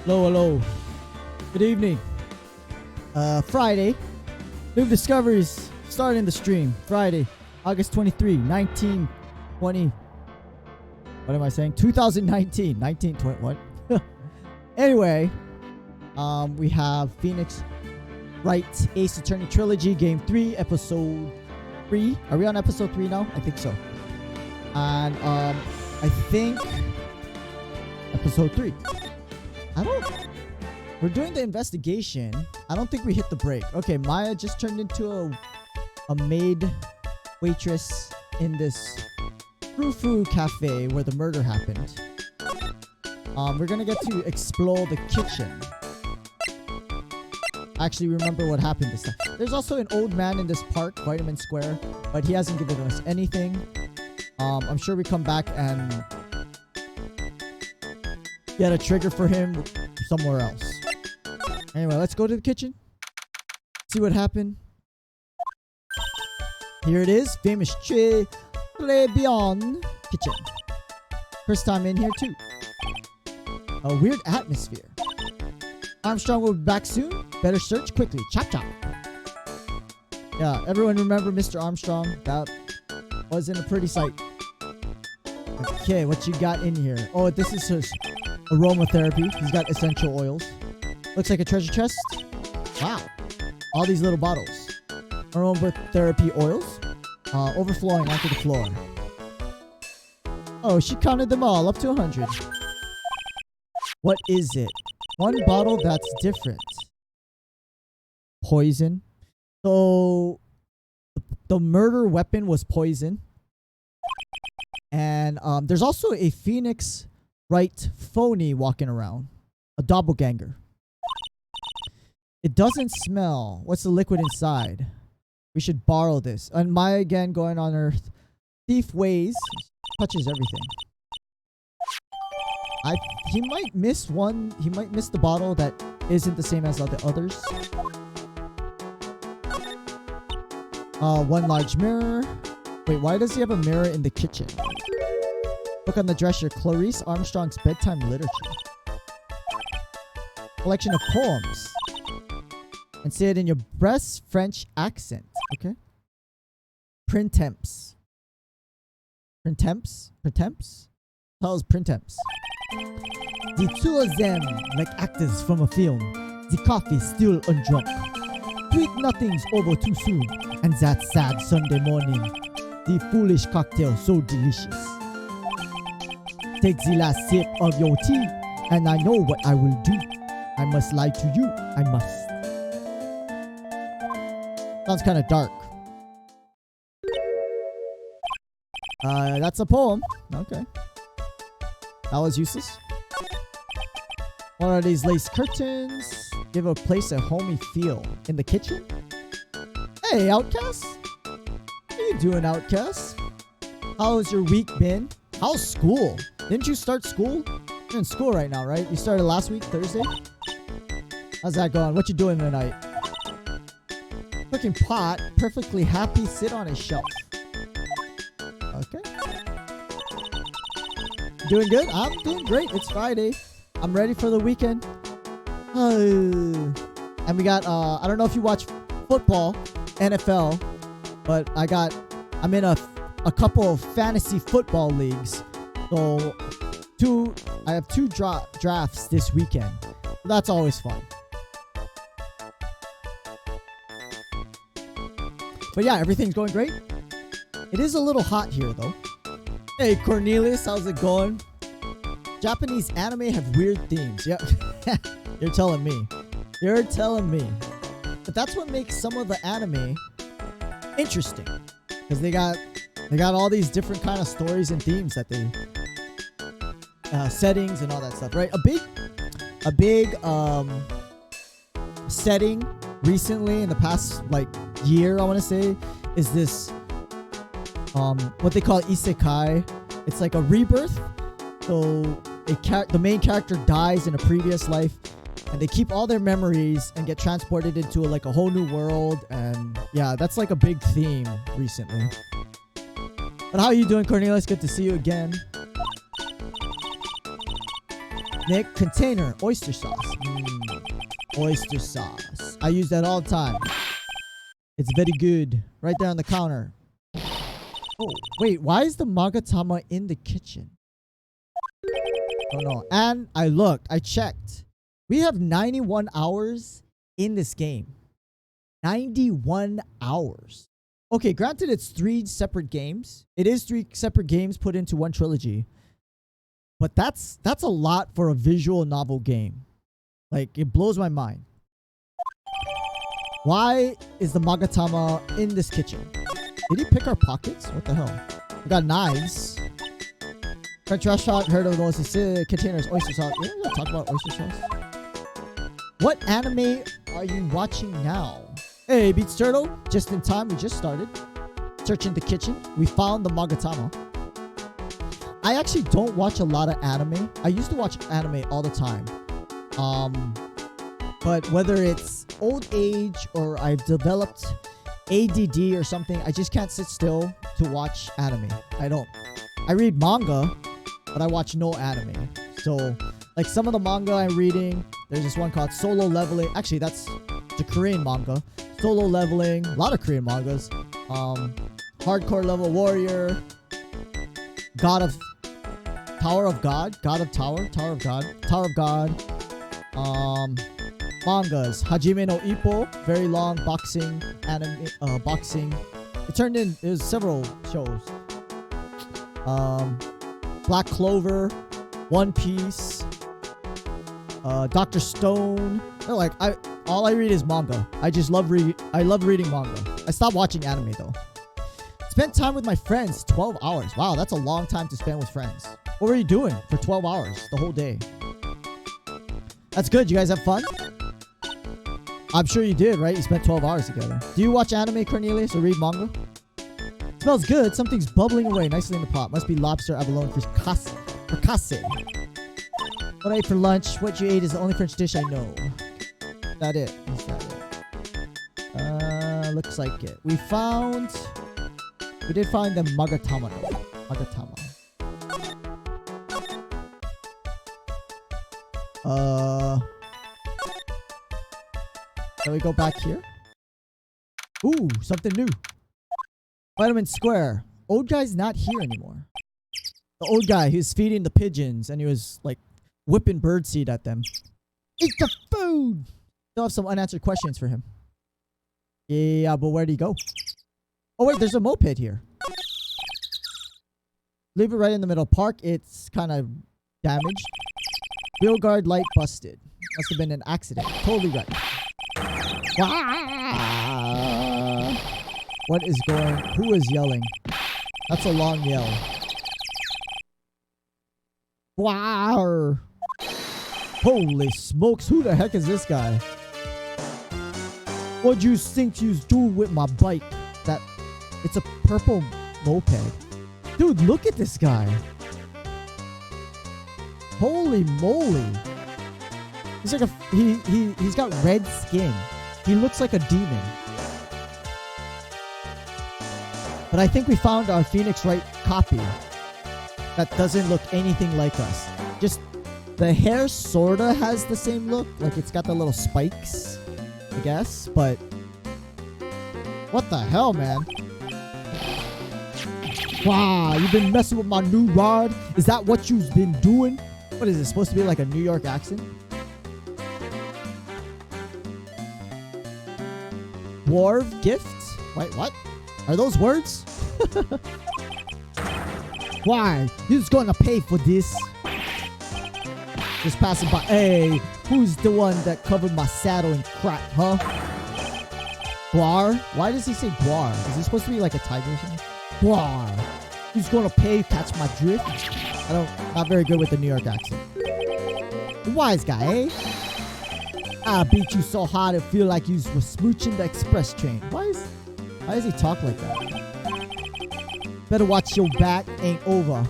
Hello, hello. Good evening. Friday. Noob Discoveries starting the stream. Friday, August 23, 1920. What am I saying? 2019. 1920. What? Anyway, we have Phoenix Wright Ace Attorney Trilogy Game 3, Episode 3. Are we on Episode 3 now? I think so. And I think Episode 3. We're doing the investigation. I don't think we hit the break. Okay, Maya just turned into a maid waitress in this frou-frou cafe where the murder happened. We're gonna get to explore the kitchen. Actually remember what happened this time. There's also an old man in this park, Vitamin Square, but he hasn't given us anything. I'm sure we come back and get a trigger for him somewhere else. Anyway, let's go to the kitchen. See what happened. Here it is. Famous Beyond kitchen. First time in here too. A weird atmosphere. Armstrong will be back soon. Better search quickly. Chop chop. Yeah, everyone remember Mr. Armstrong? That wasn't a pretty sight. Okay, what you got in here? Oh, this is his aromatherapy. He's got essential oils. Looks like a treasure chest. Wow. All these little bottles. Aromatherapy oils. Overflowing onto the floor. Oh, she counted them all up to 100. What is it? One bottle that's different. Poison. So the murder weapon was poison. And there's also a Phoenix Wright phony walking around. A doppelganger. It doesn't smell. What's the liquid inside? We should borrow this. And Maya again going on her thief ways. Touches everything. He might miss one. He might miss the bottle that isn't the same as the others. One large mirror. Wait, why does he have a mirror in the kitchen? Look on the dresser. Clarice Armstrong's bedtime literature. Collection of poems. And say it in your best French accent. Okay. Printemps. Printemps? Printemps? How's printemps? The two of them, like actors from a film. The coffee still undrunk. Sweet nothings over too soon. And that sad Sunday morning. The foolish cocktail so delicious. Take the last sip of your tea. And I know what I will do. I must lie to you. I must. Sounds kind of dark. That's a poem. Okay. That was useless. What are these lace curtains? Give a place a homey feel. In the kitchen? Hey, Outcast. How you doing, Outcast? How's your week been? How's school? Didn't you start school? You're in school right now, right? You started last week, Thursday? How's that going? What you doing tonight? Cooking pot. Perfectly happy. Sit on a shelf. Okay. Doing good? I'm doing great. It's Friday. I'm ready for the weekend. And we got, I don't know if you watch football, NFL, but I'm in a couple of fantasy football leagues. So, I have two drafts this weekend. That's always fun. But yeah, everything's going great. It is a little hot here though. Hey Cornelius, how's it going? Japanese anime have weird themes. Yep. You're telling me. You're telling me. But that's what makes some of the anime interesting. Because they got all these different kind of stories and themes that they settings and all that stuff, right? A big setting recently in the past like year, I want to say, is this what they call isekai. It's like a rebirth. So the main character dies in a previous life and they keep all their memories and get transported into like a whole new world. And yeah, that's like a big theme recently. But how are you doing, Cornelius? Good to see you again. Nick, container, oyster sauce. Oyster sauce. I use that all the time. It's very good. Right there on the counter. Oh, wait. Why is the Magatama in the kitchen? Oh, no. And I looked. I checked. We have 91 hours in this game. 91 hours. Okay, granted it's 3 separate games. It is 3 separate games put into one trilogy. But that's a lot for a visual novel game. Like, it blows my mind. Why is the Magatama in this kitchen? Did he pick our pockets? What the hell? We got knives. French restaurant, heard of those containers, oyster sauce. We don't talk about oyster sauce. What anime are you watching now? Hey, Beats Turtle. Just in time, we just started. Searching the kitchen. We found the Magatama. I actually don't watch a lot of anime. I used to watch anime all the time. But whether it's old age or I've developed ADD or something, I just can't sit still to watch anime. I don't. I read manga, but I watch no anime. So, like some of the manga I'm reading, there's this one called Solo Leveling. Actually, that's the Korean manga. Solo Leveling. A lot of Korean mangas. Hardcore Level Warrior. Tower of God. Tower of God. Mangas. Hajime no Ippo. Very long boxing anime. Boxing. It was several shows. Black Clover. One Piece. Dr. Stone. Like all I read is manga. I love reading manga. I stopped watching anime though. Spent time with my friends, 12 hours. Wow, that's a long time to spend with friends. What were you doing for 12 hours the whole day? That's good. You guys have fun? I'm sure you did, right? You spent 12 hours together. Do you watch anime, Cornelius, or read manga? Smells good. Something's bubbling away nicely in the pot. Must be lobster abalone fricassee. What I ate for lunch? What you ate is the only French dish I know. Is that it? Is that it? Looks like it. We did find the Magatama. Can we go back here? Ooh, something new. Vitamin Square. Old guy's not here anymore. The old guy, he was feeding the pigeons and he was like whipping birdseed at them. Eat the food! Still have some unanswered questions for him. Yeah, but where'd he go? Oh wait, there's a moped here. Leave it right in the middle. Park, it's kind of damaged. Wheel guard light busted. Must have been an accident. Totally right. What is going? Who is yelling? That's a long yell. Wow. Holy smokes, who the heck is this guy? What'd you think you was doing with my bike? It's a purple moped. Dude, look at this guy. Holy moly. He's like he's got red skin. He looks like a demon. But I think we found our Phoenix Wright copy that doesn't look anything like us. Just the hair sorta has the same look. Like it's got the little spikes, I guess. But what the hell, man? Wow, you've been messing with my new rod? Is that what you've been doing? What is it, supposed to be like a New York accent? Dwarf gifts? Wait, what? Are those words? Why? Who's gonna pay for this? Just passing by. Hey, who's the one that covered my saddle in crap, huh? Guar? Why does he say guar? Is he supposed to be like a tiger or something? Guar. Who's gonna pay? Catch my drift? Not very good with the New York accent. The wise guy, eh? I beat you so hard it feel like you were smooching the express train. Why does he talk like that? Better watch your back, ain't over.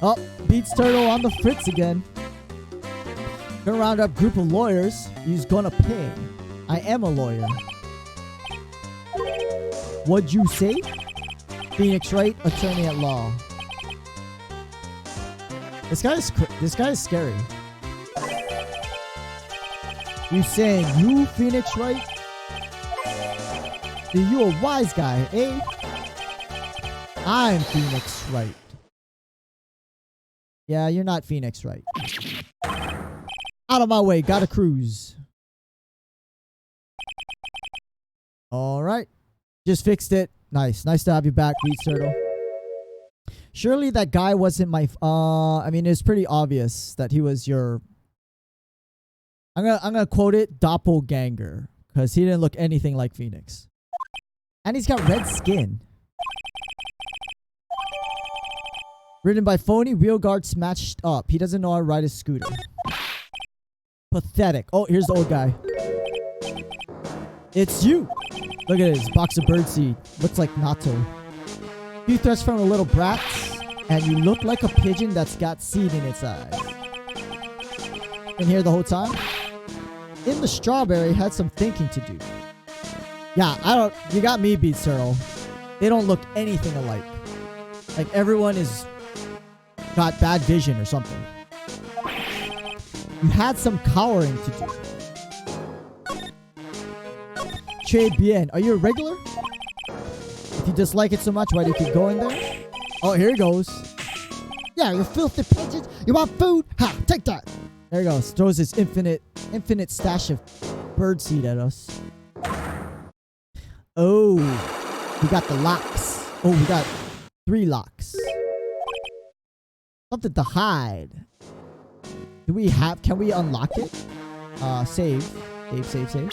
Oh, Beats Turtle on the fritz again. Gonna round up group of lawyers. He's gonna pay. I am a lawyer. What'd you say? Phoenix Wright, attorney at law. This guy is scary. You saying you Phoenix Wright? You a wise guy, eh? I'm Phoenix Wright. Yeah, you're not Phoenix Wright. Out of my way, gotta cruise. Alright. Just fixed it. Nice. Nice to have you back, Wheat Turtle. Surely that guy wasn't my... I mean, it's pretty obvious that he was your... I'm gonna quote it, doppelganger. Because he didn't look anything like Phoenix. And he's got red skin. Ridden by phony, wheel guard smashed up. He doesn't know how to ride a scooter. Pathetic. Oh, here's the old guy. It's you. Look at this box of birdseed. Looks like natto. Few threats from a little brat, and you look like a pigeon that's got seed in its eyes. Been here the whole time? In the strawberry had some thinking to do. Yeah, you got me beat, Turtle. They don't look anything alike. Like everyone is got bad vision or something. You had some cowering to do. Très bien. Are you a regular? If you dislike it so much, why do you keep going there? Oh, here he goes. Yeah, you filthy pigeons. You want food? Ha! Take that. There he goes. Throws his infinite stash of birdseed at us. Oh, we got the locks. Oh, we got 3 locks. Something to hide. Can we unlock it? Save. Save.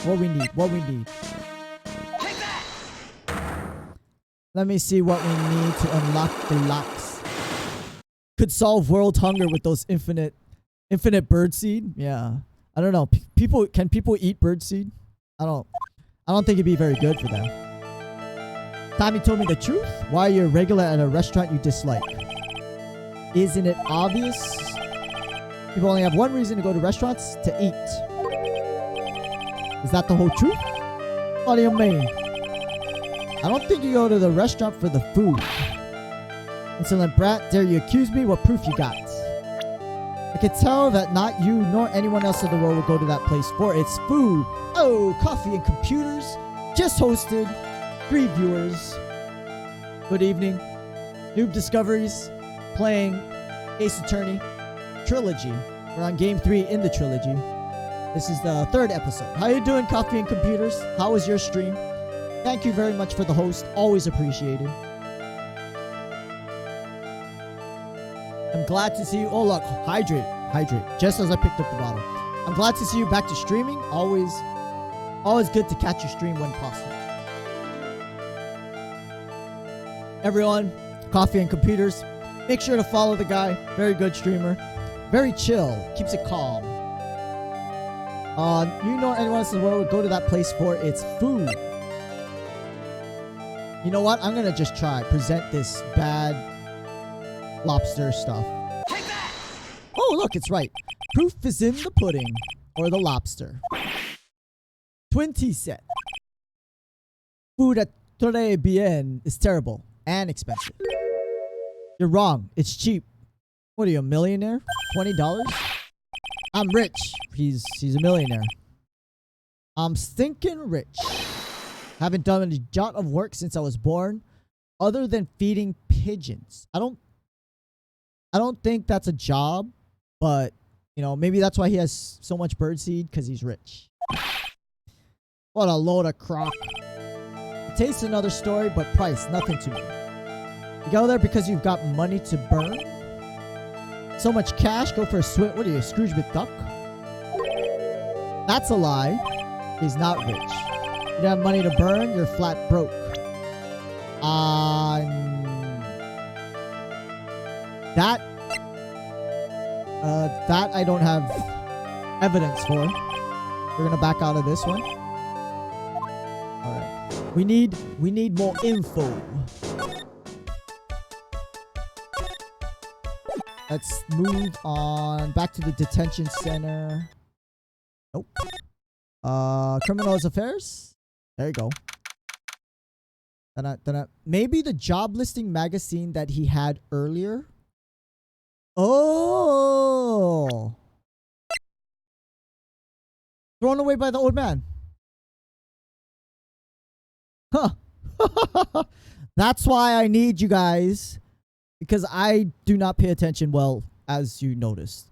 What we need. Let me see what we need to unlock the locks. Could solve world hunger with those infinite birdseed. Yeah. I don't know. Can people eat birdseed? I don't think it'd be very good for them. Tommy told me the truth. Why are you a regular at a restaurant you dislike? Isn't it obvious? People only have one reason to go to restaurants: to eat. Is that the whole truth? What do you mean? I don't think you go to the restaurant for the food. Insolent brat, dare you accuse me? What proof you got? I can tell that not you nor anyone else in the world will go to that place for its food. Oh, coffee and computers. Just hosted. 3 viewers. Good evening. Noob Discoveries. Playing Ace Attorney Trilogy. We're on game 3 in the trilogy. This is the 3rd episode. How you doing, coffee and computers? How was your stream? Thank you very much for the host. Always appreciated. I'm glad to see you. Oh, look. Hydrate. Just as I picked up the bottle. I'm glad to see you back to streaming. Always good to catch your stream when possible. Everyone, coffee and computers, make sure to follow the guy. Very good streamer. Very chill. Keeps it calm. You know anyone else in the world would go to that place for its food. You know what? I'm going to just try. Present this bad lobster stuff. Take that! Oh, look, it's right. Proof is in the pudding. Or the lobster. 20 cents. Food at Très Bien is terrible. And expensive. You're wrong. It's cheap. What are you, a millionaire? $20? I'm rich. He's a millionaire. I'm stinking rich. Haven't done a jot of work since I was born, other than feeding pigeons. I don't think that's a job, but you know, maybe that's why he has so much birdseed, because he's rich. What a load of crock. Taste another story, but price nothing to me. You go there because you've got money to burn? So much cash, go for a swim. What are you, Scrooge McDuck? That's a lie. He's not rich. You don't have money to burn, you're flat broke. That I don't have evidence for. We're gonna back out of this one. Alright. We need more info. Let's move on back to the detention center. Nope. Criminals Affairs. There you go. Maybe the job listing magazine that he had earlier. Oh. Thrown away by the old man. Huh. That's why I need you guys. Because I do not pay attention well, as you noticed.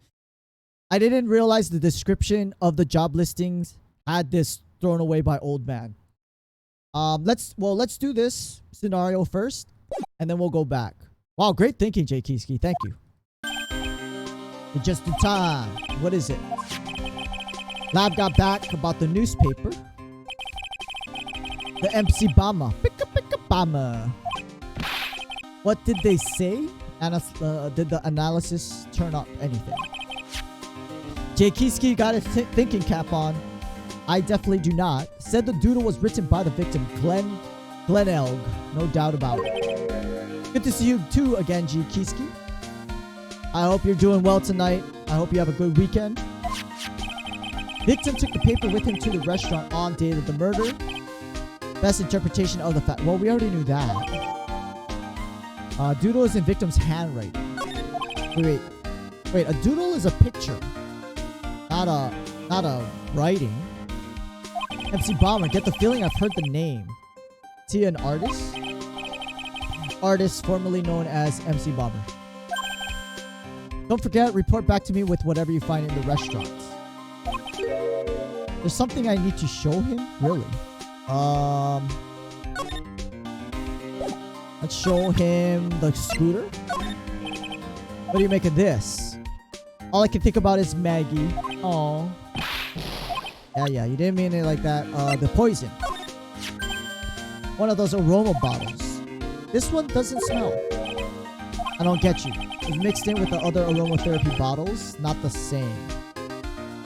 I didn't realize the description of the job listings had this thrown away by old man. Let's do this scenario first, and then we'll go back. Wow, great thinking, Jay Kiski. Thank you. You're just in time. What is it? Lab got back about the newspaper. The MC Bama. Pika Bama. What did they say? Did the analysis turn up anything? Jay Kiski got his thinking cap on. I definitely do not. Said the doodle was written by the victim, Glenn Elg. No doubt about it. Good to see you too again, Jay Kiski. I hope you're doing well tonight. I hope you have a good weekend. Victim took the paper with him to the restaurant on date of the murder. Best interpretation of the fact. Well, we already knew that. Doodle is in victim's handwriting. Wait. A doodle is a picture, not a writing. MC Bomber. Get the feeling I've heard the name. Is he an artist? Artist formerly known as MC Bomber. Don't forget, report back to me with whatever you find in the restaurant. There's something I need to show him? Really? Let's show him the scooter. What do you make of this? All I can think about is Maggie. Oh. Yeah, you didn't mean it like that. The poison. One of those aroma bottles. This one doesn't smell. I don't get you. It's mixed in with the other aromatherapy bottles. Not the same.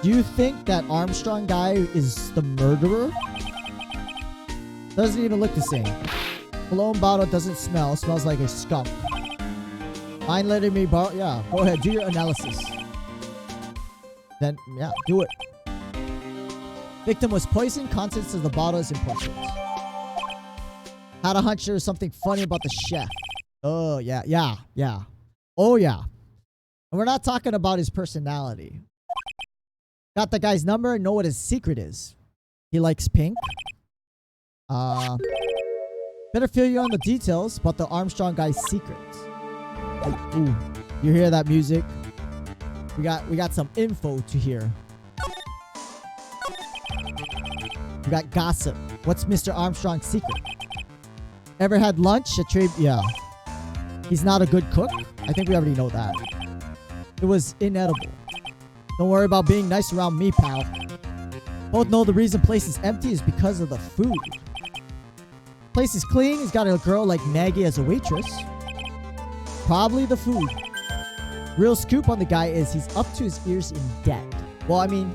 Do you think that Armstrong guy is the murderer? Doesn't even look the same. Cologne bottle doesn't smell. Smells like a skunk. Mind letting me borrow? Yeah, go ahead. Do your analysis. Then, yeah, do it. Victim was poisoned. Contents of the bottle is important. Had a hunch there was something funny about the chef. Oh, yeah. Oh, yeah. And we're not talking about his personality. Got the guy's number and know what his secret is. He likes pink. Better fill you on the details about the Armstrong guy's secrets. Ooh, you hear that music? We got some info to hear. We got gossip. What's Mr. Armstrong's secret? Ever had lunch at Trade? Yeah. He's not a good cook. I think we already know that. It was inedible. Don't worry about being nice around me, pal. Both know the reason place is empty is because of the food. Place is clean. He's got a girl like Maggie as a waitress. Probably the food. Real scoop on the guy is he's up to his ears in debt. Well, I mean,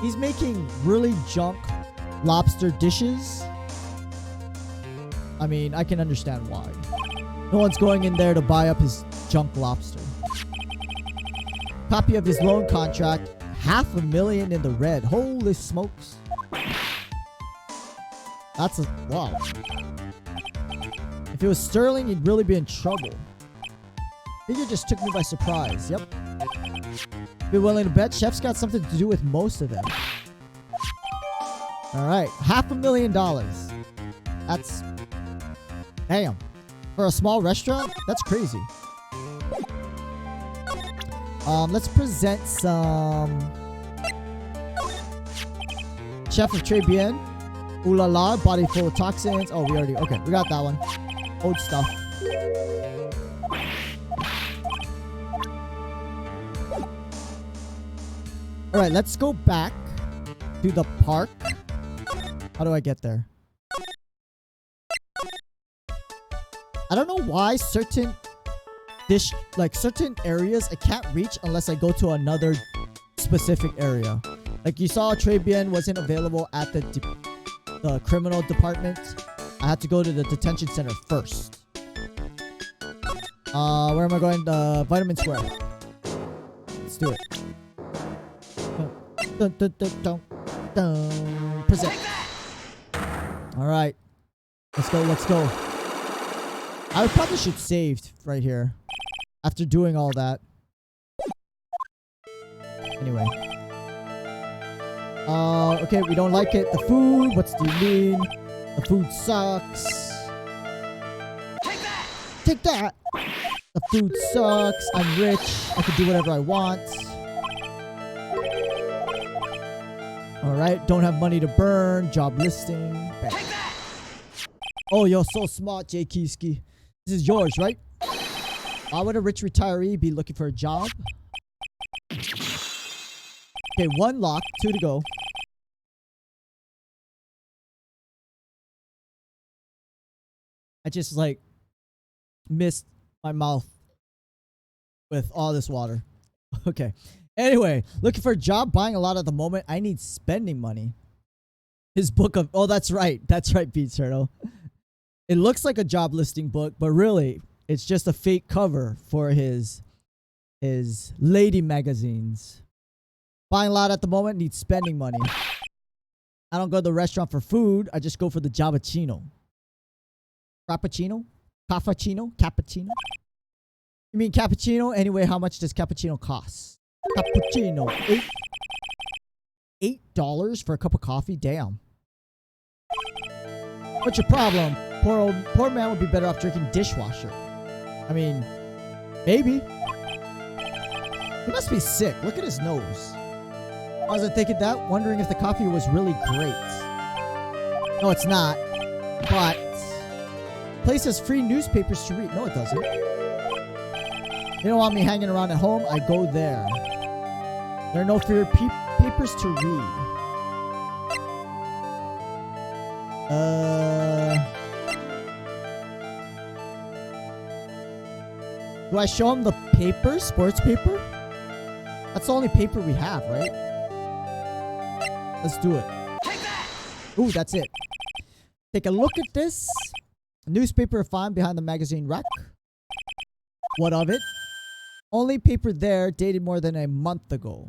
he's making really junk lobster dishes. I mean, I can understand why. No one's going in there to buy up his junk lobster. Copy of his loan contract. $500,000 in the red. Holy smokes. That's a... Wow. If it was Sterling, he'd really be in trouble. Figure just took me by surprise. Yep. Be willing to bet Chef's got something to do with most of them. Alright. $500,000. That's... Damn. For a small restaurant? That's crazy. Let's present some... Chef of Très Bien. Ooh la la, body full of toxins. Oh, we already... Okay, we got that one. Old stuff. Alright, let's go back to the park. How do I get there? I don't know why certain certain areas I can't reach unless I go to another specific area. Like you saw, Très Bien wasn't available at the criminal department. I had to go to the detention center first. Where am I going? The Vitamin Square. Let's do it. Dun, present. All right. Let's go. Let's go. I probably should save right here after doing all that. Anyway. Okay, we don't like it. The food. What's the mean? The food sucks. Take that. The food sucks. I'm rich. I can do whatever I want. Alright. Don't have money to burn. Job listing. Bam. Oh, you're so smart, Jay Kiski. This is yours, right? Why would a rich retiree be looking for a job? Okay, 1 lock. 2 to go. I just, like, missed my mouth with all this water. Okay. Anyway, looking for a job, buying a lot at the moment. I need spending money. His book of... Oh, that's right. That's right, Beat Turtle. It looks like a job listing book, but really, it's just a fake cover for his lady magazines. Buying a lot at the moment, need spending money. I don't go to the restaurant for food. I just go for the Jabachino. Frappuccino? Caffuccino? Cappuccino? You mean cappuccino? Anyway, how much does cappuccino cost? Cappuccino. $8 for a cup of coffee? Damn. What's your problem? Poor man would be better off drinking dishwasher. I mean, maybe. He must be sick. Look at his nose. I wasn't thinking that, wondering if the coffee was really great. No, it's not. But place has free newspapers to read. No, it doesn't. You don't want me hanging around at home? I go there. There are no free papers to read. Do I show him the paper? Sports paper? That's the only paper we have, right? Let's do it. Ooh, that's it. Take a look at this. Newspaper found behind the magazine rack. What of it? Only paper there dated more than a month ago.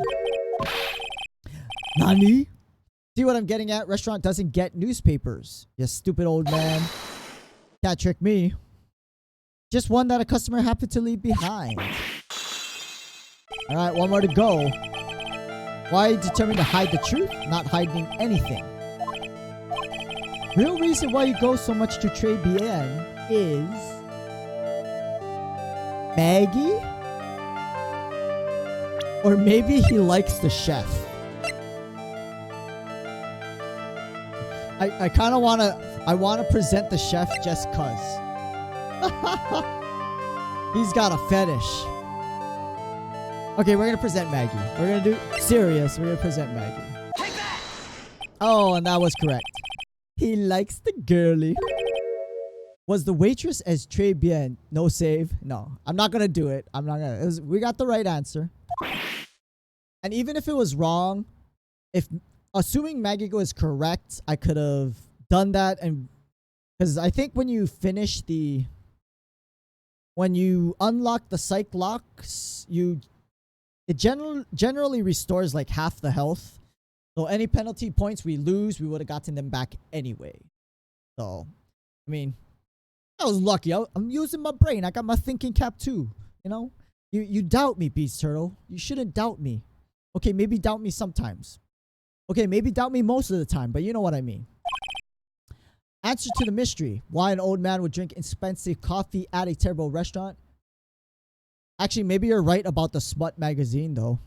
Nani? See what I'm getting at? Restaurant doesn't get newspapers. You stupid old man. Can't trick me. Just one that a customer happened to leave behind. Alright, 1 more to go. Why are you determined to hide the truth? Not hiding anything. Real reason why you go so much to Trade Bien is... Maggie? Or maybe he likes the chef. I kind of want to present the chef just cuz. He's got a fetish. Okay, we're going to present Maggie. We're going to do serious. We're going to present Maggie. Oh, and that was correct. He likes the girly. Was the waitress as très bien? No save. No, I'm not going to do it. I'm not going to. We got the right answer. And even if it was wrong, assuming Maggie is correct, I could have done that. And because I think when you finish when you unlock the psych locks, it generally restores like half the health. So any penalty points we lose, we would have gotten them back anyway. So, I mean, I was lucky. I'm using my brain. I got my thinking cap too. You know, you doubt me, Beast Turtle. You shouldn't doubt me. Okay, maybe doubt me sometimes. Okay, maybe doubt me most of the time, but you know what I mean. Answer to the mystery. Why an old man would drink expensive coffee at a terrible restaurant. Actually, maybe you're right about the smut magazine, though.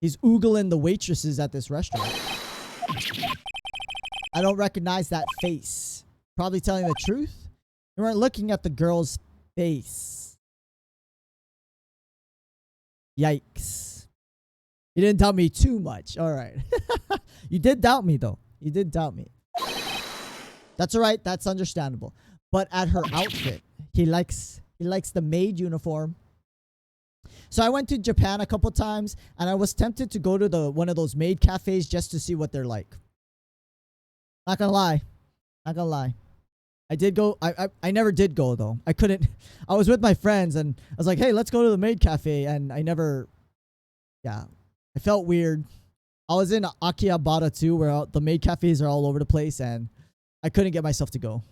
He's oogling the waitresses at this restaurant. I don't recognize that face. Probably telling the truth. You weren't looking at the girl's face. Yikes. You didn't doubt me too much. All right. You did doubt me, though. You did doubt me. That's all right. That's understandable. But at her outfit, he likes the maid uniform. So I went to Japan a couple times, and I was tempted to go to one of those maid cafes just to see what they're like. Not gonna lie. Not gonna lie. I did go. I never did go, though. I couldn't. I was with my friends, and I was like, hey, let's go to the maid cafe. And I never... Yeah. I felt weird. I was in Akihabara too, where the maid cafes are all over the place, and I couldn't get myself to go.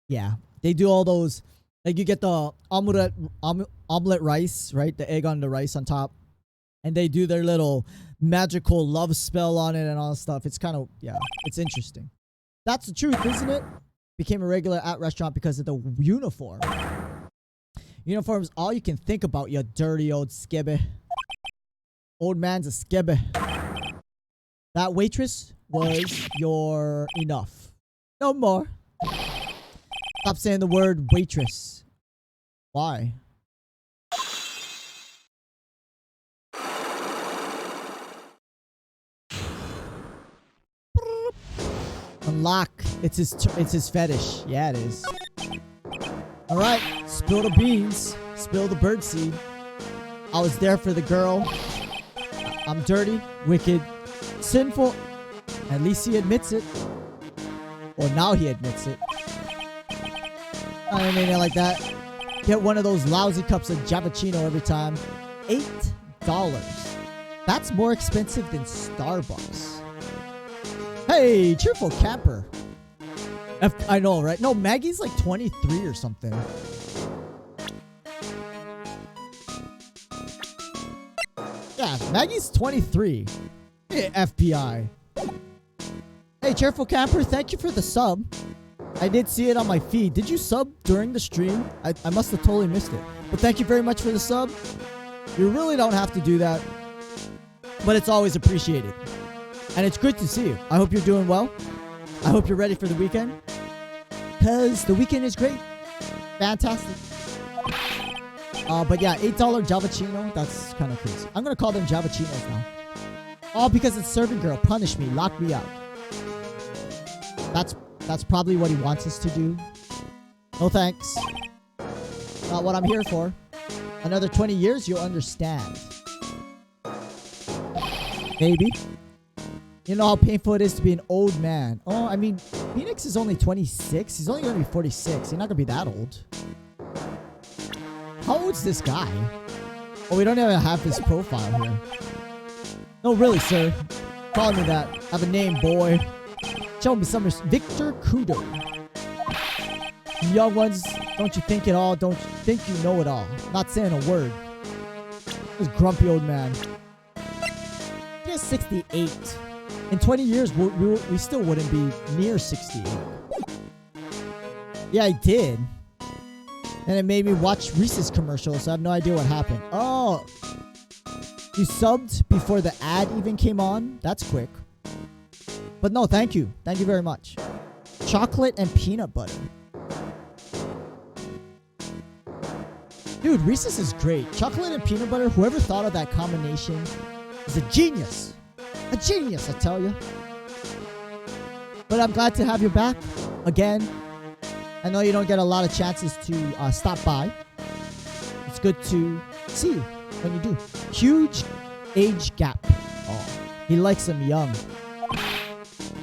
Yeah, they do all those. Like you get the omelet rice, right? The egg on the rice on top, and they do their little magical love spell on it and all that stuff. It's kind of, yeah, it's interesting. That's the truth, isn't it? Became a regular at restaurant because of the uniform. Uniform's all you can think about, you dirty old skibby. Old man's a skibby. That waitress was your enough. No more. Stop saying the word waitress. Why? Unlock. It's his fetish. Yeah, it is. All right. Spill the beans. Spill the birdseed. I was there for the girl. I'm dirty, wicked, sinful. At least he admits it. Or now he admits it. I mean it like that. Get one of those lousy cups of Javachino every time. $8. That's more expensive than Starbucks. Hey, cheerful camper. I know, right? No, Maggie's like 23 or something. Yeah, Maggie's 23. Hey, FBI. Hey, cheerful camper, thank you for the sub. I did see it on my feed. Did you sub during the stream? I must have totally missed it. But thank you very much for the sub. You really don't have to do that. But it's always appreciated. And it's good to see you. I hope you're doing well. I hope you're ready for the weekend. Because the weekend is great. Fantastic. But yeah, $8 Javachino. That's kind of crazy. I'm going to call them Javachinos now. All because it's serving girl. Punish me. Lock me up. That's probably what he wants us to do. No thanks. Not what I'm here for. Another 20 years, you'll understand. Maybe. You know how painful it is to be an old man. Oh, I mean, Phoenix is only 26. He's only going to be 46. He's not going to be that old. How old's this guy? Oh, we don't even have his profile here. No, really, sir. Call me that. I have a name, boy. Show me some Victor Kudo. You young ones, don't you think it all? Don't you think you know it all? Not saying a word. This grumpy old man. He's 68. In 20 years, we still wouldn't be near 68. Yeah, I did. And it made me watch Reese's commercials, so I have no idea what happened. Oh. You subbed before the ad even came on? That's quick. But no, thank you. Thank you very much. Chocolate and peanut butter. Dude, Reese's is great. Chocolate and peanut butter, whoever thought of that combination is a genius. A genius, I tell you. But I'm glad to have you back again. I know you don't get a lot of chances to stop by. It's good to see you when you do. Huge age gap. Oh, he likes them young.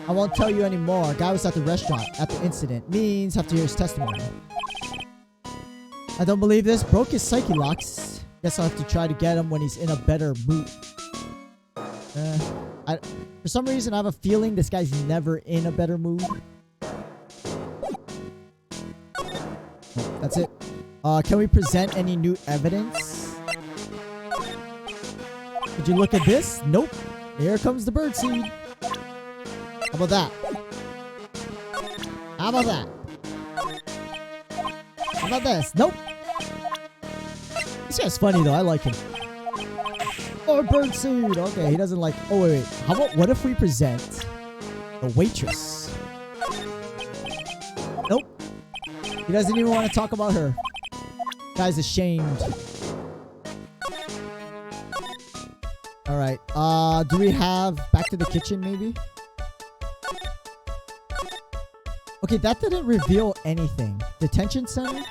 I won't tell you anymore. Guy was at the restaurant at the incident. Means have to hear his testimony. I don't believe this. Broke his psyche locks. Guess I'll have to try to get him when he's in a better mood. For some reason, I have a feeling this guy's never in a better mood. That's it. Can we present any new evidence? Did you look at this? Nope. Here comes the birdseed. How about that? How about that? How about this? Nope. This guy's funny though. I like him. Oh, birdseed. Okay, he doesn't like. Oh wait. How about what if we present the waitress? Nope. He doesn't even want to talk about her. Guy's ashamed. All right. Do we have back to the kitchen maybe? Okay, that didn't reveal anything. Detention center?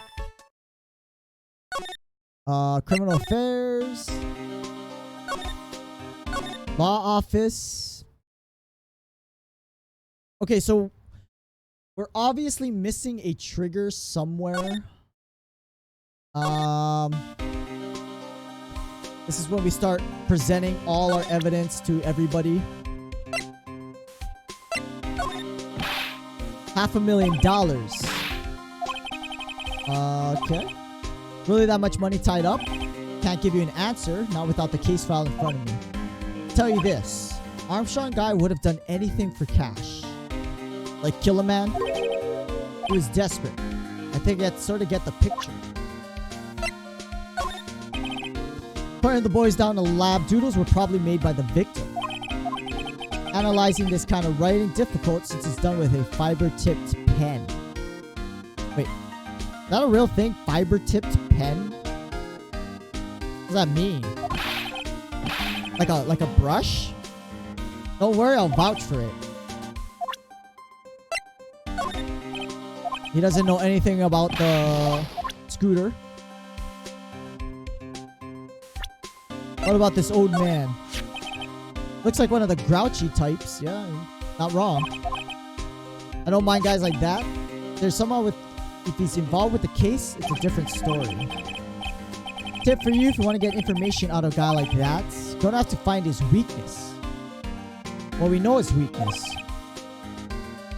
Criminal affairs. Law office. Okay, so we're obviously missing a trigger somewhere. This is when we start presenting all our evidence to everybody. $500,000. Okay. Really that much money tied up? Can't give you an answer, not without the case file in front of me. I'll tell you this. Armstrong guy would have done anything for cash. Like kill a man. He was desperate. I think I sort of get the picture. Putting the boys down to lab doodles were probably made by the victim. Analyzing this kind of writing difficult since it's done with a fiber-tipped pen. Wait, is that a real thing? Fiber-tipped pen? What does that mean? Like a brush? Don't worry, I'll vouch for it. He doesn't know anything about the scooter. What about this old man? Looks like one of the grouchy types. Yeah, not wrong. I don't mind guys like that. There's somehow with... If he's involved with the case, it's a different story. Tip for you if you want to get information out of a guy like that. You don't have to find his weakness. Well, we know his weakness.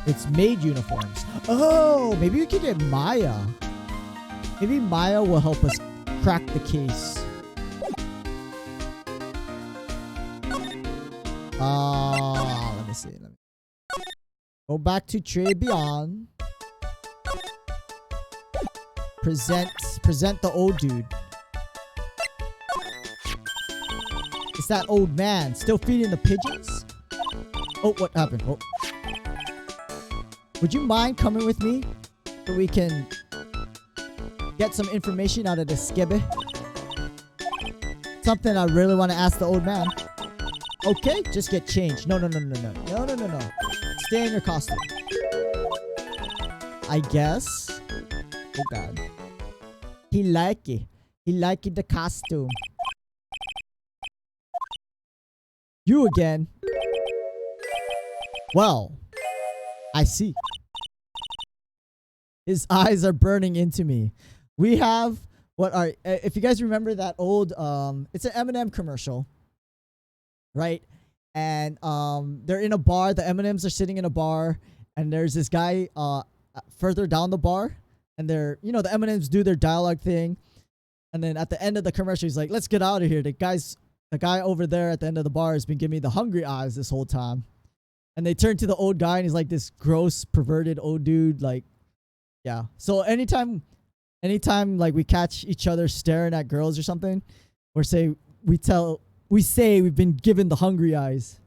It's maid uniforms. Oh, maybe we could get Maya. Maybe Maya will help us crack the case. Let me see. Let me go back to Trebion. Present the old dude. It's that old man still feeding the pigeons. Oh, what happened? Oh. Would you mind coming with me so we can get some information out of this skibby? Something I really want to ask the old man. Okay, just get changed. No. Stay in your costume. I guess. Oh god. He like it. He like it, the costume. You again. Well, I see. His eyes are burning into me. We have what are if you guys remember that old it's an M&M commercial, right? And they're in a bar. The M&Ms are sitting in a bar, and there's this guy further down the bar, and they're, you know, the M&Ms do their dialogue thing, and then at the end of the commercial, he's like, "Let's get out of here." The guy over there at the end of the bar has been giving me the hungry eyes this whole time. And they turn to the old guy, and he's like this gross, perverted old dude. Like, yeah. So anytime like we catch each other staring at girls or something, or say we've been given the hungry eyes.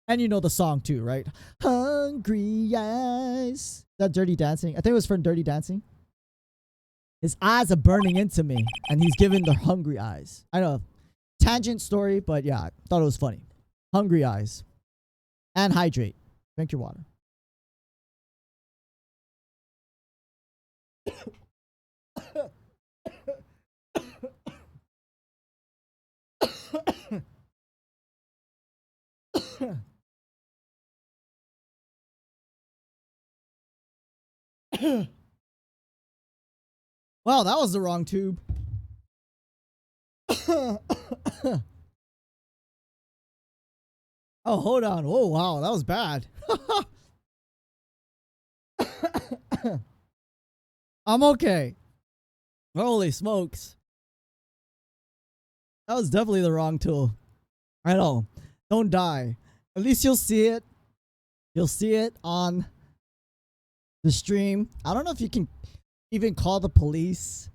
And you know the song too, right? Hungry eyes. Is that Dirty Dancing? I think it was from Dirty Dancing. His eyes are burning into me, and he's giving the hungry eyes. I know. Tangent story, but yeah, I thought it was funny. Hungry eyes. And hydrate. Drink your water. Wow, that was the wrong tube. Oh, hold on. Oh, wow, that was bad. I'm okay. Holy smokes. That was definitely the wrong tool. I know. Don't die. At least you'll see it. You'll see it on the stream. I don't know if you can even call the police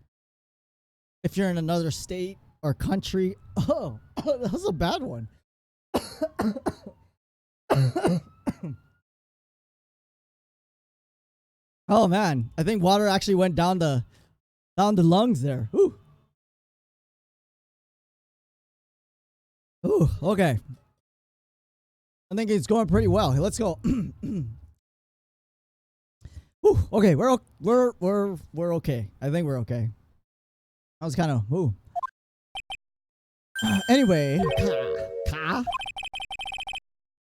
if you're in another state or country. Oh, that was a bad one. Oh man, I think water actually went down the lungs there. Ooh. Ooh, okay. I think it's going pretty well. Let's go. Ooh, okay, we're okay. I think we're okay. I was kind of ooh. Anyway,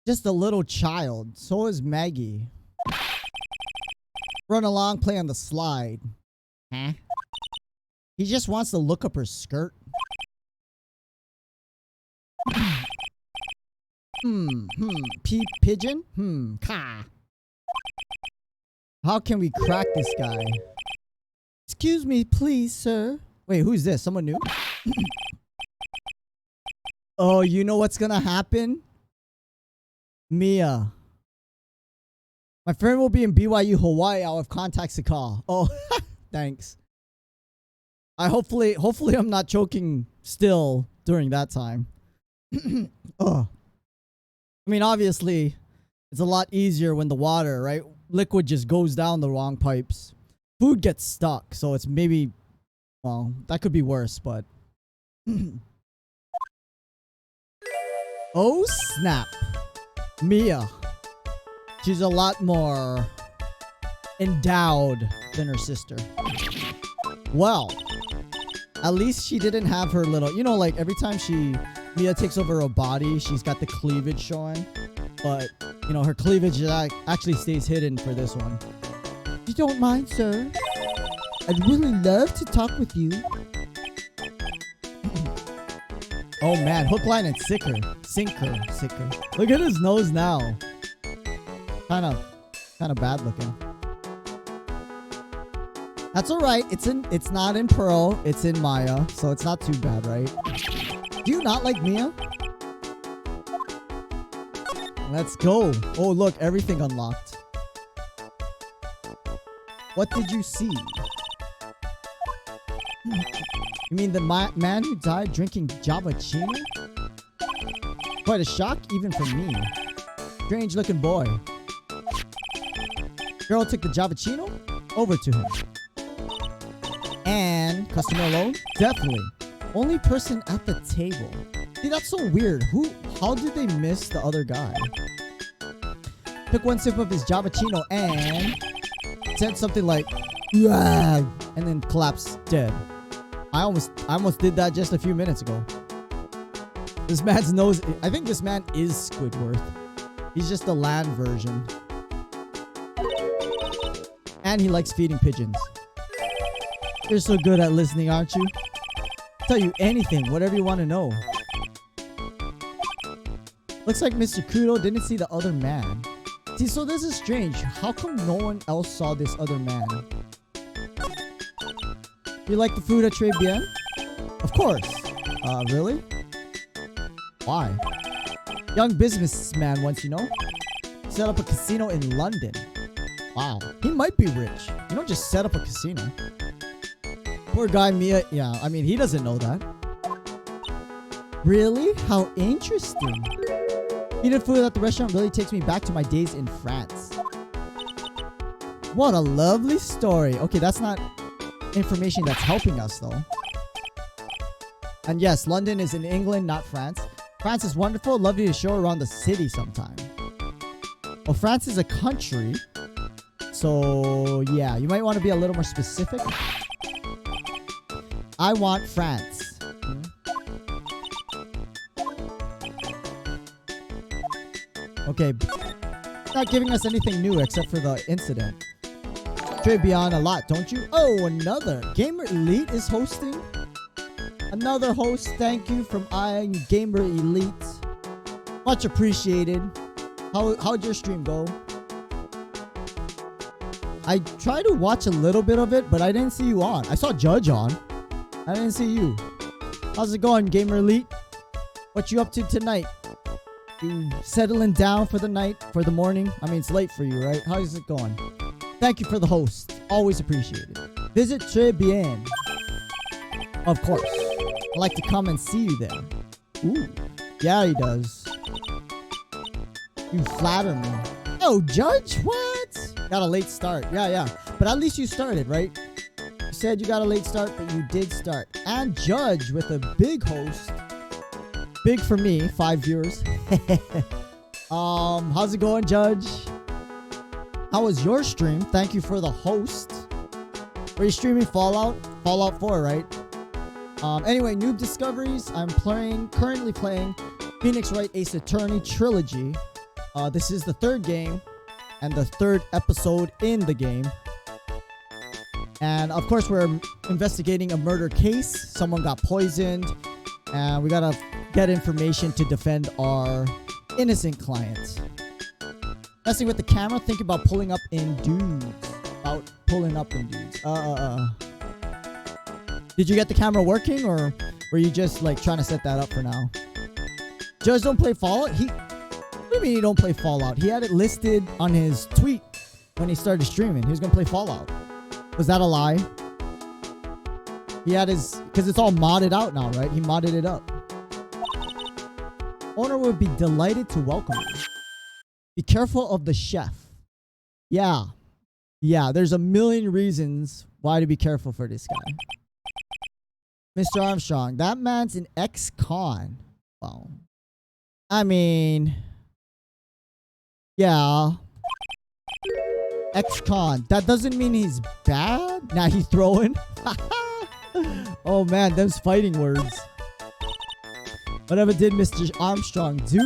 just a little child. So is Maggie. Run along, play on the slide. Huh? He just wants to look up her skirt. Pigeon? Ka. How can we crack this guy? Excuse me, please, sir. Wait, who's this? Someone new? Oh, you know what's gonna happen? Mia. My friend will be in BYU, Hawaii. I'll have contacts to call. Oh, thanks. Hopefully I'm not choking still during that time. Oh. I mean, obviously, it's a lot easier when the water, right? Liquid just goes down the wrong pipes. Food gets stuck, so it's maybe, well, that could be worse, but... Oh, snap. Mia. She's a lot more endowed than her sister. Well, at least she didn't have her little... You know, like, every time Mia takes over her body, she's got the cleavage showing. But, you know, her cleavage actually stays hidden for this one. You don't mind, sir? I'd really love to talk with you. Oh man, hook, line, and sinker. Look at his nose now. Kind of bad looking. That's all right. It's not in Pearl. It's in Maya, so it's not too bad, right? Do you not like Mia? Let's go. Oh look, everything unlocked. What did you see? You mean the man who died drinking Javachino? Quite a shock even for me. Strange looking boy. Girl took the Javachino over to him. And customer alone? Definitely. Only person at the table. See, that's so weird. How did they miss the other guy? Took one sip of his Javachino and said something like, "Rah," and then collapsed dead. I almost did that just a few minutes ago. This man's nose, I think this man is Squidward. He's just the land version. And he likes feeding pigeons. You're so good at listening, aren't you? Tell you anything, whatever you want to know. Looks like Mr. Kudo didn't see the other man. See, so this is strange. How come no one else saw this other man? You like the food at Très Bien? Of course. Really? Why? Young businessman once, you know? Set up a casino in London. Wow. He might be rich. You don't just set up a casino. Poor guy Mia. Yeah, I mean, he doesn't know that. Really? How interesting. Eating food at the restaurant really takes me back to my days in France. What a lovely story. Okay, that's not information that's helping us though. And yes, London is in England, not France. France is wonderful. Love you to show around the city sometime. Well, France is a country. So yeah, you might want to be a little more specific. I want France. Okay, not giving us anything new except for the incident. Très Bien a lot, don't you? Oh, another. Gamer Elite is hosting. Another host, thank you from Gamer Elite. Much appreciated. How'd your stream go? I tried to watch a little bit of it, but I didn't see you on. I saw Judge on. I didn't see you. How's it going, Gamer Elite? What you up to tonight? You settling down for the night, for the morning? I mean, it's late for you, right? How's it going? Thank you for the host. Always appreciated. Visit Très Bien. Of course. I'd like to come and see you there. Ooh. Yeah, he does. You flatter me. Oh, Judge? What? Got a late start. Yeah. But at least you started, right? You said you got a late start, but you did start. And Judge with a big host. Big for me, 5 viewers. How's it going, Judge? How was your stream? Thank you for the host. Were you streaming Fallout? Fallout 4, right? Anyway, Noob Discoveries. I'm currently playing Phoenix Wright Ace Attorney Trilogy. This is the third game and the third episode in the game. And of course, we're investigating a murder case. Someone got poisoned, and we gotta get information to defend our Innocent client. Messing with the camera, think about pulling up in dudes. About pulling up in dudes. Did you get the camera working, or were you just like trying to set that up for now? Judge don't play Fallout? What do you mean he don't play Fallout? He had it listed on his tweet when he started streaming. He was gonna play Fallout. Was that a lie? He had his, because it's all modded out now, right? He modded it up. Owner would be delighted to welcome you. Be careful of the chef. Yeah. Yeah, there's a million reasons why to be careful for this guy. Mr. Armstrong, that man's an ex-con. Wow. I mean, yeah. Ex-con. That doesn't mean he's bad. Nah, he's throwing. Oh man, those fighting words. Whatever did Mr. Armstrong do?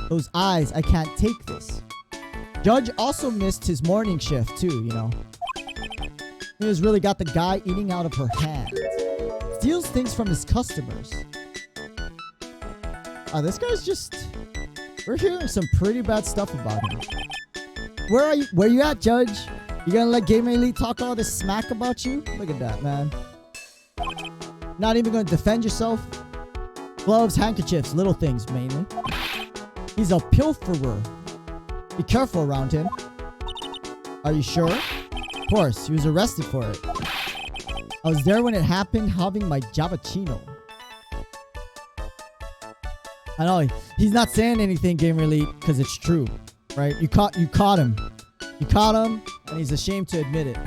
Those eyes, I can't take this. Judge also missed his morning shift too, you know. He has really got the guy eating out of her hand. Steals things from his customers. Oh, this guy's just... We're hearing some pretty bad stuff about him. Where you at, Judge? You gonna let Gamer Elite talk all this smack about you? Look at that, man. Not even gonna defend yourself? Gloves, handkerchiefs, little things mainly. He's a pilferer. Be careful around him. Are you sure? Of course, he was arrested for it. I was there when it happened, having my Javachino. I know, he's not saying anything, Gamer Elite, because it's true, right? You caught him. You caught him, and he's ashamed to admit it.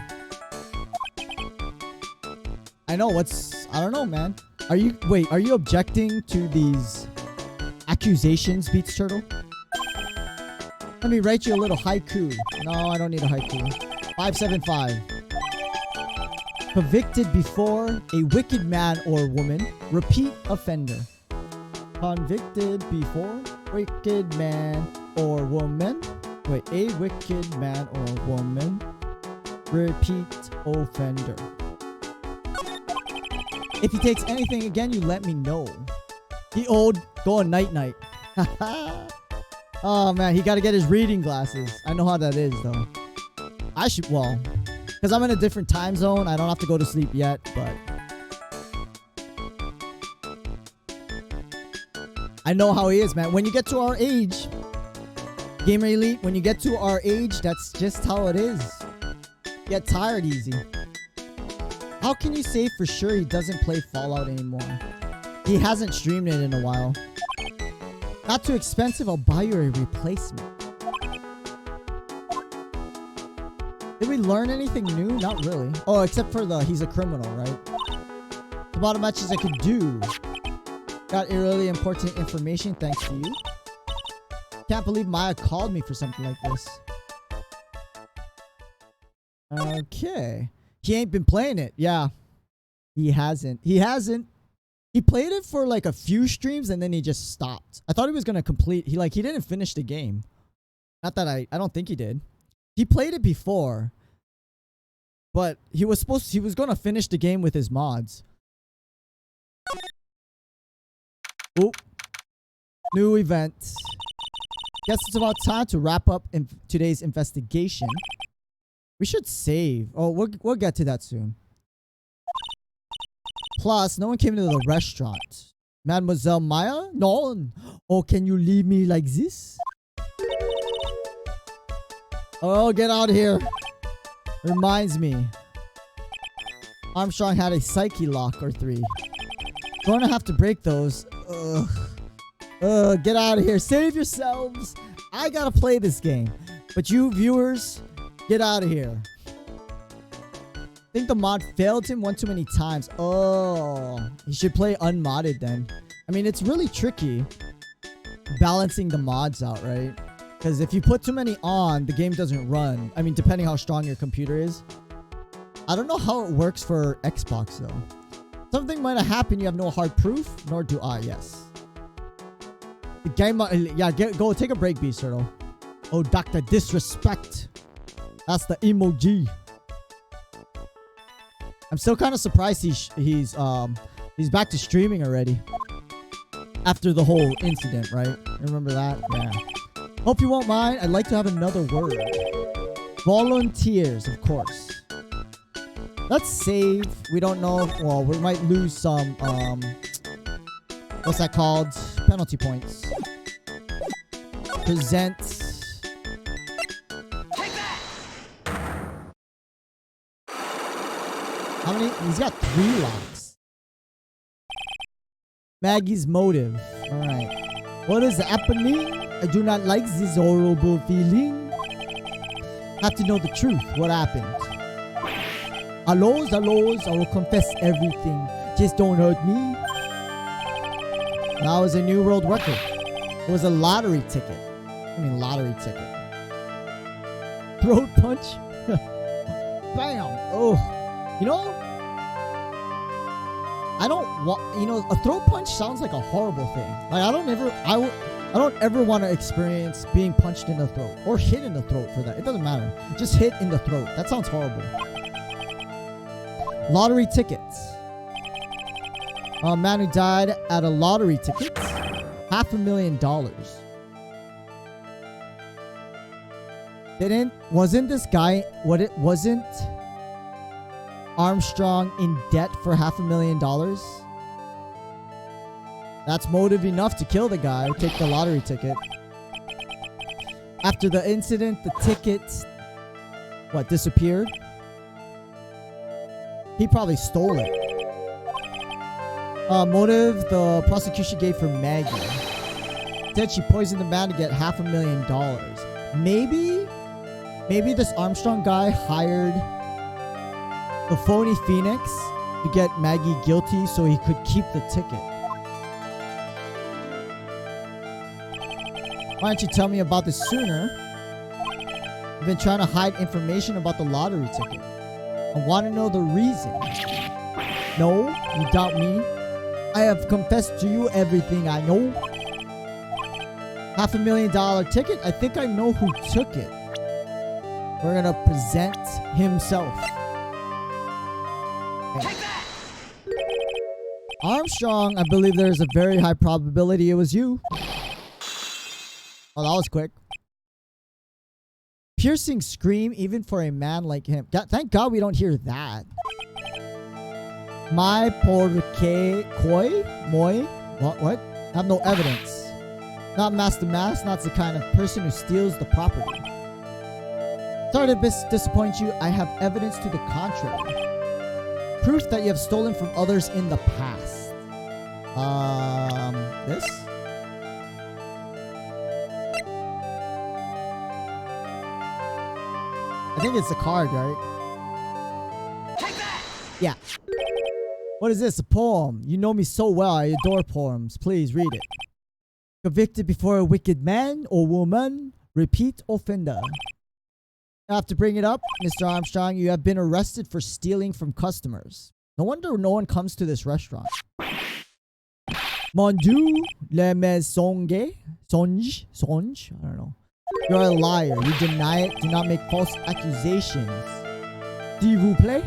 I know, I don't know, man. Are you objecting to these accusations, Beats Turtle? Let me write you a little haiku. No, I don't need a haiku. 575. Convicted before a wicked man or woman. Repeat offender. Convicted before wicked man or woman. Wait, a wicked man or woman. Repeat offender. If he takes anything again, you let me know. He owed going night-night. Oh man, he gotta get his reading glasses. I know how that is though. I should, well, because I'm in a different time zone. I don't have to go to sleep yet, but I know how he is, man. When you get to our age, Gamer Elite, when you get to our age, that's just how it is. Get tired easy. How can you say for sure he doesn't play Fallout anymore? He hasn't streamed it in a while. Not too expensive, I'll buy you a replacement. Did we learn anything new? Not really. Oh, except for he's a criminal, right? The bottom matches I could do. Got really important information thanks to you. Can't believe Maya called me for something like this. Okay. He ain't been playing it. Yeah. He hasn't. He played it for like a few streams and then he just stopped. I thought he was going to complete. He didn't finish the game. Not that I don't think he did. He played it before. But he was going to finish the game with his mods. Oh. New event. Guess it's about time to wrap up today's investigation. We should save. Oh, we'll get to that soon. Plus, no one came into the restaurant. Mademoiselle Maya? No. Oh, can you leave me like this? Oh, get out of here. Reminds me. Armstrong had a psyche lock or 3. Going to have to break those. Get out of here. Save yourselves. I gotta play this game. But you viewers, get out of here. I think the mod failed him one too many times. Oh, he should play unmodded then. I mean, it's really tricky balancing the mods out, right? Because if you put too many on, the game doesn't run. I mean, depending how strong your computer is. I don't know how it works for Xbox though. Something might have happened. You have no hard proof, nor do I. Yes. The game, yeah, go take a break, Beast Turtle. Oh, Dr. Disrespect. That's the emoji. I'm still kind of surprised he's back to streaming already. After the whole incident, right? Remember that? Yeah. Hope you won't mind. I'd like to have another word. Volunteers, of course. Let's save. We don't know. Well, we might lose some, what's that called? Penalty points. Present. How many? He's got 3 locks. Maggie's motive. Alright. What is happening? I do not like this horrible feeling. Have to know the truth. What happened? Allos, I will confess everything. Just don't hurt me. That was a new world record. It was a lottery ticket. I mean, lottery ticket. Throat punch. Bam. Oh. You know, I don't want, you know, a throat punch sounds like a horrible thing. Like, I don't ever want to experience being punched in the throat or hit in the throat for that. It doesn't matter. Just hit in the throat. That sounds horrible. Lottery tickets. A man who died at a lottery ticket. $500,000. Wasn't this guy, wasn't Armstrong in debt for $500,000? That's motive enough to kill the guy who take the lottery ticket. After the incident, the ticket, disappeared? He probably stole it. Motive the prosecution gave for Maggie. Said she poisoned the man to get $500,000. Maybe this Armstrong guy hired the phony Phoenix to get Maggie guilty so he could keep the ticket. Why don't you tell me about this sooner? I've been trying to hide information about the lottery ticket. I want to know the reason. No, you doubt me. I have confessed to you everything I know. $500,000 ticket? I think I know who took it. We're gonna present himself. Okay. Armstrong, I believe there's a very high probability it was you. Oh, that was quick. Piercing scream even for a man like him. Thank God we don't hear that. My porque koi moi. What? I have no evidence. Not Master Mass. Not the kind of person who steals the property. Sorry to disappoint you. I have evidence to the contrary. Proof that you have stolen from others in the past. This? I think it's a card, right? Take that! Yeah. What is this? A poem. You know me so well. I adore poems. Please read it. Convicted before a wicked man or woman. Repeat offender. I have to bring it up, Mr. Armstrong. You have been arrested for stealing from customers. No wonder no one comes to this restaurant. Mon Dieu, le mensonge. Songe? I don't know. You're a liar. You deny it. Do not make false accusations. S'il vous plaît?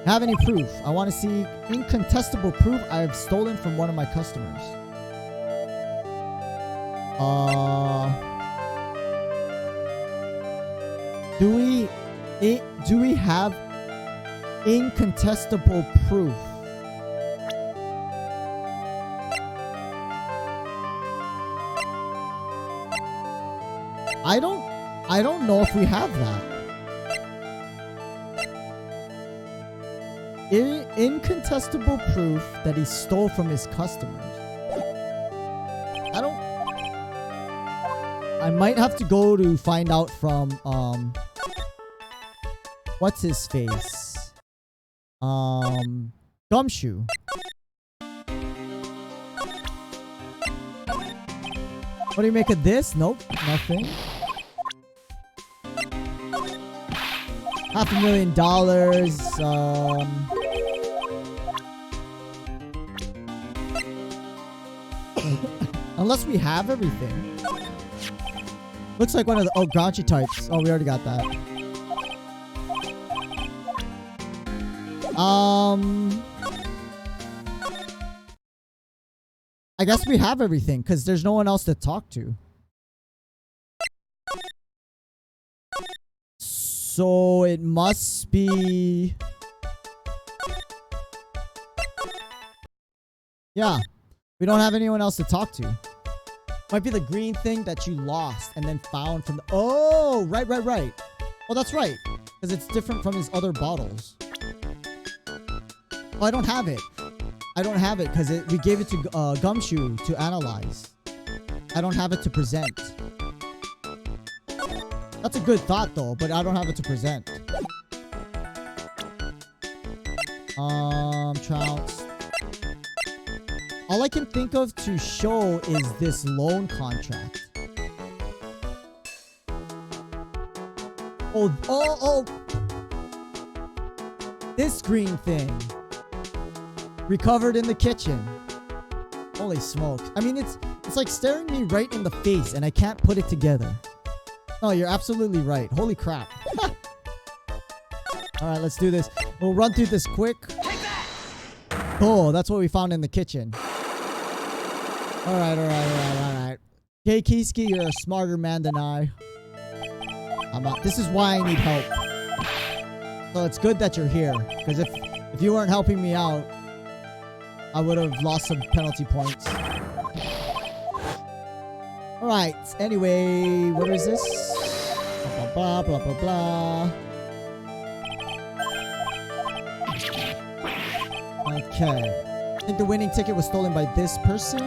Have any proof? I want to see incontestable proof I have stolen from one of my customers. Do we have incontestable proof? I don't know if we have that. Incontestable proof that he stole from his customers. I might have to go to find out from what's his face? Gumshoe. What do you make of this? Nope, nothing. $500,000. Unless we have everything. Looks like one of the Grouchy types. Oh, we already got that. I guess we have everything because there's no one else to talk to. So it must be... Yeah. We don't have anyone else to talk to. Might be the green thing that you lost and then found from the... Oh, right. Oh, that's right. Because it's different from his other bottles. Oh, I don't have it. I don't have it because we gave it to Gumshoe to analyze. I don't have it to present. That's a good thought though, but I don't have it to present. Trounce. All I can think of to show is this loan contract. Oh. This green thing. Recovered in the kitchen. Holy smokes. I mean, it's like staring me right in the face and I can't put it together. No, you're absolutely right. Holy crap. Alright, let's do this. We'll run through this quick. Oh, that's what we found in the kitchen. Alright. Okay, Kiski, you're a smarter man than I. This is why I need help. So it's good that you're here. Because if you weren't helping me out, I would have lost some penalty points. Alright, anyway, what is this? Blah, blah, blah, blah, blah. Okay. I think the winning ticket was stolen by this person.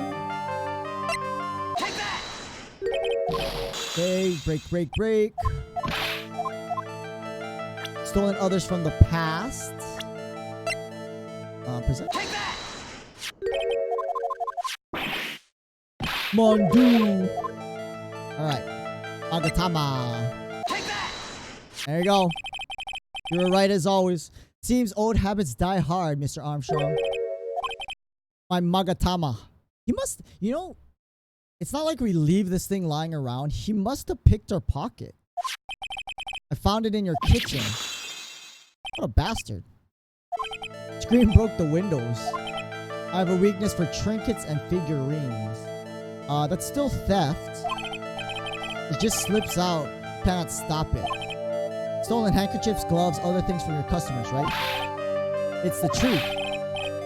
Okay, break. Stolen others from the past. Present. Mondu. Alright. Agatama. There you go. You were right as always. Seems old habits die hard, Mr. Armstrong. My Magatama. He must, it's not like we leave this thing lying around. He must have picked our pocket. I found it in your kitchen. What a bastard. Scream broke the windows. I have a weakness for trinkets and figurines. That's still theft. It just slips out. Cannot stop it. Stolen handkerchiefs, gloves, other things from your customers, right? It's the truth.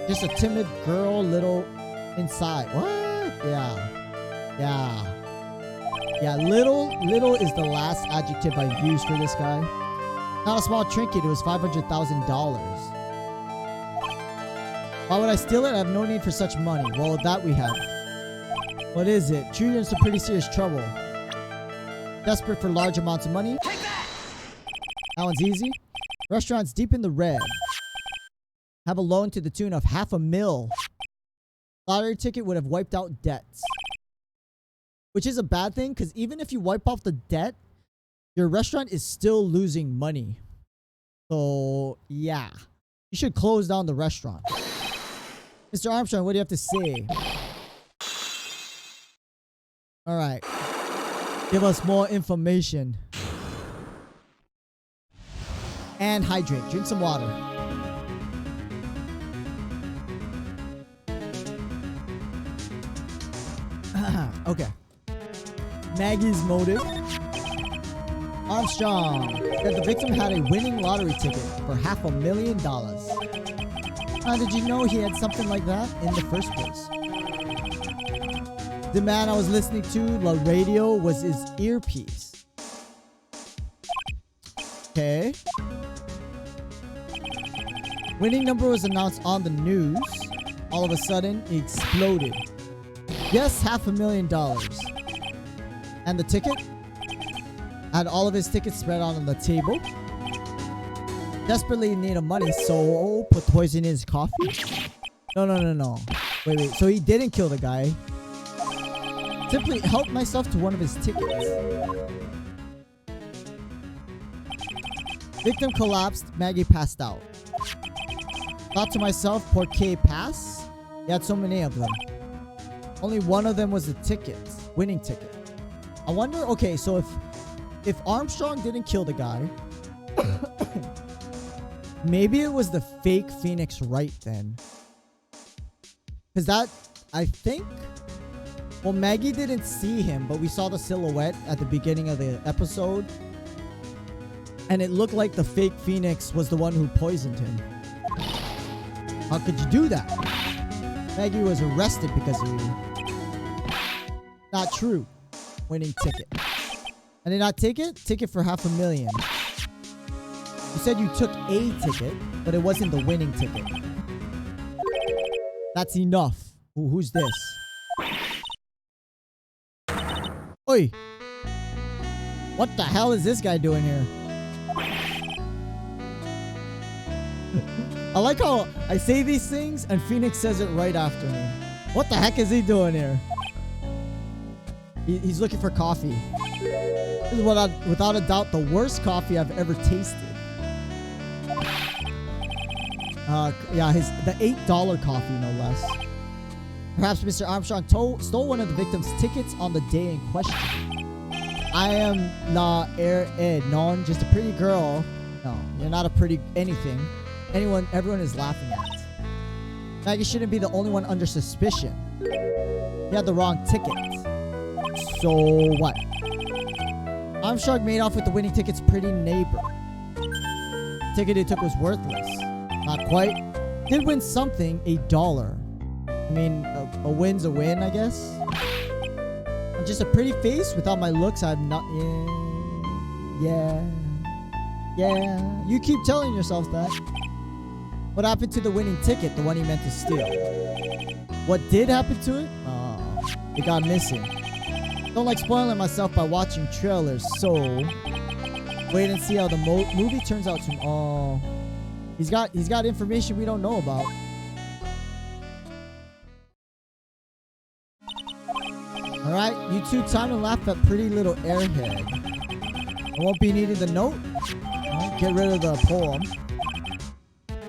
Just a timid girl, little inside. What? Yeah, little is the last adjective I used for this guy. Not a small trinket, it was $500,000. Why would I steal it? I have no need for such money. Well, that we have. What is it? You're in some pretty serious trouble. Desperate for large amounts of money? That one's easy. Restaurant's deep in the red. Have a loan to the tune of $500,000. Lottery ticket would have wiped out debts. Which is a bad thing, because even if you wipe off the debt, your restaurant is still losing money. So, yeah. You should close down the restaurant. Mr. Armstrong, what do you have to say? Alright. Give us more information. And hydrate. Drink some water. Okay. Maggie's motive. Armstrong said the victim had a winning lottery ticket for $500,000. How did you know he had something like that in the first place? The man I was listening to, the radio, was his earpiece. Okay. Winning number was announced on the news. All of a sudden, it exploded. Yes, $500,000. And the ticket? Had all of his tickets spread out on the table. Desperately in need of money, so put poison in his coffee? No. Wait. So he didn't kill the guy. Simply helped myself to one of his tickets. Victim collapsed. Maggie passed out. Thought to myself, por qué pass? He had so many of them. Only one of them was the ticket. Winning ticket. I wonder, okay, so if Armstrong didn't kill the guy, maybe it was the fake Phoenix Wright then. Because that, I think... Well, Maggie didn't see him, but we saw the silhouette at the beginning of the episode. And it looked like the fake Phoenix was the one who poisoned him. How could you do that? Maggie was arrested because of you. Not true. Winning ticket. I did not take it? Ticket for $500,000. You said you took a ticket, but it wasn't the winning ticket. That's enough. Who's this? Oi! What the hell is this guy doing here? I like how I say these things and Phoenix says it right after me. What the heck is he doing here? He's looking for coffee. This is without a doubt the worst coffee I've ever tasted. Yeah, the $8 coffee, no less. Perhaps Mr. Armstrong stole one of the victim's tickets on the day in question. I am not non, just a pretty girl. No, you're not a pretty anything. Everyone is laughing at. Maggie shouldn't be the only one under suspicion. You had the wrong ticket. So what? Armstrong made off with the winning ticket's pretty neighbor. The ticket he took was worthless. Not quite. Did win something, $1. I mean, a win's a win, I guess. I'm just a pretty face. Without my looks, I'm not... Yeah. You keep telling yourself that. What happened to the winning ticket, the one he meant to steal? What did happen to it? It got missing. Don't like spoiling myself by watching trailers, so... Wait and see how the movie turns out soon. Oh... He's got information we don't know about. Alright, you two time to laugh at Pretty Little Airhead. I won't be needing the note. Right, get rid of the poem.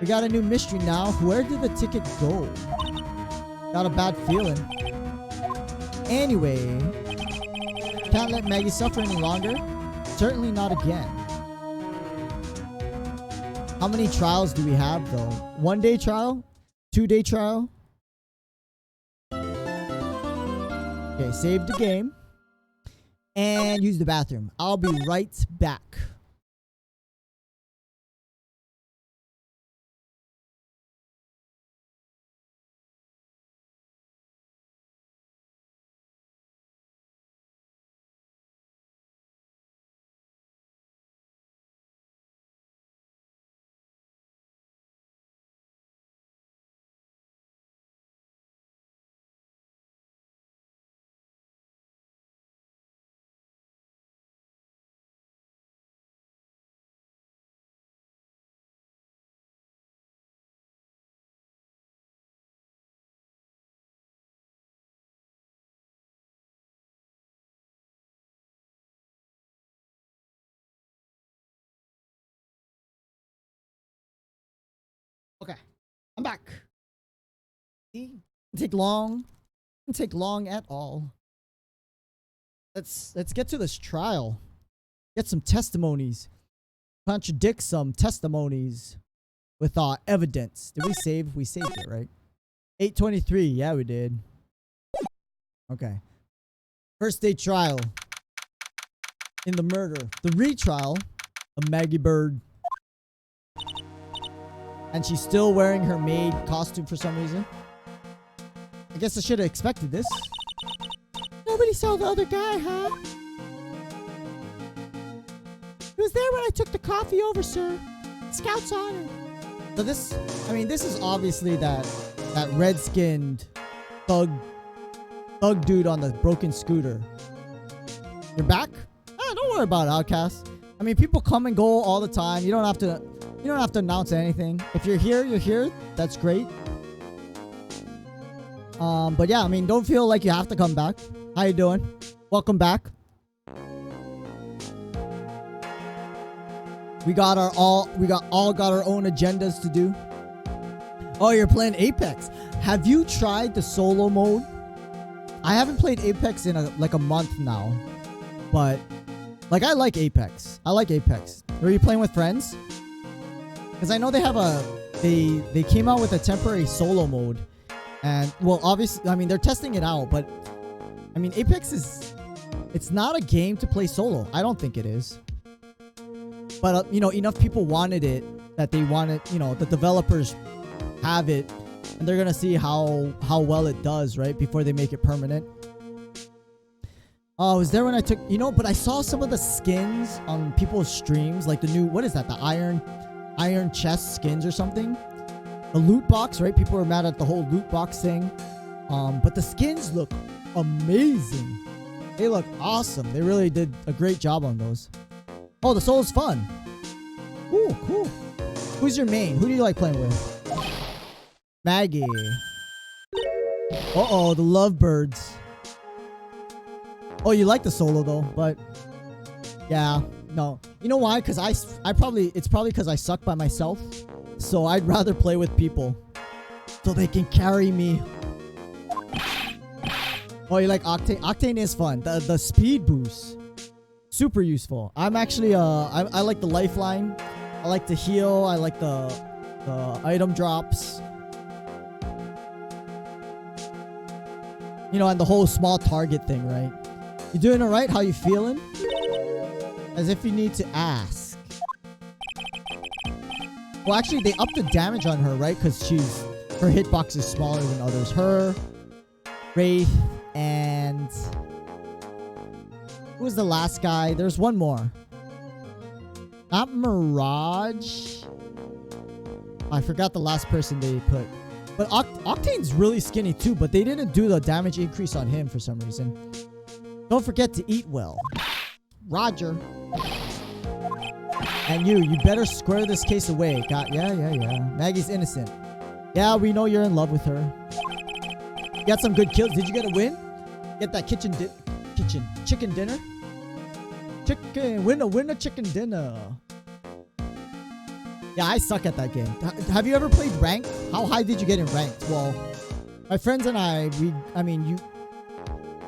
We got a new mystery now. Where did the ticket go? Got a bad feeling. Anyway, can't let Maggie suffer any longer. Certainly not again. How many trials do we have, though? 1 day trial? 2 day trial? Okay, save the game. And use the bathroom. I'll be right back. Okay, I'm back. See? Didn't take long. Didn't take long at all. Let's get to this trial. Get some testimonies. Contradict some testimonies with evidence. Did we save? We saved it, right? 823. Yeah, we did. Okay. First day trial. In the murder. The retrial of Maggie Bird. And she's still wearing her maid costume for some reason. I guess I should have expected this. Nobody saw the other guy, huh? He was there when I took the coffee over, sir. Scout's honor. So this is obviously that red-skinned thug dude on the broken scooter. You're back? Don't worry about it, Outcast. I mean, people come and go all the time. You don't have to announce anything. If you're here, you're here. That's great. But yeah, I mean, don't feel like you have to come back. How you doing? Welcome back. We got our own agendas to do. Oh, you're playing Apex. Have you tried the solo mode? I haven't played Apex in a month now. But like, I like Apex. Were you playing with friends? Because I know they have they came out with a temporary solo mode. And, well, obviously, I mean, they're testing it out, but, I mean, Apex is, it's not a game to play solo. I don't think it is. But, you know, enough people wanted it that they wanted, you know, the developers have it, and they're going to see how well it does, right, before they make it permanent. Oh, I was there when I took, you know, but I saw some of the skins on people's streams, like the new, what is that, the iron chest skins or something? The loot box, right? People were mad at the whole loot box thing. But the skins look amazing. They look awesome. They really did a great job on those. Oh, the solo's fun. Ooh, cool. Who's your main? Who do you like playing with? Maggie. Uh-oh, the lovebirds. Oh, you like the solo though, but yeah, no. You know why? Because it's probably because I suck by myself. So I'd rather play with people so they can carry me. Oh, you like Octane? Octane is fun. The speed boost, super useful. I'm actually I like the lifeline. I like to heal. I like the item drops. You know, and the whole small target thing, right? You doing all right? How you feeling? As if you need to ask. Well, actually, they upped the damage on her, right? Because her hitbox is smaller than others. Her, Wraith, and who was the last guy? There's one more. Not Mirage. I forgot the last person they put. But Octane's really skinny too, but they didn't do the damage increase on him for some reason. Don't forget to eat well. Roger. And you better square this case away. Yeah. Maggie's innocent. Yeah, we know you're in love with her. You got some good kills. Did you get a win? Get that chicken dinner? Win a chicken dinner. Yeah, I suck at that game. Have you ever played ranked? How high did you get in ranked? Well, my friends and I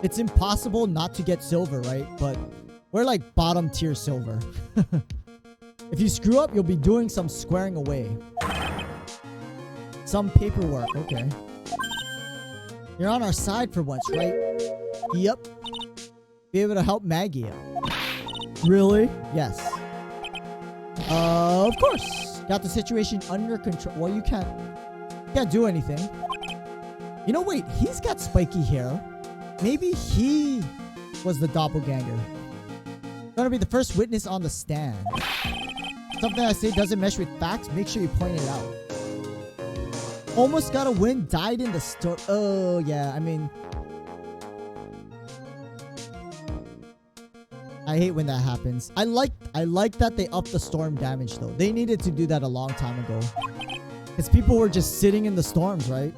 it's impossible not to get silver, right? But we're like bottom tier silver. If you screw up, you'll be doing some squaring away. Some paperwork, okay. You're on our side for once, right? Yep. Be able to help Maggie out. Really? Yes. Of course. Got the situation under control. Well, you can't do anything. You know, wait, he's got spiky hair. Maybe he was the doppelganger. Gonna be the first witness on the stand. Something I say doesn't mesh with facts, make sure you point it out. Almost got a win, died in the storm. Oh, yeah, I mean, I hate when that happens. I like that they upped the storm damage though. They needed to do that a long time ago. Because people were just sitting in the storms, right?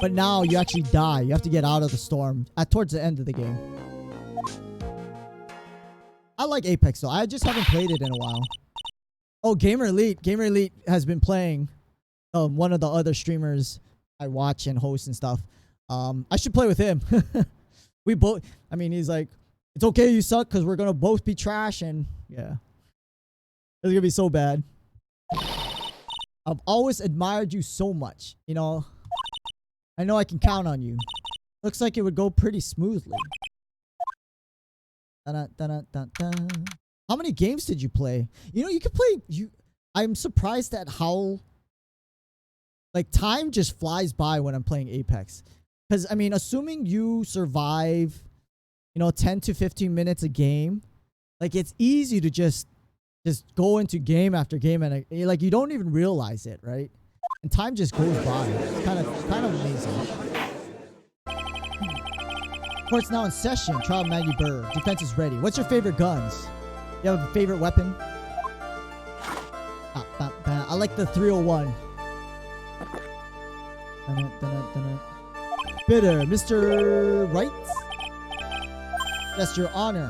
But now you actually die. You have to get out of the storm towards the end of the game. I like Apex though. I just haven't played it in a while. Oh, Gamer Elite. Gamer Elite has been playing one of the other streamers I watch and host and stuff. I should play with him. We both, I mean, he's like, it's okay you suck because we're going to both be trash, and yeah. It's going to be so bad. I've always admired you so much. You know, I know I can count on you. Looks like it would go pretty smoothly. How many games did you play? You know, you could play. I'm surprised at how like time just flies by when I'm playing Apex. Because I mean, assuming you survive, you know, 10 to 15 minutes a game, like it's easy to just go into game after game, and like you don't even realize it, right? And time just goes by. It's kind of amazing. Court's now in session. Trial Maggie Bird. Defense is ready. What's your favorite guns? You have a favorite weapon? I like the 301. Bitter, Mr. Right? That's your honor.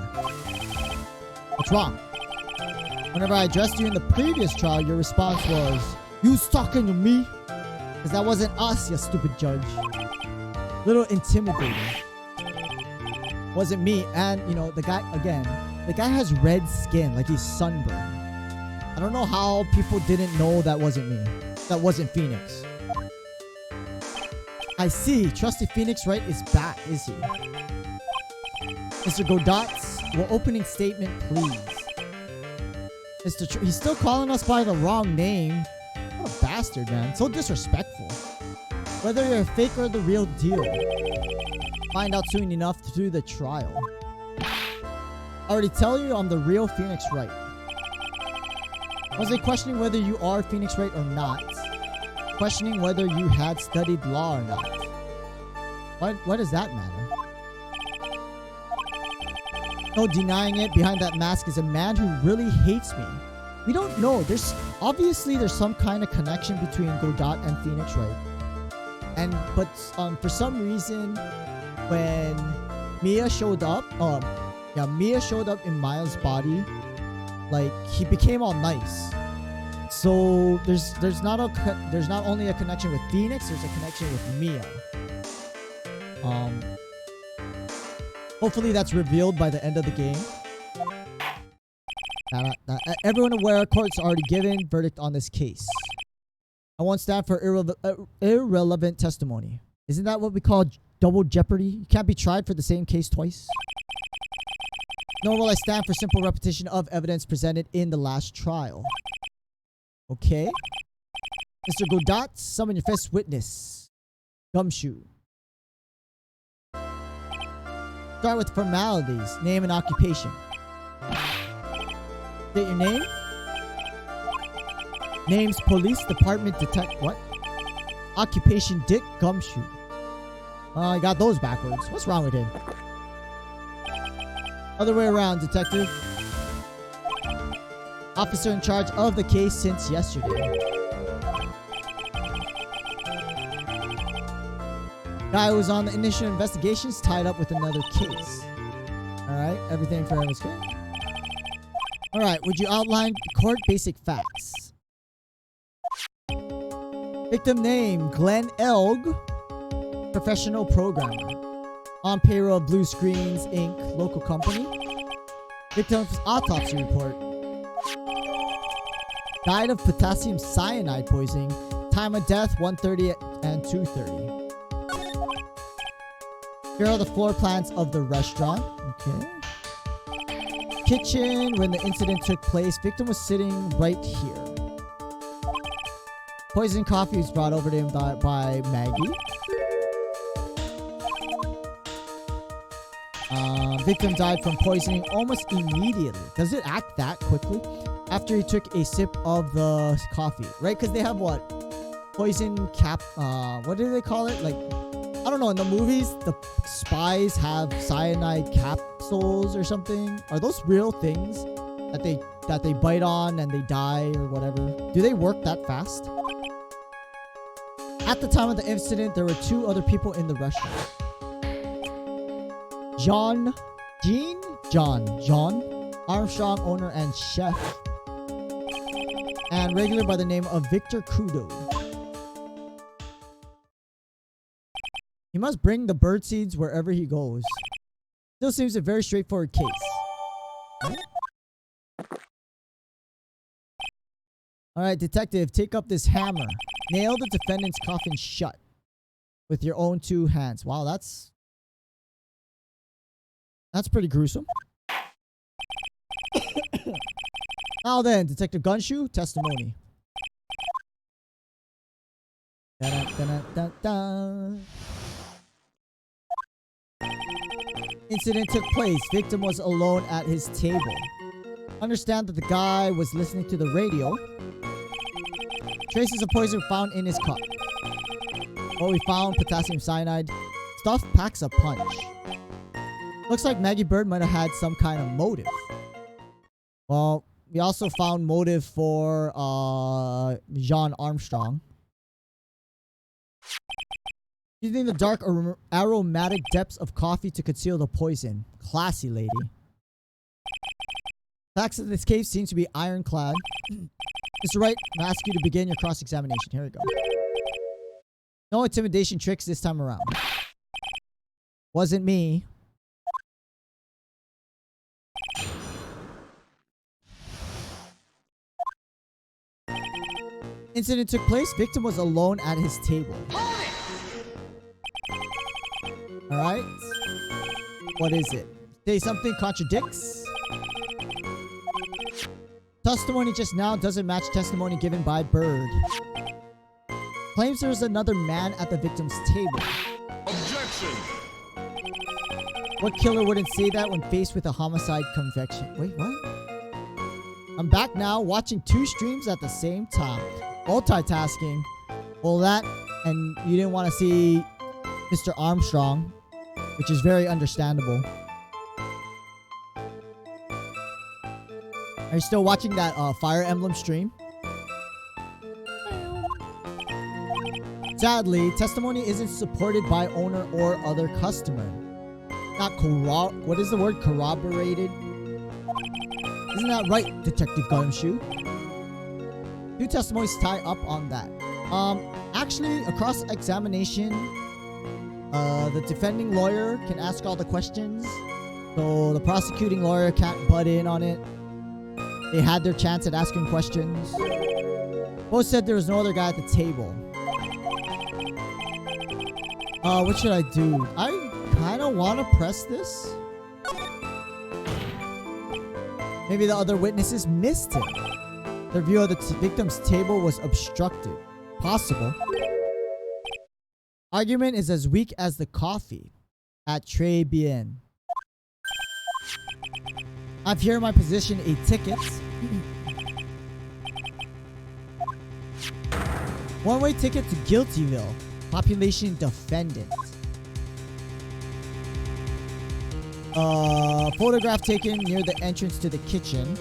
What's wrong? Whenever I addressed you in the previous trial, your response was, "You talking to me?" Because that wasn't us, you stupid judge. Little intimidating. Wasn't me. And, you know, the guy has red skin, like he's sunburned. I don't know how people didn't know that wasn't me. That wasn't Phoenix. I see. Trusty Phoenix Wright is back, is he? Mr. Godot's, well, opening statement, please. He's still calling us by the wrong name. What a bastard, man. So disrespectful. Whether you're a fake or the real deal. Find out soon enough through the trial. I already tell you I'm the real Phoenix Wright. Was they questioning whether you are Phoenix Wright or not? Questioning whether you had studied law or not. What does that matter? No denying it, behind that mask is a man who really hates me. We don't know. Obviously there's some kind of connection between Godot and Phoenix Wright. But for some reason, when Mia showed up, Mia showed up in Miles' body, like he became all nice. So there's not only a connection with Phoenix, there's a connection with Mia. Hopefully that's revealed by the end of the game. Everyone aware, court's already given verdict on this case. I won't stand for irrelevant testimony. Isn't that what we call double jeopardy? You can't be tried for the same case twice. Nor will I stand for simple repetition of evidence presented in the last trial. Okay. Mr. Godot, summon your first witness. Gumshoe. Start with formalities. Name and occupation. State your name. Names police department detect what? Occupation Dick Gumshoe. I got those backwards. What's wrong with him? Other way around, detective. Officer in charge of the case since yesterday. Guy who was on the initial investigations tied up with another case. Alright, everything for him is good. Alright, would you outline court basic facts? Victim name, Glenn Elg. Professional programmer. On payroll of Blue Screens Inc. local company. Victim's autopsy report. Died of potassium cyanide poisoning. Time of death 1:30 and 2:30. Here are the floor plans of the restaurant. Okay. Kitchen. When the incident took place, victim was sitting right here. Poison coffee was brought over to him by Maggie. Victim died from poisoning almost immediately. Does it act that quickly? After he took a sip of the coffee, right? Because they have what? Poison cap. What do they call it? Like, I don't know. In the movies, the spies have cyanide capsules or something. Are those real things that they bite on and they die or whatever? Do they work that fast? At the time of the incident, there were 2 other people in the restaurant. John Armstrong, owner and chef, and regular by the name of Victor Kudo. He must bring the bird seeds wherever he goes. Still seems a very straightforward case. Right? Alright, detective, take up this hammer. Nail the defendant's coffin shut with your own 2 hands. Wow, that's pretty gruesome. Now then, Detective Gunshoe, testimony. Incident took place. Victim was alone at his table. Understand that the guy was listening to the radio. Traces of poison found in his cup. What we found, potassium cyanide. Stuff packs a punch. Looks like Maggie Bird might have had some kind of motive. Well, we also found motive for John Armstrong. Using the dark aromatic depths of coffee to conceal the poison. Classy lady. Facts of this case seem to be ironclad. Mr. Wright, I'm asking you to begin your cross-examination. Here we go. No intimidation tricks this time around. Wasn't me. Incident took place. Victim was alone at his table. Alright. What is it? Say something contradicts. Testimony just now doesn't match testimony given by Bird. Claims there's another man at the victim's table. Objection! What killer wouldn't say that when faced with a homicide conviction? Wait, what? I'm back now, watching 2 streams at the same time. Multitasking. Well, that, and you didn't want to see Mr. Armstrong, which is very understandable. Are you still watching that Fire Emblem stream? Sadly, testimony isn't supported by owner or other customer. Not what is the word? Corroborated? Isn't that right, Detective Gumshoe? 2 testimonies tie up on that. Actually, a cross-examination, the defending lawyer can ask all the questions, so the prosecuting lawyer can't butt in on it. They had their chance at asking questions. Both said there was no other guy at the table. What should I do? I kind of want to press this. Maybe the other witnesses missed it. Their view of the victim's table was obstructed. Possible. Argument is as weak as the coffee. At Très bien. I've here in my position a ticket. One-way ticket to Guiltyville. Population defendant. Photograph taken near the entrance to the kitchen.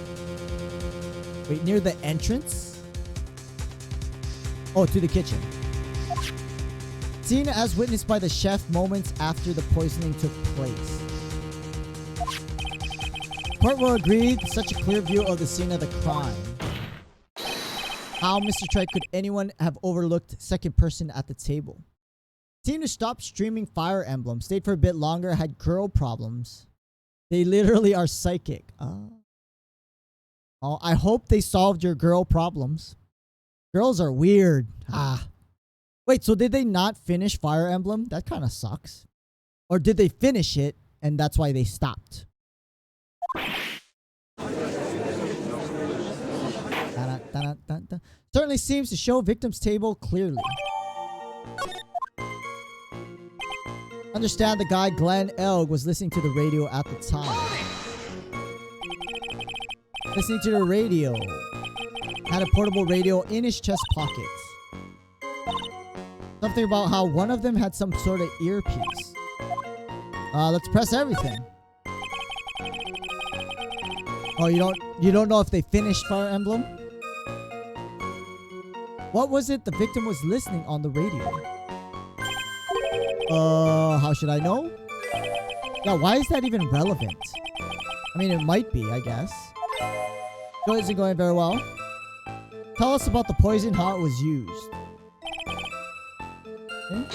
Wait, near the entrance? Oh, to the kitchen. Seen as witnessed by the chef moments after the poisoning took place. Court will agree to such a clear view of the scene of the crime. How, Mr. Trey, could anyone have overlooked second person at the table? Seemed to stop streaming Fire Emblem, stayed for a bit longer, had girl problems. They literally are psychic. Oh, I hope they solved your girl problems. Girls are weird. Wait, so did they not finish Fire Emblem? That kind of sucks. Or did they finish it and that's why they stopped? Certainly seems to show victim's table clearly. Understand the guy Glenn Elg was listening to the radio at the time. Listening to the radio. Had a portable radio in his chest pocket. Something about how one of them had some sort of earpiece. Let's press everything. Oh, you don't know if they finished Fire Emblem? What was it the victim was listening on the radio? How should I know? Yeah, why is that even relevant? I mean, it might be, I guess. Show isn't going very well. Tell us about the poison, how it was used. Okay.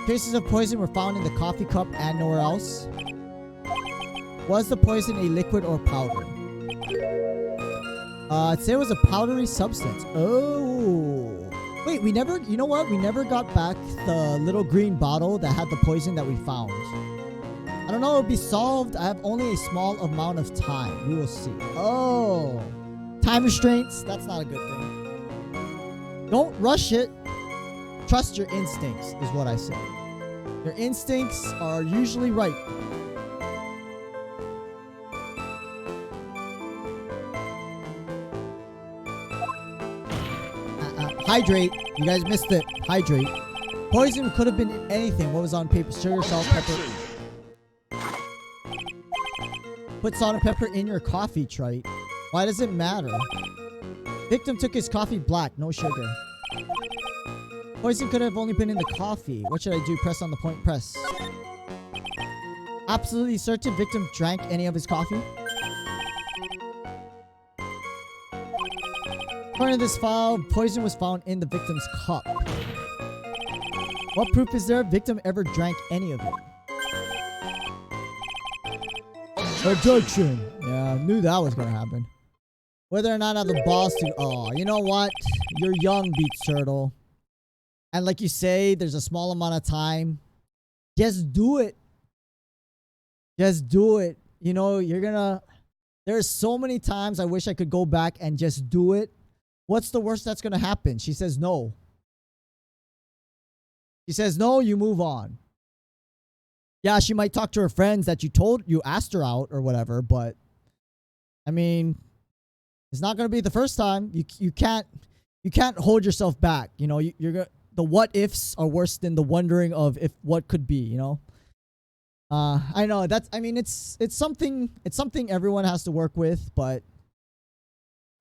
Traces of poison were found in the coffee cup and nowhere else. Was the poison a liquid or powder? I'd say it was a powdery substance. Oh. Wait, you know what? We never got back the little green bottle that had the poison that we found. I don't know, it'll be solved. I have only a small amount of time. We will see. Oh. Time restraints? That's not a good thing. Don't rush it. Trust your instincts, is what I say. Your instincts are usually right. Hydrate. You guys missed it. Hydrate. Poison could have been anything. What was on paper? Sugar, salt, pepper. Put salt and pepper in your coffee, Trite. Why does it matter? Victim took his coffee black. No sugar. Poison could have only been in the coffee. What should I do? Press on the point. Press. Absolutely certain victim drank any of his coffee? According to this file, poison was found in the victim's cup. What proof is there victim ever drank any of it? Objection. Yeah, I knew that was going to happen. Whether or not I have the balls to... Oh, you know what? You're young, Beats Turtle. and like you say, there's a small amount of time, just do it. Just do it. You know, there's so many times I wish I could go back and just do it. What's the worst that's gonna happen? She says no. She says no, you move on. Yeah, she might talk to her friends that you asked her out or whatever, but I mean, it's not gonna be the first time. You can't hold yourself back. You know, the what ifs are worse than the wondering of if what could be, you know? I know it's something everyone has to work with, but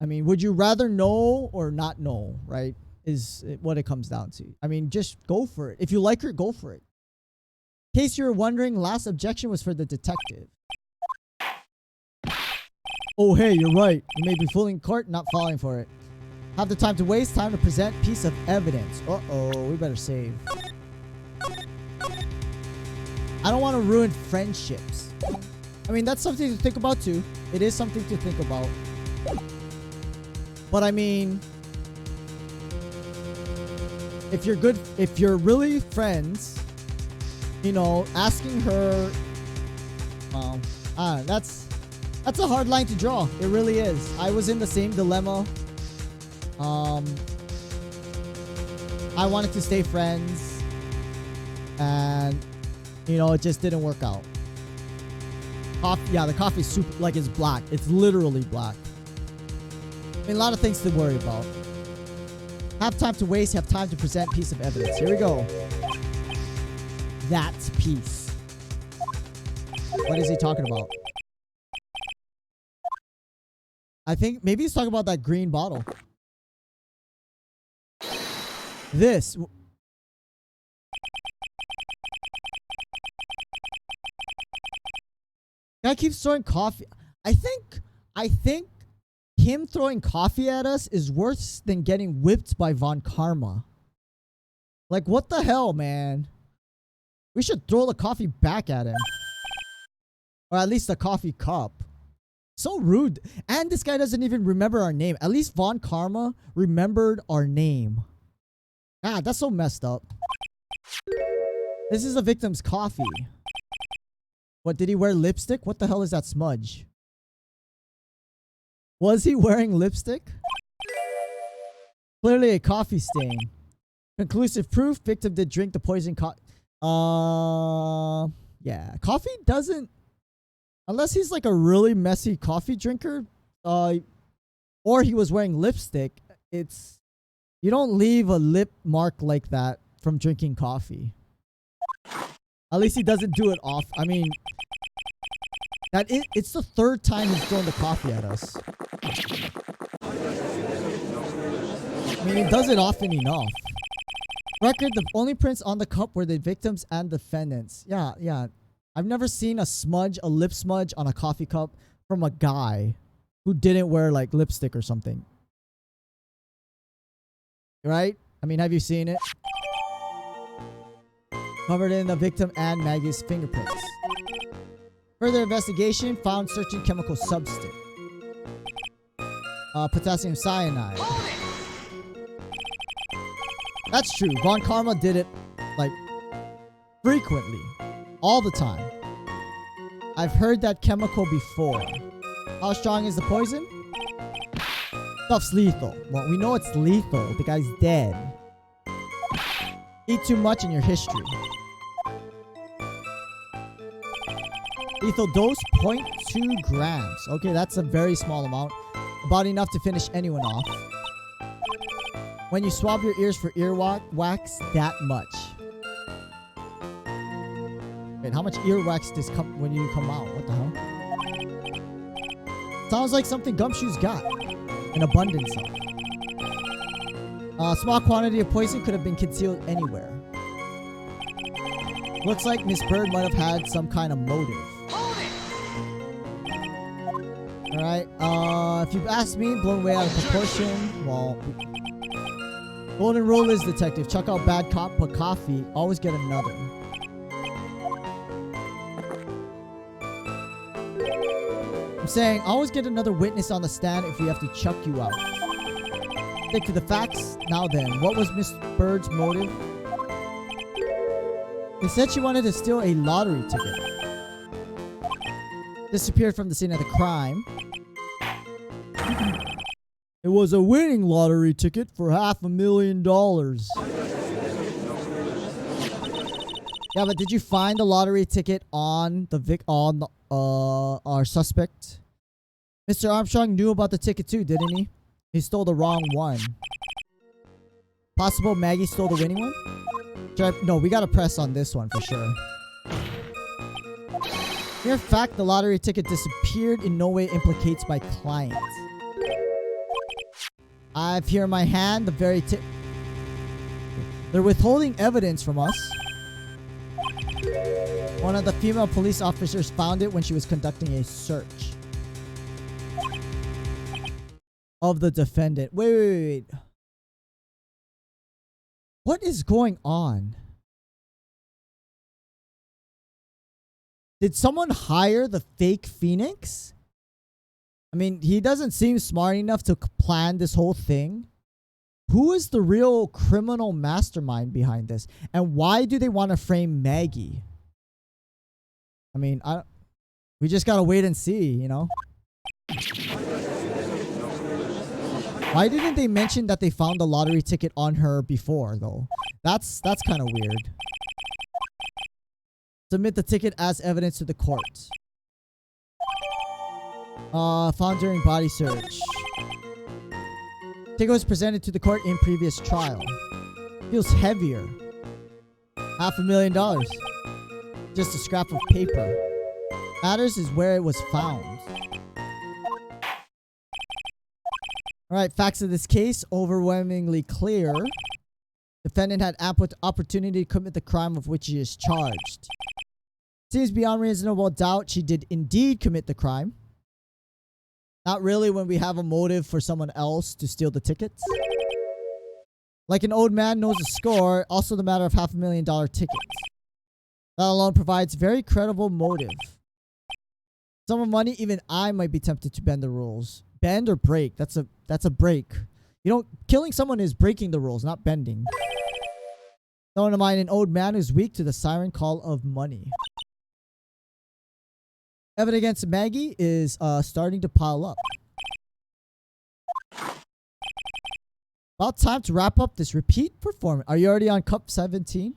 I mean, would you rather know or not know, right? Is what it comes down to. I mean, just go for it. If you like her, go for it. In case you're wondering, last objection was for the detective. Oh, hey, you're right. You may be fooling court, not falling for it. Have the time to waste, time to present piece of evidence. Uh-oh, we better save. I don't want to ruin friendships. I mean, that's something to think about too. It is something to think about. But I mean, if you're really friends, you know, asking her, well, that's a hard line to draw. It really is. I was in the same dilemma. I wanted to stay friends, and you know, it just didn't work out. Yeah, the coffee's super, like, it's black. It's literally black. I mean, a lot of things to worry about. Have time to waste, have time to present piece of evidence. Here we go. That piece. What is he talking about? I think maybe he's talking about that green bottle. This. Guy keeps throwing coffee. I think him throwing coffee at us is worse than getting whipped by Von Karma. Like, what the hell, man? We should throw the coffee back at him. Or at least the coffee cup. So rude. And this guy doesn't even remember our name. At least Von Karma remembered our name. Ah, that's so messed up. This is the victim's coffee. What, did he wear lipstick? What the hell is that smudge? Was he wearing lipstick? Clearly a coffee stain. Conclusive proof. Victim did drink the poison coffee. Yeah. Coffee doesn't... Unless he's like a really messy coffee drinker. Or he was wearing lipstick. It's... You don't leave a lip mark like that from drinking coffee. At least he doesn't do it off. I mean... It's the third time he's thrown the coffee at us. I mean, he does it often enough. Record, the only prints on the cup were the victims and defendants. Yeah. I've never seen a lip smudge on a coffee cup from a guy who didn't wear like lipstick or something. Right? I mean, have you seen it? Covered in the victim and Maggie's fingerprints. Further investigation found certain chemical substance. Potassium cyanide. That's true. Von Karma did it, like, frequently. All the time. I've heard that chemical before. How strong is the poison? Stuff's lethal. Well, we know it's lethal. The guy's dead. Eat too much in your history. Lethal dose, 0.2 grams. Okay, that's a very small amount. About enough to finish anyone off. When you swab your ears for earwax, that much. Wait, how much earwax does come when you come out? What the hell? Sounds like something Gumshoe's got. An abundance of. A small quantity of poison could have been concealed anywhere. Looks like Miss Bird might have had some kind of motive. Alright, if you ask me, blown way out of proportion, well... Golden rule is, detective, chuck out bad cop, put coffee, always get another. I'm saying, always get another witness on the stand if we have to chuck you out. Stick to the facts. Now then, what was Miss Bird's motive? They said she wanted to steal a lottery ticket. Disappeared from the scene of the crime. It was a winning lottery ticket for $500,000. Yeah, but did you find the lottery ticket on the our suspect? Mr. Armstrong knew about the ticket too, didn't he? He stole the wrong one. Possible Maggie stole the winning one? No, we gotta press on this one for sure. Mere fact, the lottery ticket disappeared in no way implicates my client. I've here in my hand the very They're withholding evidence from us. One of the female police officers found it when she was conducting a search of the defendant. Wait. What is going on? Did someone hire the fake Phoenix? I mean, he doesn't seem smart enough to plan this whole thing. Who is the real criminal mastermind behind this? And why do they want to frame Maggie? I mean, we just gotta wait and see, you know? Why didn't they mention that they found the lottery ticket on her before, though? That's kind of weird. Submit the ticket as evidence to the court. Found during body search. Ticket was presented to the court in previous trial. Feels heavier. $500,000. Just a scrap of paper. Matters is where it was found. Alright, facts of this case overwhelmingly clear. Defendant had ample opportunity to commit the crime of which he is charged. Seems beyond reasonable doubt she did indeed commit the crime. Not really when we have a motive for someone else to steal the tickets. Like an old man knows the score, also the matter of $500,000 tickets. That alone provides very credible motive. Sum of money, even I might be tempted to bend the rules. Bend or break? That's a break. You know, killing someone is breaking the rules, not bending. Don't to mind an old man who's weak to the siren call of money. Evidence against Maggie is starting to pile up. About time to wrap up this repeat performance. Are you already on Cup 17?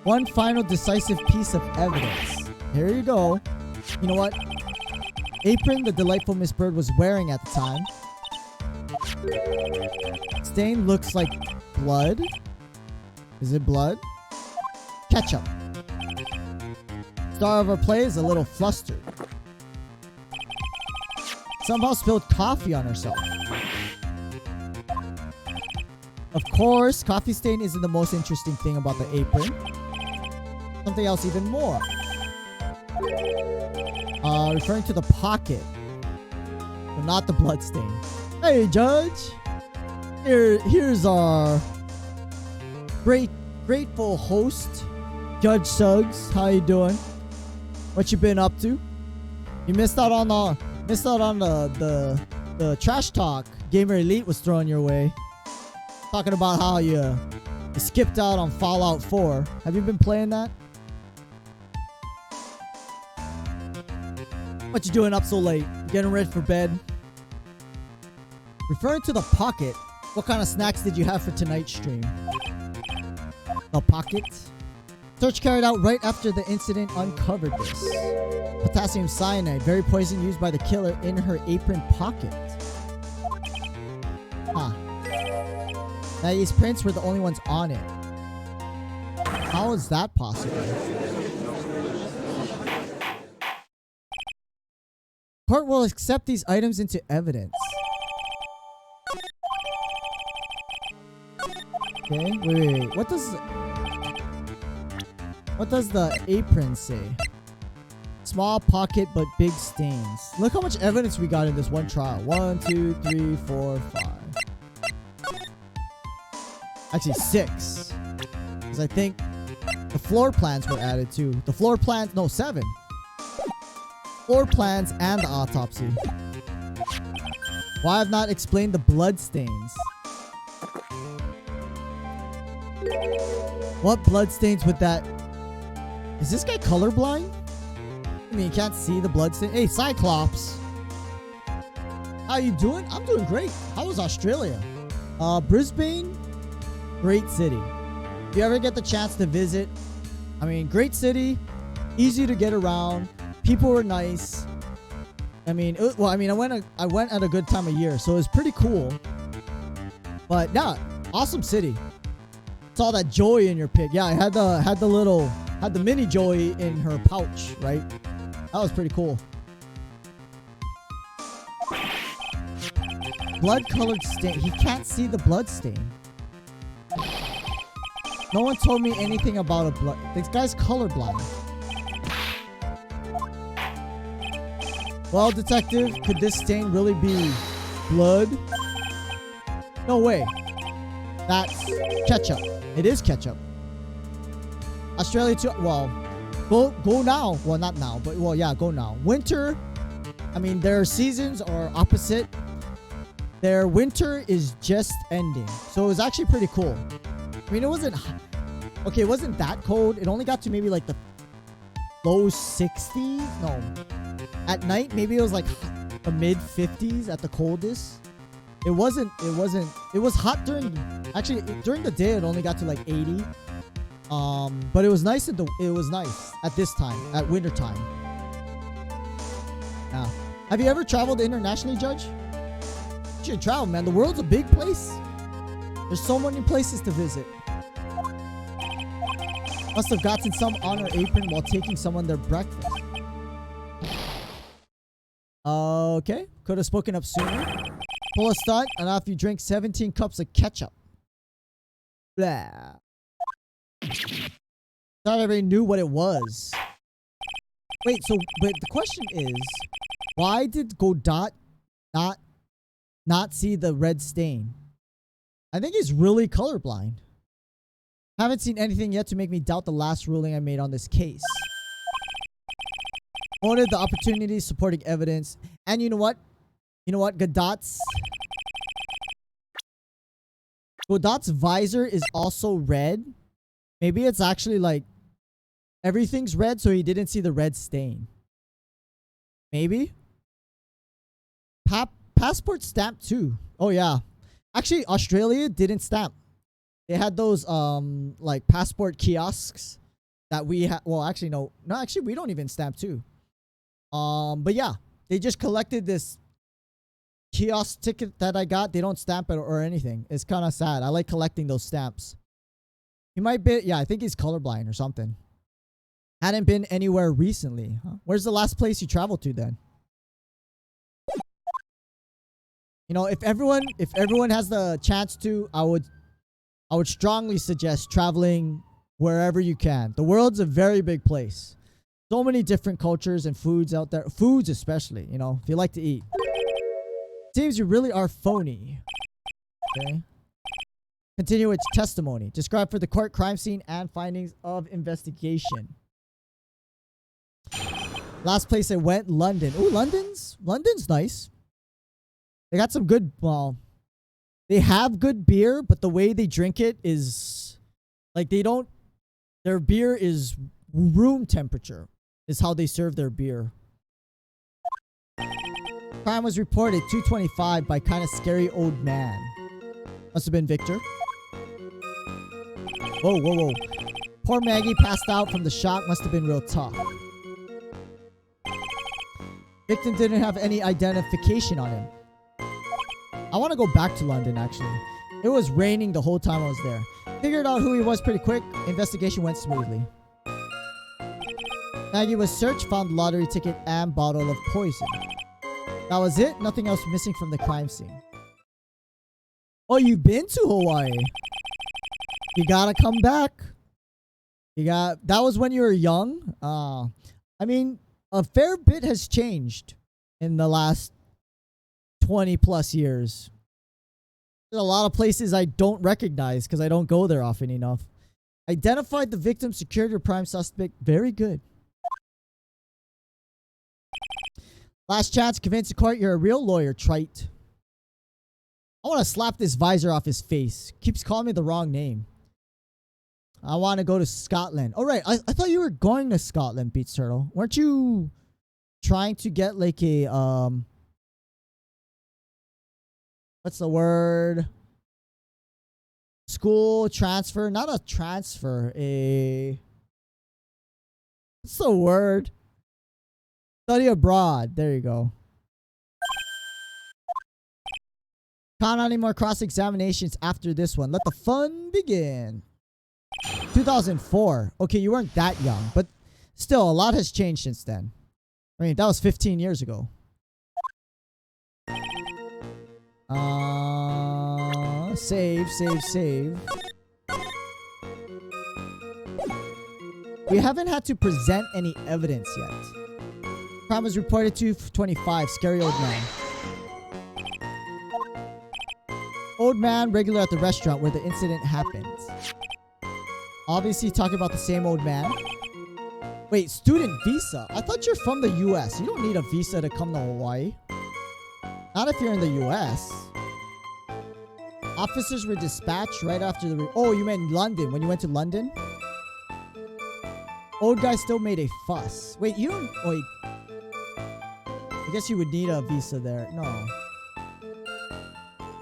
One final decisive piece of evidence. Here you go. You know what? Apron the delightful Miss Bird was wearing at the time. Stain looks like blood. Is it blood? Ketchup. Star of our play is a little flustered. Somehow spilled coffee on herself. Of course, coffee stain isn't the most interesting thing about the apron. Something else even more. Referring to the pocket, but not the blood stain. Hey, Judge. Here's our grateful host, Judge Suggs. How you doing? What you been up to? You missed out on the trash talk Gamer Elite was throwing your way. Talking about how you skipped out on Fallout 4. Have you been playing that? What you doing up so late? Getting ready for bed? Referring to the pocket, what kind of snacks did you have for tonight's stream? The pocket? Search carried out right after the incident uncovered this. Potassium cyanide, very poison used by the killer in her apron pocket. Huh. Maggie's prints were the only ones on it. How is that possible? Court will accept these items into evidence. Okay, wait. What does the apron say? Small pocket but big stains. Look how much evidence we got in this one trial. 1, 2, 3, 4, 5. Actually 6. Because I think the floor plans were added too. The floor plans, no, 7. Floor plans and the autopsy. Why I have not explained the blood stains. What blood stains would that... Is this guy colorblind? I mean, you can't see the blood stain. Hey, Cyclops. How you doing? I'm doing great. How was Australia? Brisbane? Great city. If you ever get the chance to visit, I mean, great city. Easy to get around. People were nice. I mean, I went at a good time of year, so it was pretty cool. But yeah, awesome city. Saw that Joey in your pic. Yeah, I had the mini Joey in her pouch, right? That was pretty cool. Blood colored stain. He can't see the blood stain. No one told me anything about a blood. This guy's colorblind. Well, detective, could this stain really be blood? No way. That's ketchup. It is ketchup. Australia too. Well, go now. Well, not now, but well, yeah, go now. Winter. I mean, their seasons are opposite. Their winter is just ending, so it was actually pretty cool. I mean, it wasn't okay. It wasn't that cold. It only got to maybe like the low 60s. No, at night maybe it was like the mid 50s at the coldest. It wasn't. It was hot during. Actually, during the day it only got to like 80. But it was nice it was nice at this time, at winter time. Yeah. Have you ever traveled internationally, Judge? You should travel, man. The world's a big place. There's so many places to visit. Must have gotten some on her apron while taking someone their breakfast. Okay. Could have spoken up sooner. Pull a stunt, and after you drink 17 cups of ketchup. Blah. Thought everybody knew what it was. Wait, so, but the question is, why did Godot not see the red stain? I think he's really colorblind. Haven't seen anything yet to make me doubt the last ruling I made on this case. Wanted the opportunity, supporting evidence. And you know what? You know what? Godot's visor is also red. Maybe it's actually like everything's red, so he didn't see the red stain. Maybe. Passport stamp too. Oh yeah. Actually, Australia didn't stamp. They had those like passport kiosks that we had. Well, actually no. Actually we don't even stamp too. But yeah, they just collected this kiosk ticket that I got. They don't stamp it or anything. It's kind of sad. I like collecting those stamps. He might be, yeah, I think he's colorblind or something. Hadn't been anywhere recently. Huh? Where's the last place you traveled to then? You know, if everyone has the chance to, I would strongly suggest traveling wherever you can. The world's a very big place. So many different cultures and foods out there. Foods especially, you know, if you like to eat. Seems you really are phony. Okay. Continue its testimony. Describe for the court crime scene and findings of investigation. Last place I went, London. Ooh, London's nice. They got some good, well, they have good beer, but the way they drink it is like their beer is room temperature is how they serve their beer. Crime was reported 2:25 by kind of scary old man. Must have been Victor. Whoa. Poor Maggie passed out from the shock. Must have been real tough. Victim didn't have any identification on him. I want to go back to London, actually. It was raining the whole time I was there. Figured out who he was pretty quick. Investigation went smoothly. Maggie was searched, found lottery ticket and bottle of poison. That was it. Nothing else missing from the crime scene. Oh, you've been to Hawaii? You gotta come back. That was when you were young. I mean, a fair bit has changed in the last 20 plus years. There's a lot of places I don't recognize because I don't go there often enough. Identified the victim, secured your prime suspect. Very good. Last chance, convince the court you're a real lawyer, trite. I want to slap this visor off his face. Keeps calling me the wrong name. I want to go to Scotland. All right. I thought you were going to Scotland, Beats Turtle. Weren't you trying to get like a, what's the word? School transfer? Not a transfer. What's the word? Study abroad. There you go. Can't any more cross-examinations after this one. Let the fun begin. 2004. Okay, you weren't that young, but still, a lot has changed since then. I mean, that was 15 years ago. Save. We haven't had to present any evidence yet. Crime was reported to 25. Scary old man. Old man, regular at the restaurant where the incident happened. Obviously talking about the same old man. Wait, student visa? I thought you're from the US. You don't need a visa to come to Hawaii. Not if you're in the US. Officers were dispatched right after the... Oh, you meant London. When you went to London? Old guy still made a fuss. Wait, you don't... Wait. I guess you would need a visa there. No.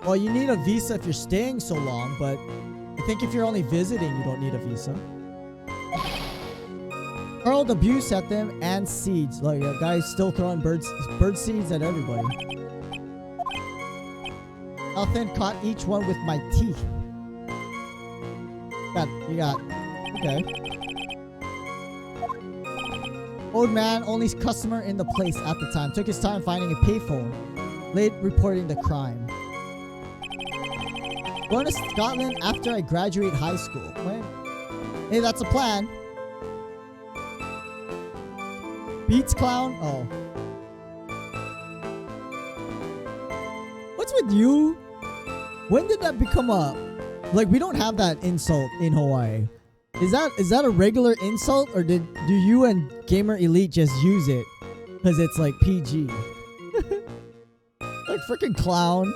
Well, you need a visa if you're staying so long, but I think if you're only visiting, you don't need a visa. Hurled abuse at them and seeds. Like, a guy's still throwing bird seeds at everybody. Elfin caught each one with my teeth. You got... Okay. Old man, only customer in the place at the time. Took his time finding a payphone. Late reporting the crime. Going to Scotland after I graduate high school. Wait. Hey, that's a plan. Beats clown? Oh. What's with you? When did that become a... Like, we don't have that insult in Hawaii. Is that a regular insult? Or do you and Gamer Elite just use it? Because it's like PG. Like freaking clown.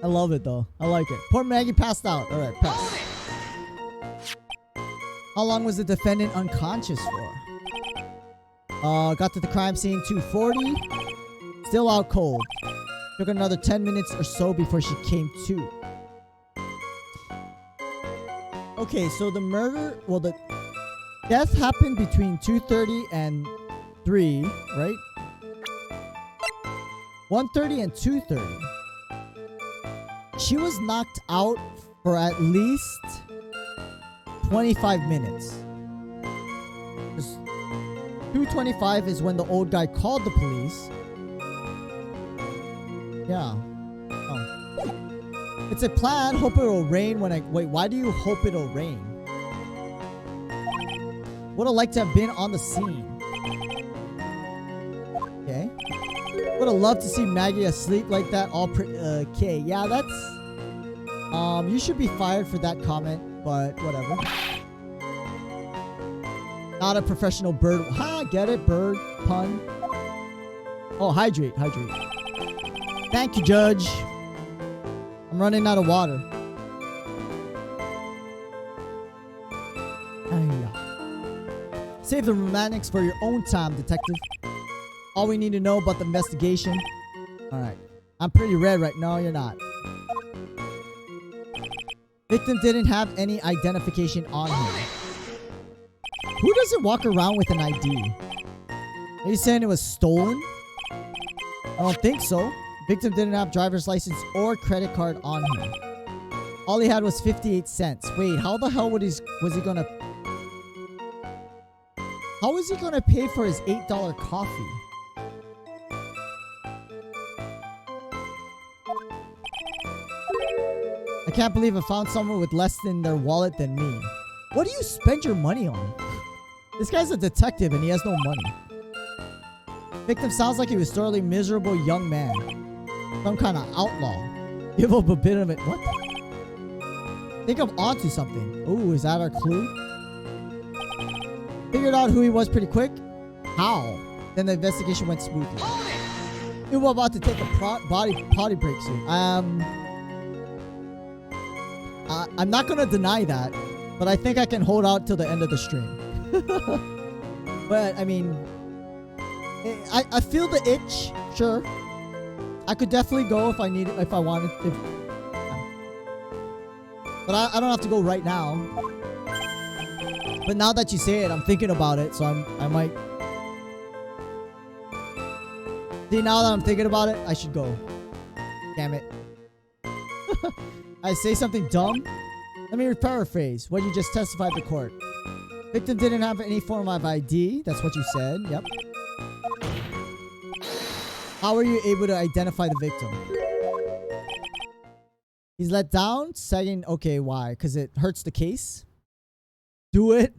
I love it though. I like it. Poor Maggie passed out. Alright, pass. How long was the defendant unconscious for? Got to the crime scene 2:40. Still out cold. Took another 10 minutes or so before she came to. Okay, so the murder... Well, the death happened between 2:30 and 3, right? 1:30 and 2:30. She was knocked out for at least 25 minutes. 2:25 is when the old guy called the police. Yeah. Oh. It's a plan. Hope it'll rain when I... Wait, why do you hope it'll rain? Would have liked to have been on the scene. Okay. Would have loved to see Maggie asleep like that. All okay, yeah, that's... you should be fired for that comment, but whatever. Not a professional bird. Ha, get it? Bird pun. Oh, hydrate. Thank you, Judge. I'm running out of water. Save the romantics for your own time, detective. All we need to know about the investigation. Alright. I'm pretty red right now. You're not. Victim didn't have any identification on him. Who doesn't walk around with an ID? Are you saying it was stolen? I don't think so. Victim didn't have driver's license or credit card on him. All he had was 58 cents. Wait, how the hell was he gonna... How was he gonna pay for his $8 coffee? I can't believe I found someone with less in their wallet than me. What do you spend your money on? This guy's a detective and he has no money. Victim sounds like he was thoroughly miserable young man. Some kind of outlaw. Give up a bit of it. What? Think I'm onto something. Ooh, is that our clue? Figured out who he was pretty quick. How? Then the investigation went smoothly. We're about to take a potty break soon. I'm not gonna deny that, but I think I can hold out till the end of the stream. But I mean, I feel the itch. Sure, I could definitely go if I needed, if I wanted. But I don't have to go right now. But now that you say it, I'm thinking about it, so I might. See, now that I'm thinking about it, I should go. Damn it. I say something dumb? Let me paraphrase what you just testified to court. Victim didn't have any form of ID. That's what you said. Yep. How were you able to identify the victim? He's let down. Second, okay, why? Because it hurts the case. Do it.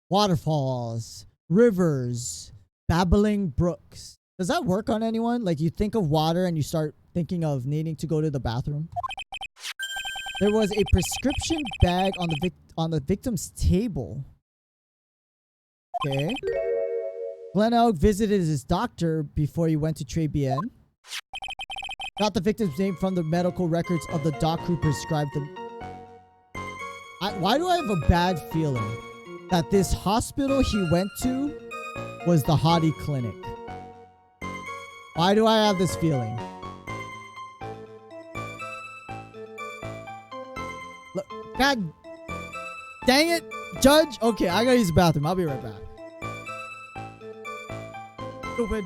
Waterfalls, rivers, babbling brooks. Does that work on anyone? Like you think of water and you start thinking of needing to go to the bathroom. There was a prescription bag on the victim's table. Okay. Glenn Elk visited his doctor before he went to Très Bien. Got the victim's name from the medical records of the doc who prescribed them. Why do I have a bad feeling that this hospital he went to was the Hottie Clinic? Why do I have this feeling? Look, God dang it, Judge. Okay, I gotta use the bathroom. I'll be right back. Stupid.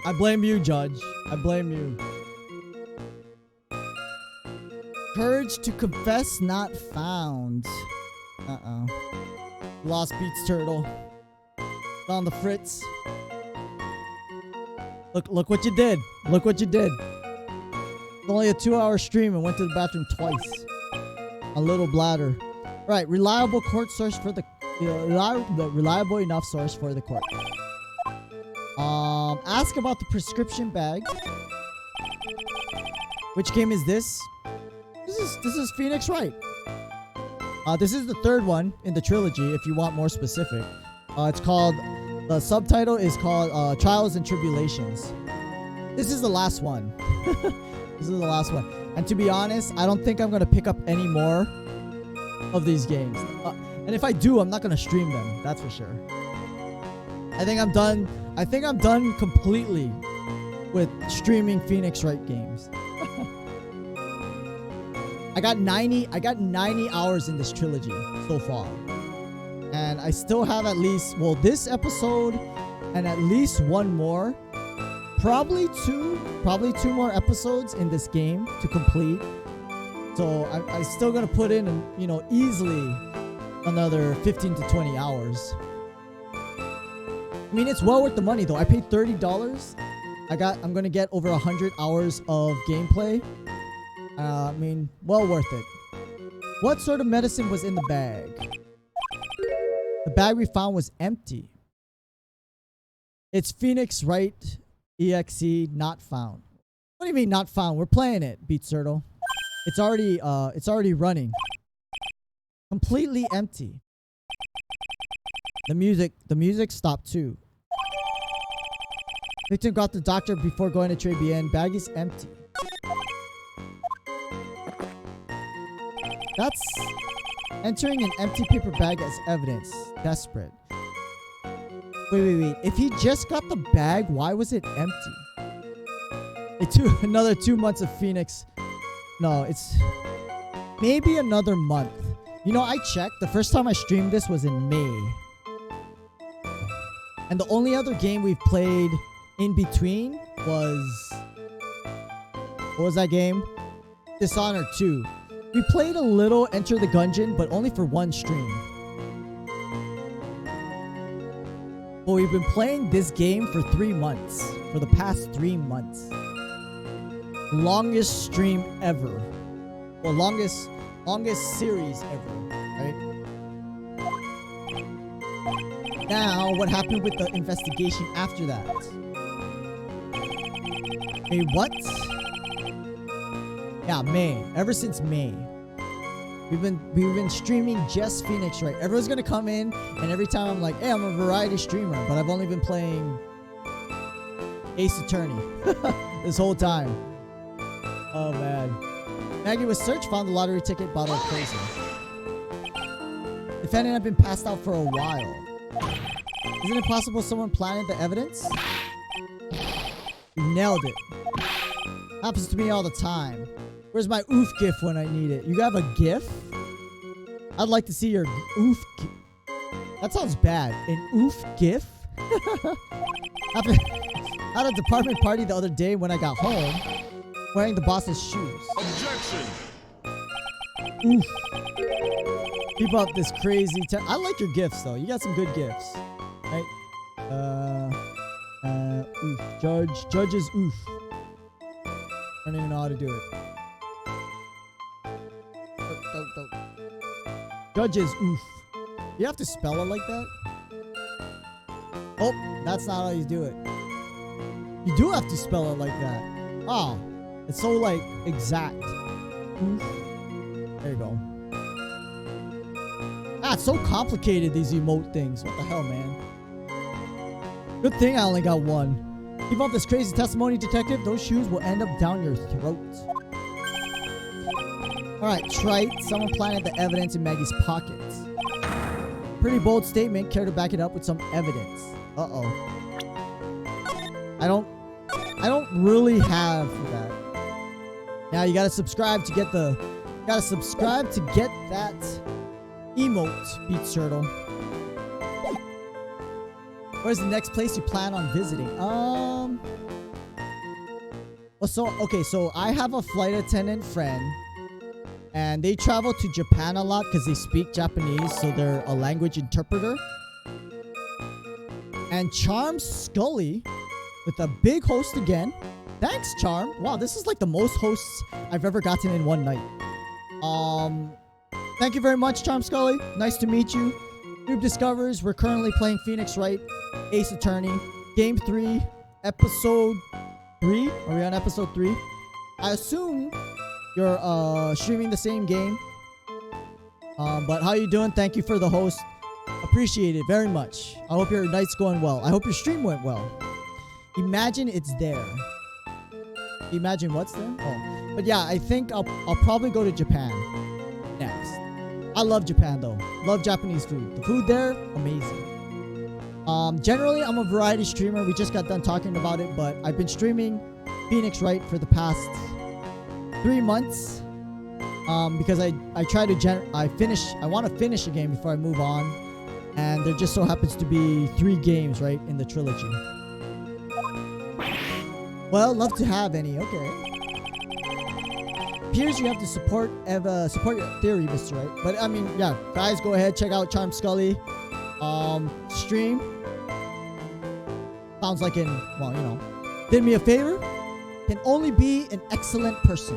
I blame you, Judge. I blame you. Courage to confess not found. Uh-oh. Lost Beats Turtle. On the fritz. Look what you did. Look what you did. It's only a 2-hour stream and went to the bathroom twice. A little bladder. Right, reliable court source for the reliable enough source for the court. Ask about the prescription bag. Which game is this? This is Phoenix Wright. This is the third one in the trilogy. If you want more specific, it's called. The subtitle is called Trials and Tribulations. This is the last one. This is the last one. And to be honest, I don't think I'm gonna pick up any more of these games. And if I do, I'm not gonna stream them. That's for sure. I think I'm done. I think I'm done completely with streaming Phoenix Wright games. I got 90 hours in this trilogy so far. And I still have at least, well, this episode and at least one more. Probably two more episodes in this game to complete. So I'm still gonna put in, easily another 15 to 20 hours. I mean, it's well worth the money though. I paid $30. I'm gonna get over 100 hours of gameplay. I mean, well worth it. What sort of medicine was in the bag? The bag we found was empty. It's Phoenix Wright EXE not found. What do you mean not found? We're playing it, Beats Turtle. It's already running. Completely empty. The music stopped too. Victim got the doctor before going to Très Bien. Bag is empty. That's entering an empty paper bag as evidence. Desperate. Wait. If he just got the bag, why was it empty? Another 2 months of Phoenix. No, it's maybe another month. You know, I checked. The first time I streamed this was in May. And the only other game we've played in between was... What was that game? Dishonored 2. We played a little Enter the Gungeon, but only for one stream. But we've been playing this game for 3 months. For the past 3 months. Longest stream ever. Well, longest series ever, right? Now, what happened with the investigation after that? May what? Yeah, May. Ever since May. We've been streaming just Phoenix Wright. Everyone's gonna come in, and every time I'm like, hey, I'm a variety streamer, but I've only been playing Ace Attorney this whole time. Oh man. Maggie was searched, found the lottery ticket, bottle of poison. Defendant had been passed out for a while. Isn't it possible someone planted the evidence? You nailed it. Happens to me all the time. Where's my oof gif when I need it? You have a gif? I'd like to see your oof gif. That sounds bad. An oof gif? At a department party the other day when I got home, wearing the boss's shoes. Objection! Oof. Keep up this crazy... I like your gifts, though. You got some good gifts. Right? Oof. Judge's oof. I don't even know how to do it. Judge's oof. You have to spell it like that? Oh, that's not how you do it. You do have to spell it like that. Oh, it's so, like, exact. Oof. There you go. Ah, it's so complicated, these emote things. What the hell, man? Good thing I only got one. Keep up this crazy testimony, detective. Those shoes will end up down your throat. Alright, trite. Someone planted the evidence in Maggie's pockets. Pretty bold statement. Care to back it up with some evidence. Uh-oh. I don't really have that. Now you gotta subscribe to get the... Gotta subscribe to get that emote, Beat Turtle. Where's the next place you plan on visiting? Well, okay, so I have a flight attendant friend, and they travel to Japan a lot because they speak Japanese, so they're a language interpreter. And Charm Scully with a big host again. Thanks, Charm. Wow, this is like the most hosts I've ever gotten in one night. Thank you very much, Charm Scully. Nice to meet you. Noob Discovers. We're currently playing Phoenix Wright, Ace Attorney, Game 3, Episode 3. Are we on Episode 3? I assume you're streaming the same game. But how you doing? Thank you for the host. Appreciate it very much. I hope your night's going well. I hope your stream went well. Imagine it's there. Imagine what's there? Oh. But yeah, I think I'll probably go to Japan next. I love Japan though. Love Japanese food. The food there, amazing. Generally, I'm a variety streamer. We just got done talking about it, but I've been streaming Phoenix Wright for the past 3 months. Because I want to finish a game before I move on. And there just so happens to be 3 games, right, in the trilogy. Well, love to have any. Okay. Appears you have to support your theory, Mr. Wright. But I mean, yeah, guys, go ahead, check out Charm Scully stream. Sounds like well, you know, did me a favor. Can only be an excellent person.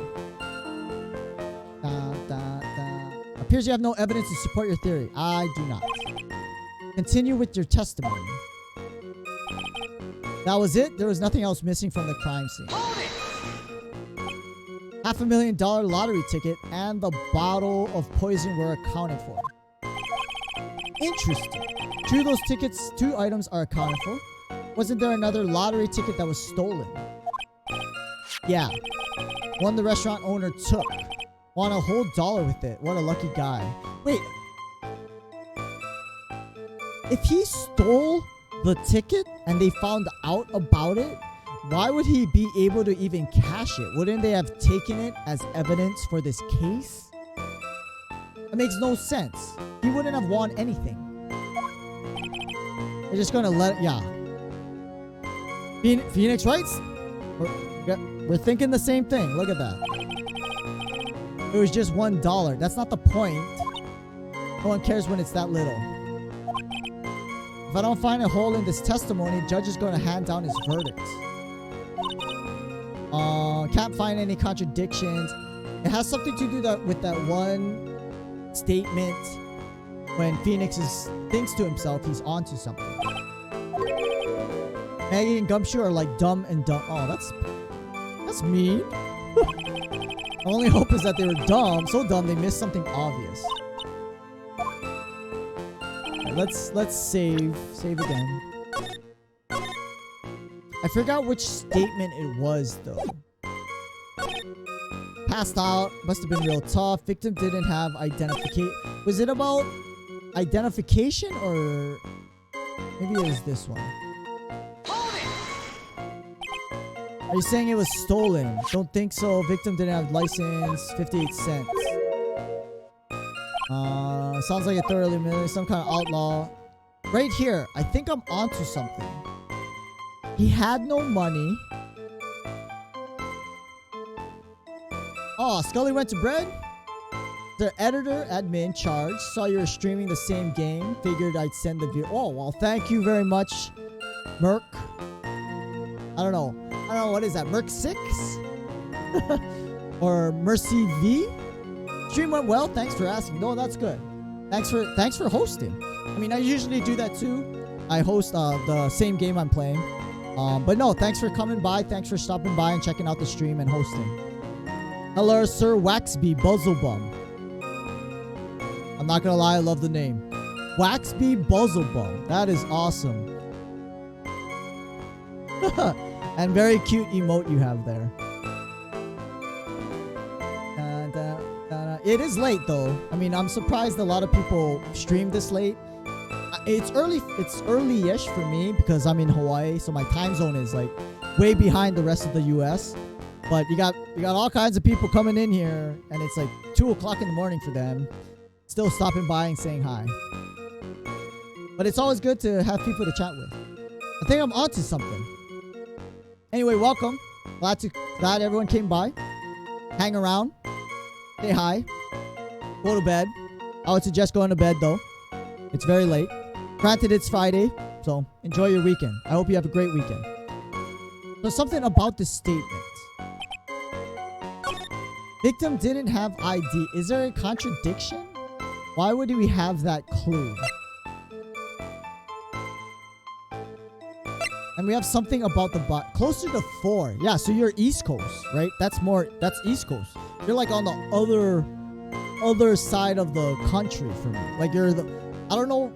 Appears you have no evidence to support your theory. I do not. Continue with your testimony. That was it? There was nothing else missing from the crime scene. $500,000 lottery ticket and the bottle of poison were accounted for. Interesting. 2 of those tickets, 2 items are accounted for. Wasn't there another lottery ticket that was stolen? Yeah. One the restaurant owner took. Won a whole dollar with it. What a lucky guy. Wait. If he stole the ticket and they found out about it, why would he be able to even cash it? Wouldn't they have taken it as evidence for this case? It makes no sense. He wouldn't have won anything. They're just gonna let, yeah. Phoenix writes? We're thinking the same thing. Look at that. It was just $1. That's not the point. No one cares when it's that little. If I don't find a hole in this testimony, judge is going to hand down his verdict. Can't find any contradictions. It has something to do with that one statement when Phoenix thinks to himself he's onto something. Maggie and Gumshoe are like dumb and dumb. Oh, that's mean. My only hope is that they were dumb, so dumb they missed something obvious. Right, let's save again. I forgot which statement it was though. Passed out, must have been real tough. Victim didn't have identification. Was it about identification or maybe it was this one? Are you saying it was stolen? Don't think so. Victim didn't have license. 58 cents. Sounds like a thoroughly million, some kind of outlaw. Right here, I think I'm onto something. He had no money. Oh, Scully went to bed? The editor, admin, charge. Saw you were streaming the same game. Figured I'd send the video. Oh, well, thank you very much, Merc. I don't know, what is that? Merc 6? Or Mercy V? Stream went well. Thanks for asking. No, that's good. Thanks for hosting. I mean, I usually do that too. I host the same game I'm playing. But no, thanks for coming by. Thanks for stopping by and checking out the stream and hosting. Hello, Sir Waxby Buzzlebum. I'm not gonna lie, I love the name. Waxby Buzzlebum. That is awesome. And very cute emote you have there. It is late though. I mean, I'm surprised a lot of people stream this late. It's early-ish for me because I'm in Hawaii, so my time zone is like way behind the rest of the US. But you got all kinds of people coming in here, and it's like 2 o'clock in the morning for them, still stopping by and saying hi. But it's always good to have people to chat with. I think I'm onto something. Anyway, welcome. Glad everyone came by. Hang around. Say hi. Go to bed. I would suggest going to bed though. It's very late. Granted, it's Friday, so enjoy your weekend. I hope you have a great weekend. There's something about this statement. Victim didn't have ID. Is there a contradiction? Why would we have that clue? And we have something about the bot. Closer to 4. Yeah, so you're East Coast, right? That's East Coast. You're like on the other side of the country for me. Like you're I don't know.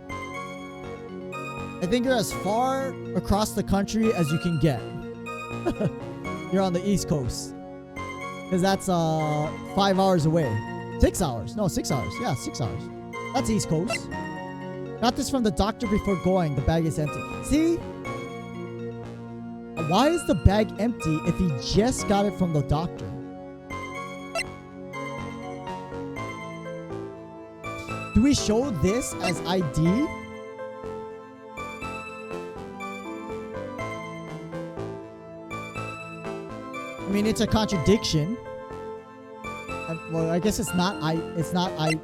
I think you're as far across the country as you can get. You're on the East Coast. Because that's 5 hours away. 6 hours. No, 6 hours. Yeah, 6 hours. That's East Coast. Got this from the doctor before going. The bag is empty. See? Why is the bag empty if he just got it from the doctor? Do we show this as ID? I mean, it's a contradiction. Well, I guess it's not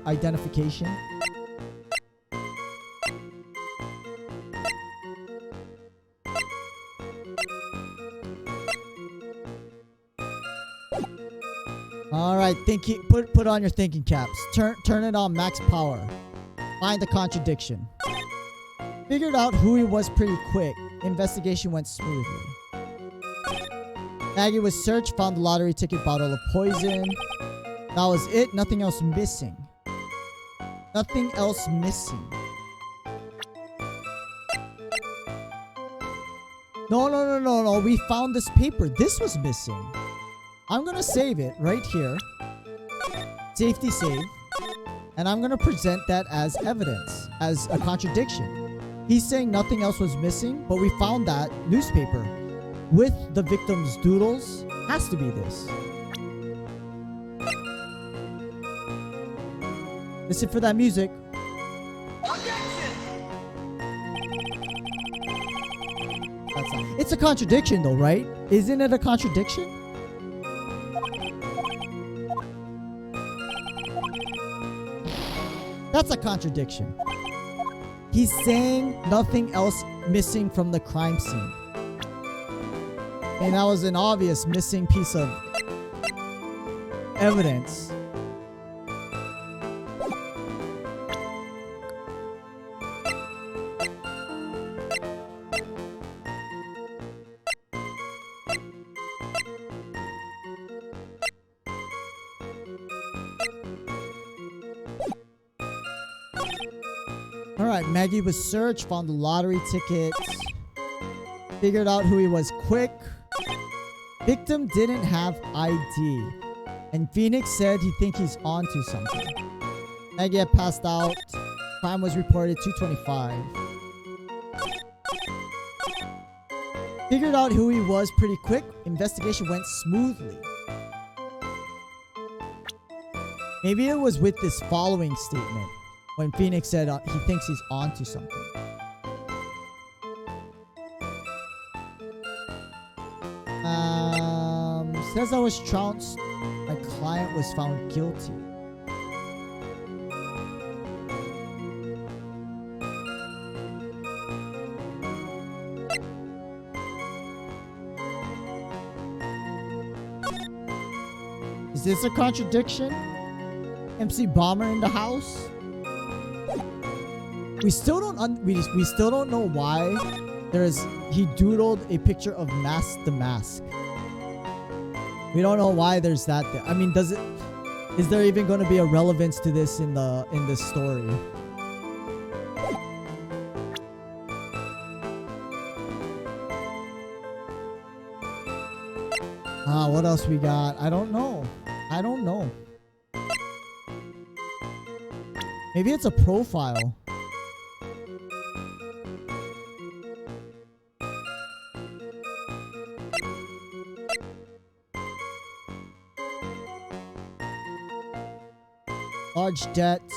identification. All right, put on your thinking caps. Turn it on max power. Find the contradiction. Figured out who he was pretty quick. Investigation went smoothly. Maggie was searched, found the lottery ticket, bottle of poison. That was it. Nothing else missing. Nothing else missing. No. We found this paper. This was missing. I'm going to save it right here. Safety save. And I'm going to present that as evidence, as a contradiction. He's saying nothing else was missing, but we found that newspaper. with the victim's doodles. Has to be this. Listen for that music. That's not, it's a contradiction though, right? Isn't it a contradiction? That's a contradiction. He's saying nothing else missing from the crime scene. And that was an obvious missing piece of evidence. Alright, Maggie was searched, found the lottery tickets, figured out who he was quick. Victim didn't have ID, and Phoenix said he thinks he's onto something. Maggie had passed out. Crime was reported 225. Figured out who he was pretty quick. Investigation went smoothly. Maybe it was with this following statement when Phoenix said he thinks he's onto something. Says I was trounced. My client was found guilty. Is this a contradiction? MC Bomber in the house? We still don't we still don't know why he doodled a picture of Mask the Mask. We don't know why there's that there. I mean, is there even going to be a relevance to this in this story? What else we got? I don't know. Maybe it's a profile. Large debts.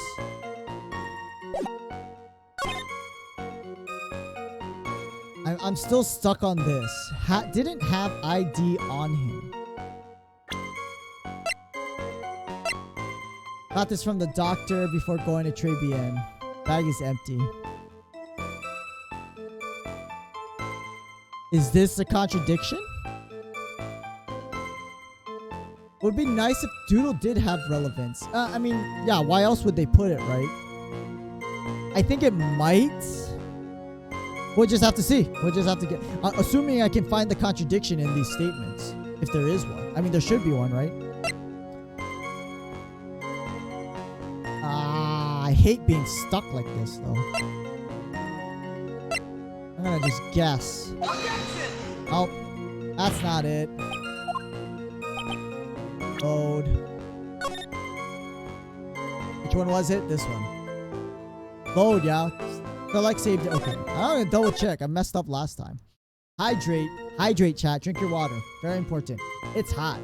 I'm still stuck on this. Didn't have ID on him. Got this from the doctor before going to Trey BN. Bag is empty. Is this a contradiction? Would be nice if Doodle did have relevance. I mean, yeah, why else would they put it, right? I think it might. We'll just have to see. We'll just have to get... assuming I can find the contradiction in these statements. If there is one. I mean, there should be one, right? I hate being stuck like this, though. I'm gonna just guess. Oh, that's not it. Load. Which one was it? This one. Load, yeah. Select saved it. Okay. I'm gonna double check. I messed up last time. Hydrate. Hydrate, chat. Drink your water. Very important. It's hot.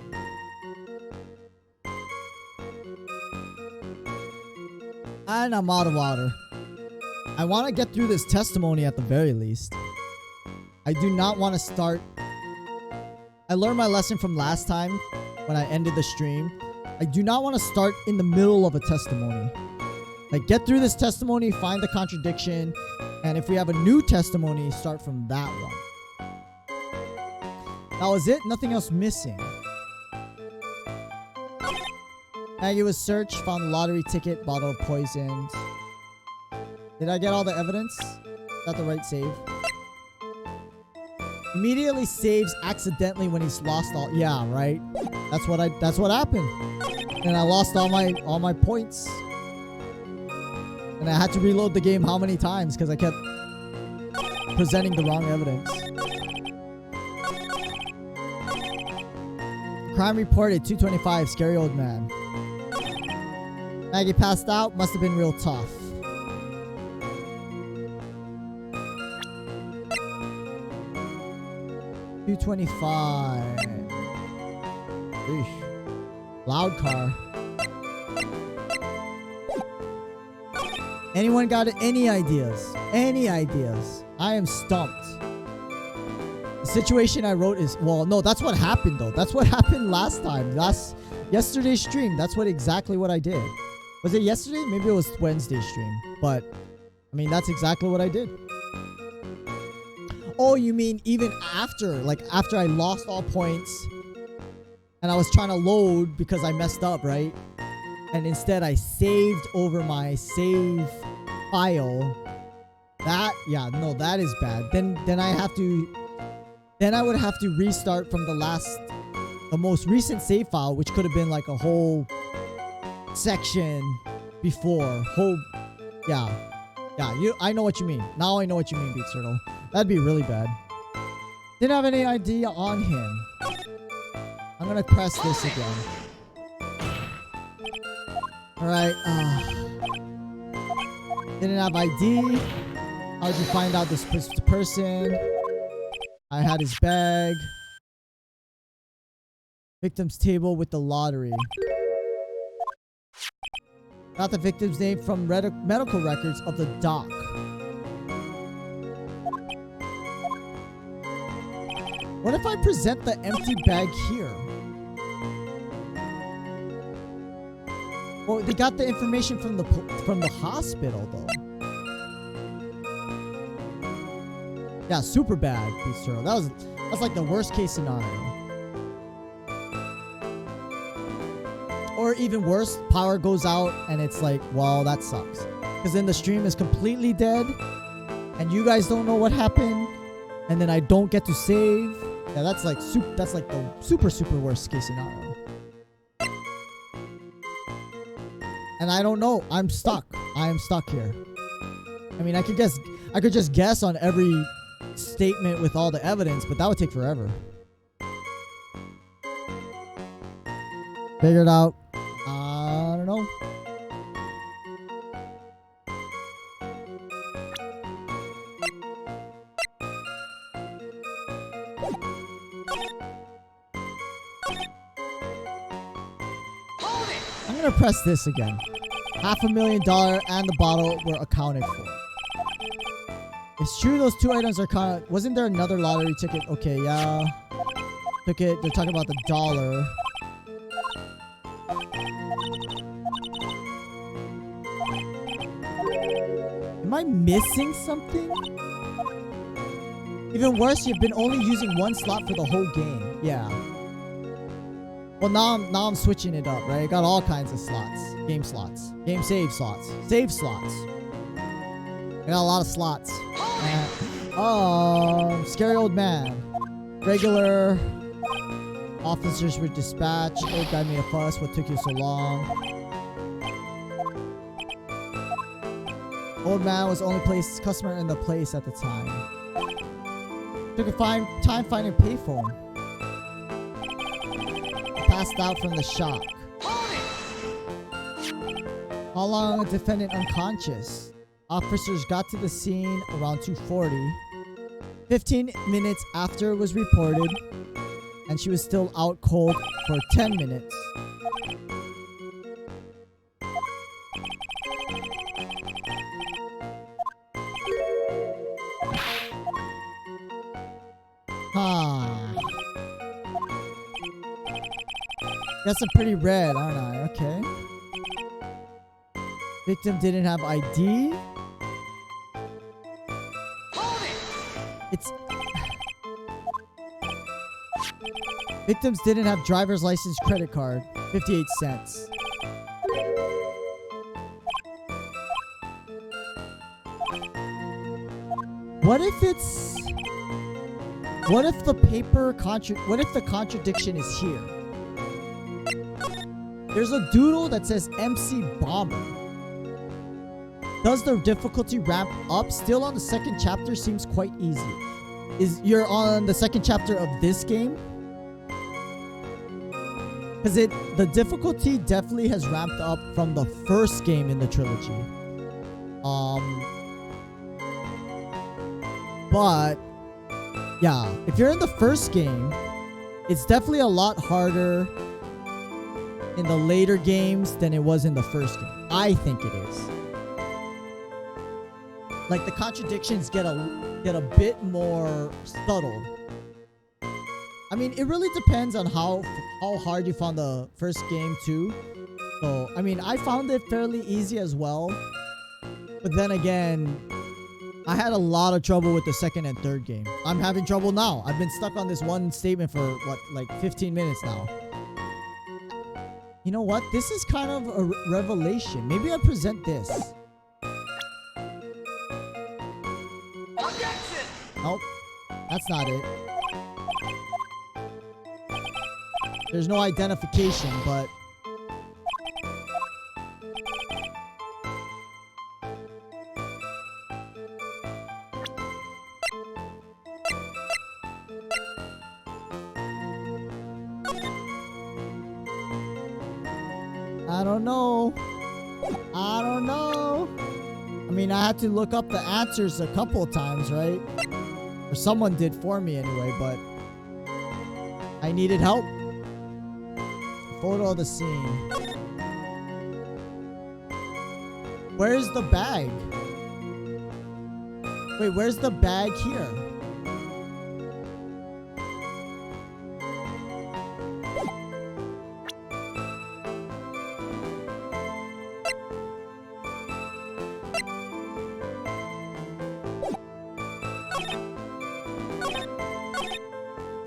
And I'm out of water. I want to get through this testimony at the very least. I do not want to start. I learned my lesson from last time when I ended the stream. I do not want to start in the middle of a testimony. Like, get through this testimony, find the contradiction, and if we have a new testimony, start from that one. That was it? Nothing else missing. Maggie was searched, found a lottery ticket, bottle of poison. Did I get all the evidence? Is that the right save? Immediately saves accidentally when he's lost all... Yeah, right? That's what happened. And I lost all my points. And I had to reload the game how many times because I kept presenting the wrong evidence. Crime reported 225, scary old man. Maggie passed out, must have been real tough. 225. Eesh. Loud car. Anyone got any ideas? Any ideas? I am stumped. The situation I wrote is, well, no, that's what happened though. That's what happened last time. Yesterday's stream. That's exactly what I did. Was it yesterday? Maybe it was Wednesday's stream. But, I mean, that's exactly what I did. Oh, you mean even after? Like, after I lost all points and I was trying to load because I messed up, right? And instead I saved over my save file. That, yeah, no, that is bad. Then I would have to restart from the most recent save file, which could have been like a whole section before. I know what you mean. Now I know what you mean, Beat Turtle. That'd be really bad. Didn't have any idea on him. I'm gonna press this again. Alright, didn't have ID. How'd you find out this person? I had his bag. Victim's table with the lottery. Got the victim's name from medical records of the doc. What if I present the empty bag here? Well, they got the information from the hospital though. Yeah, super bad, Beast Turtle. That's like the worst case scenario. Or even worse, power goes out and it's like, well, that sucks. Because then the stream is completely dead and you guys don't know what happened and then I don't get to save. Yeah, that's like the super worst case scenario. And I don't know. I'm stuck. I am stuck here. I mean, I could just guess on every statement with all the evidence, but that would take forever. Figured out. I don't know. I'm gonna press this again. $500,000 and the bottle were accounted for. It's true those two items are kind of... Wasn't there another lottery ticket? Okay, yeah. Ticket. They're talking about the dollar. Am I missing something? Even worse, you've been only using one slot for the whole game. Yeah. Well, now I'm switching it up, right? I got all kinds of slots. Game slots. Game save slots. Save slots. I got a lot of slots. Oh, scary old man. Regular. Officers were dispatched. Old guy made a fuss. What took you so long? Old man was only customer in the place at the time. Took a time finding payphone. Passed out from the shock. How long a defendant unconscious? Officers got to the scene around 2:40. 15 minutes after it was reported, and she was still out cold for 10 minutes. Guess I'm pretty red, aren't I? Okay. Victim didn't have ID. Victims didn't have driver's license, credit card. 58 cents. What if the contradiction is here? There's a doodle that says MC Bomber. Does the difficulty ramp up? Still on the second chapter, seems quite easy. You're on the second chapter of this game? Because the difficulty definitely has ramped up from the first game in the trilogy. But Yeah, if you're in the first game, it's definitely a lot harder in the later games than it was in the first game. I think it is. Like the contradictions get a bit more subtle. I mean, it really depends on how hard you found the first game too. So, I mean, I found it fairly easy as well. But then again, I had a lot of trouble with the second and third game. I'm having trouble now. I've been stuck on this one statement for, what, like 15 minutes now. You know what? This is kind of a revelation. Maybe I present this. Objection! Nope. That's not it. There's no identification, but... I don't know. I don't know. I mean, I had to look up the answers a couple of times, right? Or someone did for me anyway, but I needed help. Photo of the scene. Where's the bag? Wait, where's the bag here?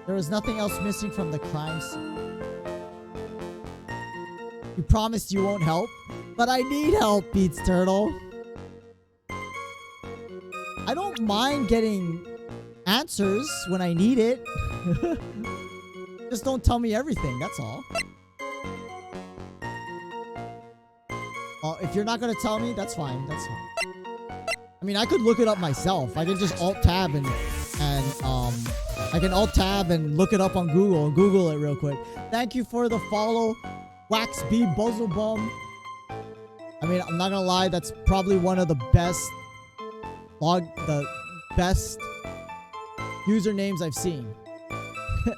There was nothing else missing from the crime scene. You promised you won't help, but I need help, Beats Turtle. I don't mind getting answers when I need it. Just don't tell me everything, that's all. Well, if you're not gonna tell me, that's fine, that's fine. I mean, I could look it up myself. I could just Alt-Tab and I can Alt-Tab and look it up on Google and Google it real quick. Thank you for the follow, Wax B Buzzlebum. I mean, I'm not gonna lie, that's probably one of the best usernames I've seen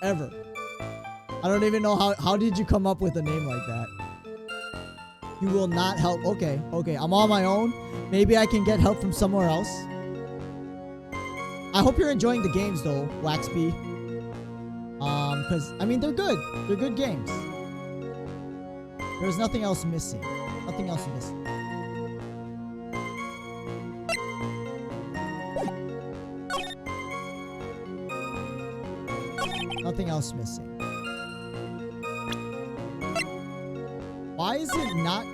ever. I don't even know how did you come up with a name like that? You will not help. Okay, I'm on my own. Maybe I can get help from somewhere else. I hope you're enjoying the games though, Waxby. Because I mean they're good. They're good games. There's nothing else missing. Nothing else missing. Nothing else missing. Why is it not?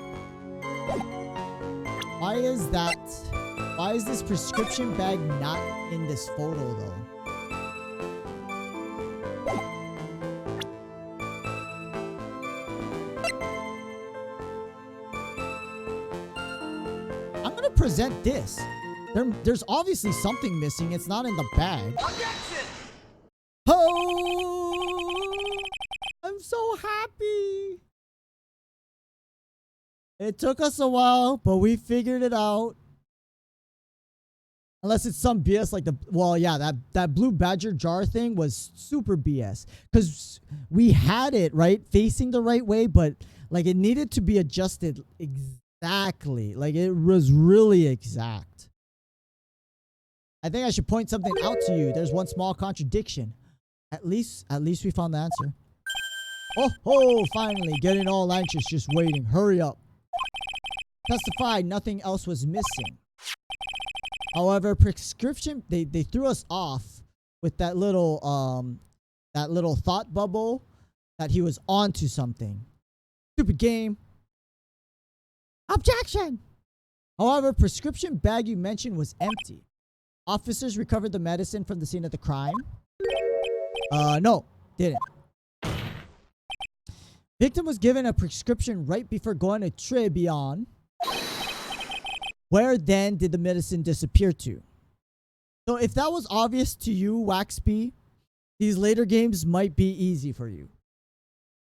Why is this prescription bag not in this photo though? I'm gonna present this. There's obviously something missing. It's not in the bag. Objection! Oh, I'm so happy. It took us a while, but we figured it out. Unless it's some BS like that blue badger jar thing was super BS. Because we had it, right, facing the right way, but like it needed to be adjusted exactly. Like it was really exact. I think I should point something out to you. There's one small contradiction. At least we found the answer. Oh, finally. Getting all anxious, just waiting. Hurry up. Testified nothing else was missing. However, prescription, they threw us off with that little thought bubble that he was onto something. Stupid game. Objection! However, prescription bag you mentioned was empty. Officers recovered the medicine from the scene of the crime. No, didn't. Victim was given a prescription right before going to Trilogy. Where then did the medicine disappear to? So if that was obvious to you, Waxby, these later games might be easy for you.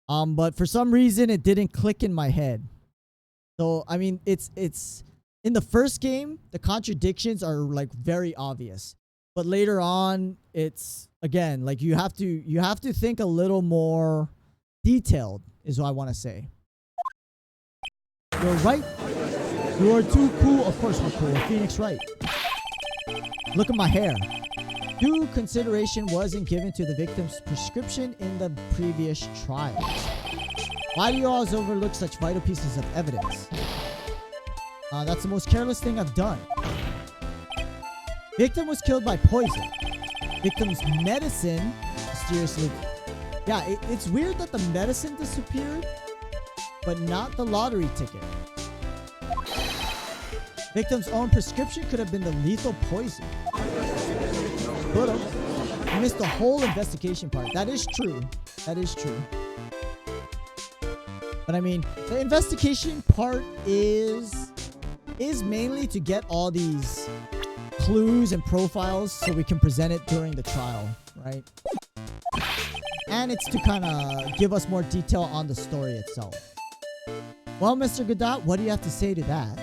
But for some reason it didn't click in my head. So I mean, it's in the first game, the contradictions are like very obvious. But later on, it's again like you have to think a little more detailed, is what I want to say. You're right. You are too cool. Of course we're cool. Phoenix right. Look at my hair. Due consideration wasn't given to the victim's prescription in the previous trials. Why do you always overlook such vital pieces of evidence? That's the most careless thing I've done. Victim was killed by poison. Victim's medicine mysteriously... Yeah, it's weird that the medicine disappeared, but not the lottery ticket. Victim's own prescription could have been the lethal poison. Could have. You missed the whole investigation part. That is true. That is true. But I mean, the investigation part is mainly to get all these clues and profiles so we can present it during the trial, right? And it's to kind of give us more detail on the story itself. Well, Mr. Godot, what do you have to say to that?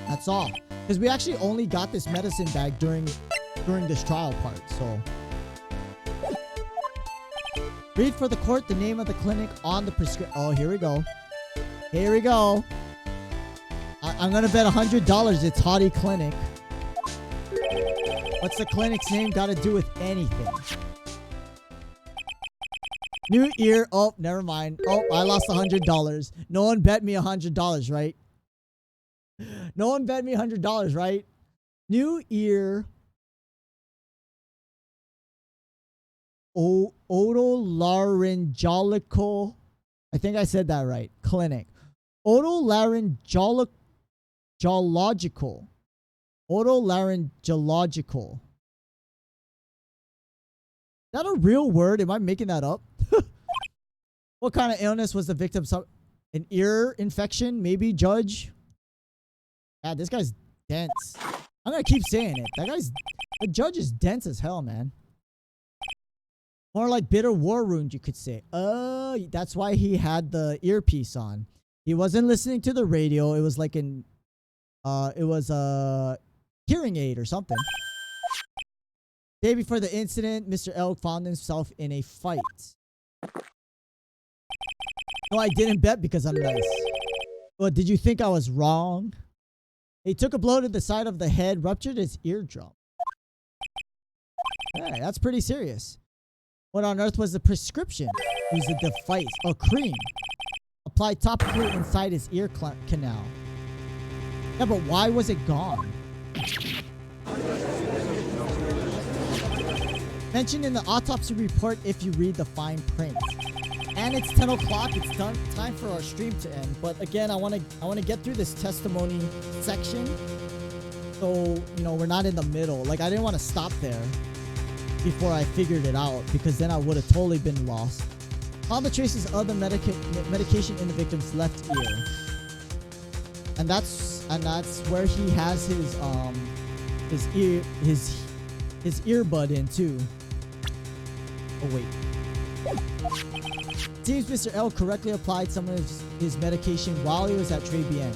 That's all. Because we actually only got this medicine bag during this trial part, so... Read for the court the name of the clinic on the prescription. Oh, here we go. Here we go. I'm gonna bet $100 it's Hottie Clinic. What's the clinic's name got to do with anything? New ear. Oh, never mind. Oh, I lost $100. No one bet me $100, right? No one bet me $100, right? New ear. Otolaryngological. I think I said that right. Clinic. Otolaryngological. Otolaryngological. Is that a real word? Am I making that up? What kind of illness was the victim? An ear infection? Maybe, Judge? Yeah, this guy's dense. I'm gonna keep saying it. The judge is dense as hell, man. More like bitter war wound, you could say. Oh, that's why he had the earpiece on. He wasn't listening to the radio. It was like it was a hearing aid or something. Day before the incident, Mr. L found himself in a fight. No, I didn't bet because I'm nice. Well, did you think I was wrong? He took a blow to the side of the head, ruptured his eardrum. Yeah, that's pretty serious. What on earth was the prescription? It was a device, a cream, applied topically inside his ear canal. Yeah, but why was it gone? Mentioned in the autopsy report if you read the fine print. And it's 10 o'clock. It's done. Time for our stream to end. But again, I want to get through this testimony section. So, you know, we're not in the middle. Like, I didn't want to stop there before I figured it out, because then I would have totally been lost. Found the traces of the medication in the victim's left ear. And that's where he has his earbud in too. Oh wait. Seems Mr. L correctly applied some of his medication while he was at Très Bien,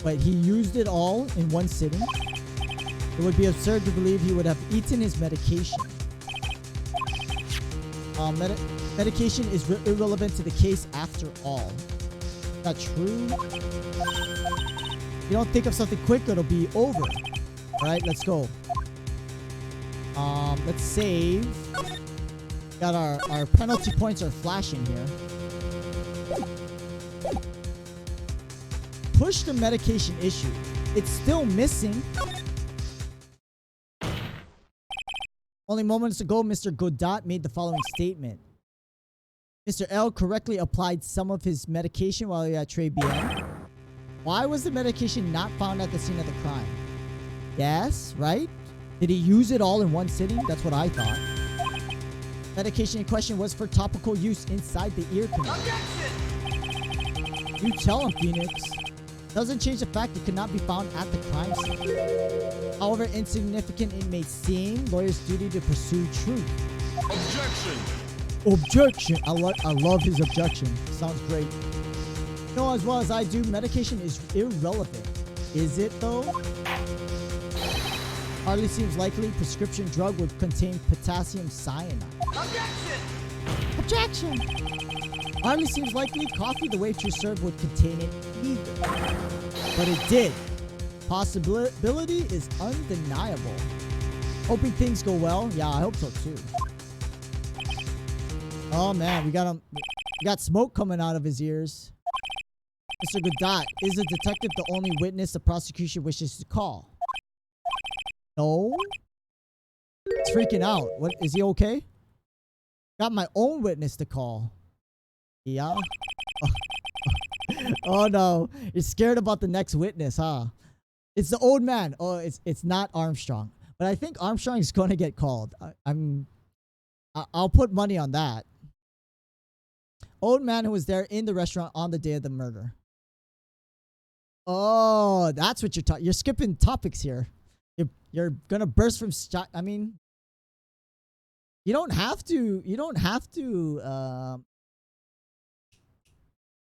but he used it all in one sitting. It would be absurd to believe he would have eaten his medication. Medication is irrelevant to the case after all. Is that true? If you don't think of something quick, it'll be over. Alright, let's go. Let's save. Got our penalty points are flashing here. Push the medication issue. It's still missing. Only moments ago, Mr. Godot made the following statement. Mr. L correctly applied some of his medication while he was at Très Bien. Why was the medication not found at the scene of the crime? Yes, right? Did he use it all in one sitting? That's what I thought. Medication in question was for topical use inside the ear canal. You tell him, Phoenix. Doesn't change the fact it could not be found at the crime scene. However insignificant it may seem, lawyers' duty to pursue truth. Objection! Objection! I love his objection. Sounds great. You know as well as I do, medication is irrelevant. Is it though? Hardly seems likely prescription drug would contain potassium cyanide. Objection! Hardly seems likely coffee the waitress served would contain it either. But it did. Possibility is undeniable. Hoping things go well. Yeah, I hope so too. Oh man, we got smoke coming out of his ears. Mr. Godot, is the detective the only witness the prosecution wishes to call? No. It's freaking out. What, is he okay? Got my own witness to call. Yeah. Oh no. You're scared about the next witness, huh? It's the old man. Oh, it's not Armstrong. But I think Armstrong is going to get called. I'll put money on that. Old man who was there in the restaurant on the day of the murder. Oh, that's what you're talking. You're skipping topics here. You're gonna burst from I mean, you don't have to. You don't have to.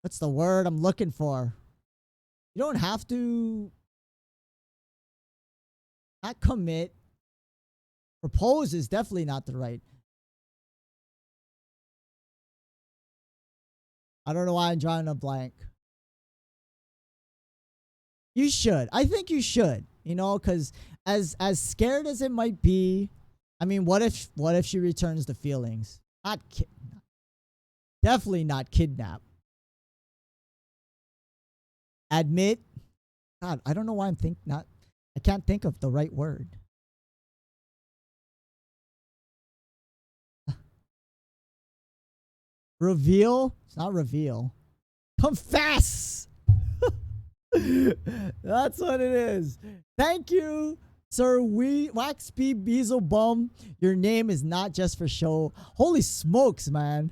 What's the word I'm looking for? You don't have to. Not commit. Propose is definitely not the right. I don't know why I'm drawing a blank. You should. I think you should. You know, because as scared as it might be, I mean, what if she returns the feelings? Definitely not kidnap. Admit. God, I don't know why I can't think of the right word. Reveal? It's not reveal. Confess! That's what it is. Thank you, Sir Waxby Beelzebum. Your name is not just for show. Holy smokes, man.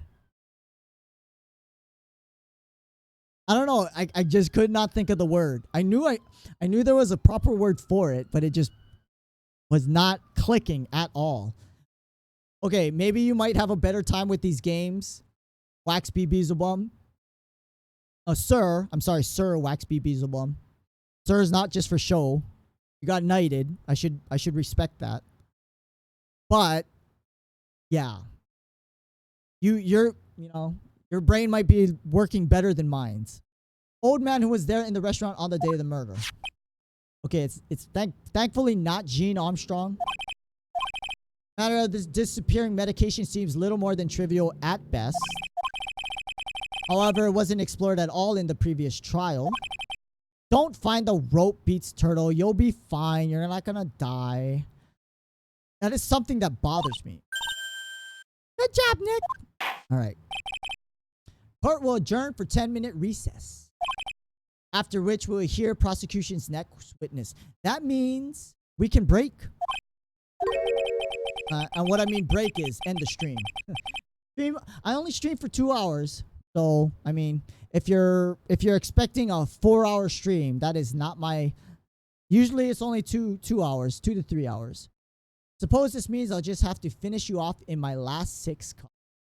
I don't know. I just could not think of the word. I knew there was a proper word for it, but it just was not clicking at all. Okay, maybe you might have a better time with these games. Waxby Beelzebum. Oh, sir. I'm sorry, Sir Waxby Beelzebum. Sir is not just for show. You got knighted. I should respect that. But yeah. Your brain might be working better than mine's. Old man who was there in the restaurant on the day of the murder. Okay, it's thankfully not Gene Armstrong. Matter of this disappearing medication seems little more than trivial at best. However, it wasn't explored at all in the previous trial. Don't find the rope beats turtle. You'll be fine. You're not gonna die. That is something that bothers me. Good job, Nick. All right. Court will adjourn for 10-minute recess. After which we'll hear prosecution's next witness. That means we can break. And what I mean break is end the stream. I only stream for 2 hours. So, I mean, if you're expecting a 4-hour stream, that is not my... Usually it's only 2 hours, 2 to 3 hours. Suppose this means I'll just have to finish you off in my last 6 cups.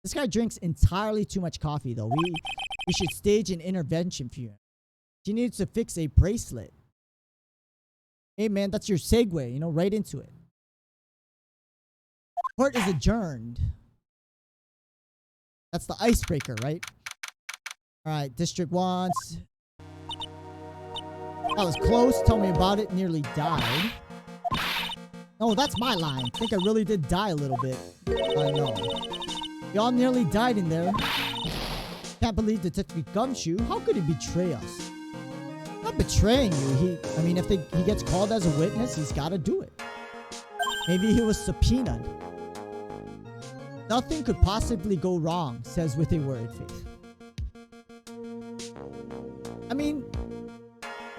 This guy drinks entirely too much coffee, though. We should stage an intervention for you. She needs to fix a bracelet. Hey, man, that's your segue, you know, right into it. Court is adjourned. That's the icebreaker, right? All right, District 1. That was close. Tell me about it. Nearly died. Oh, that's my line. I think I really did die a little bit. I know. Y'all nearly died in there. Can't believe Detective Gumshoe. How could he betray us? Not betraying you. I mean, if he gets called as a witness, he's got to do it. Maybe he was subpoenaed. Nothing could possibly go wrong, says with a worried face. I mean,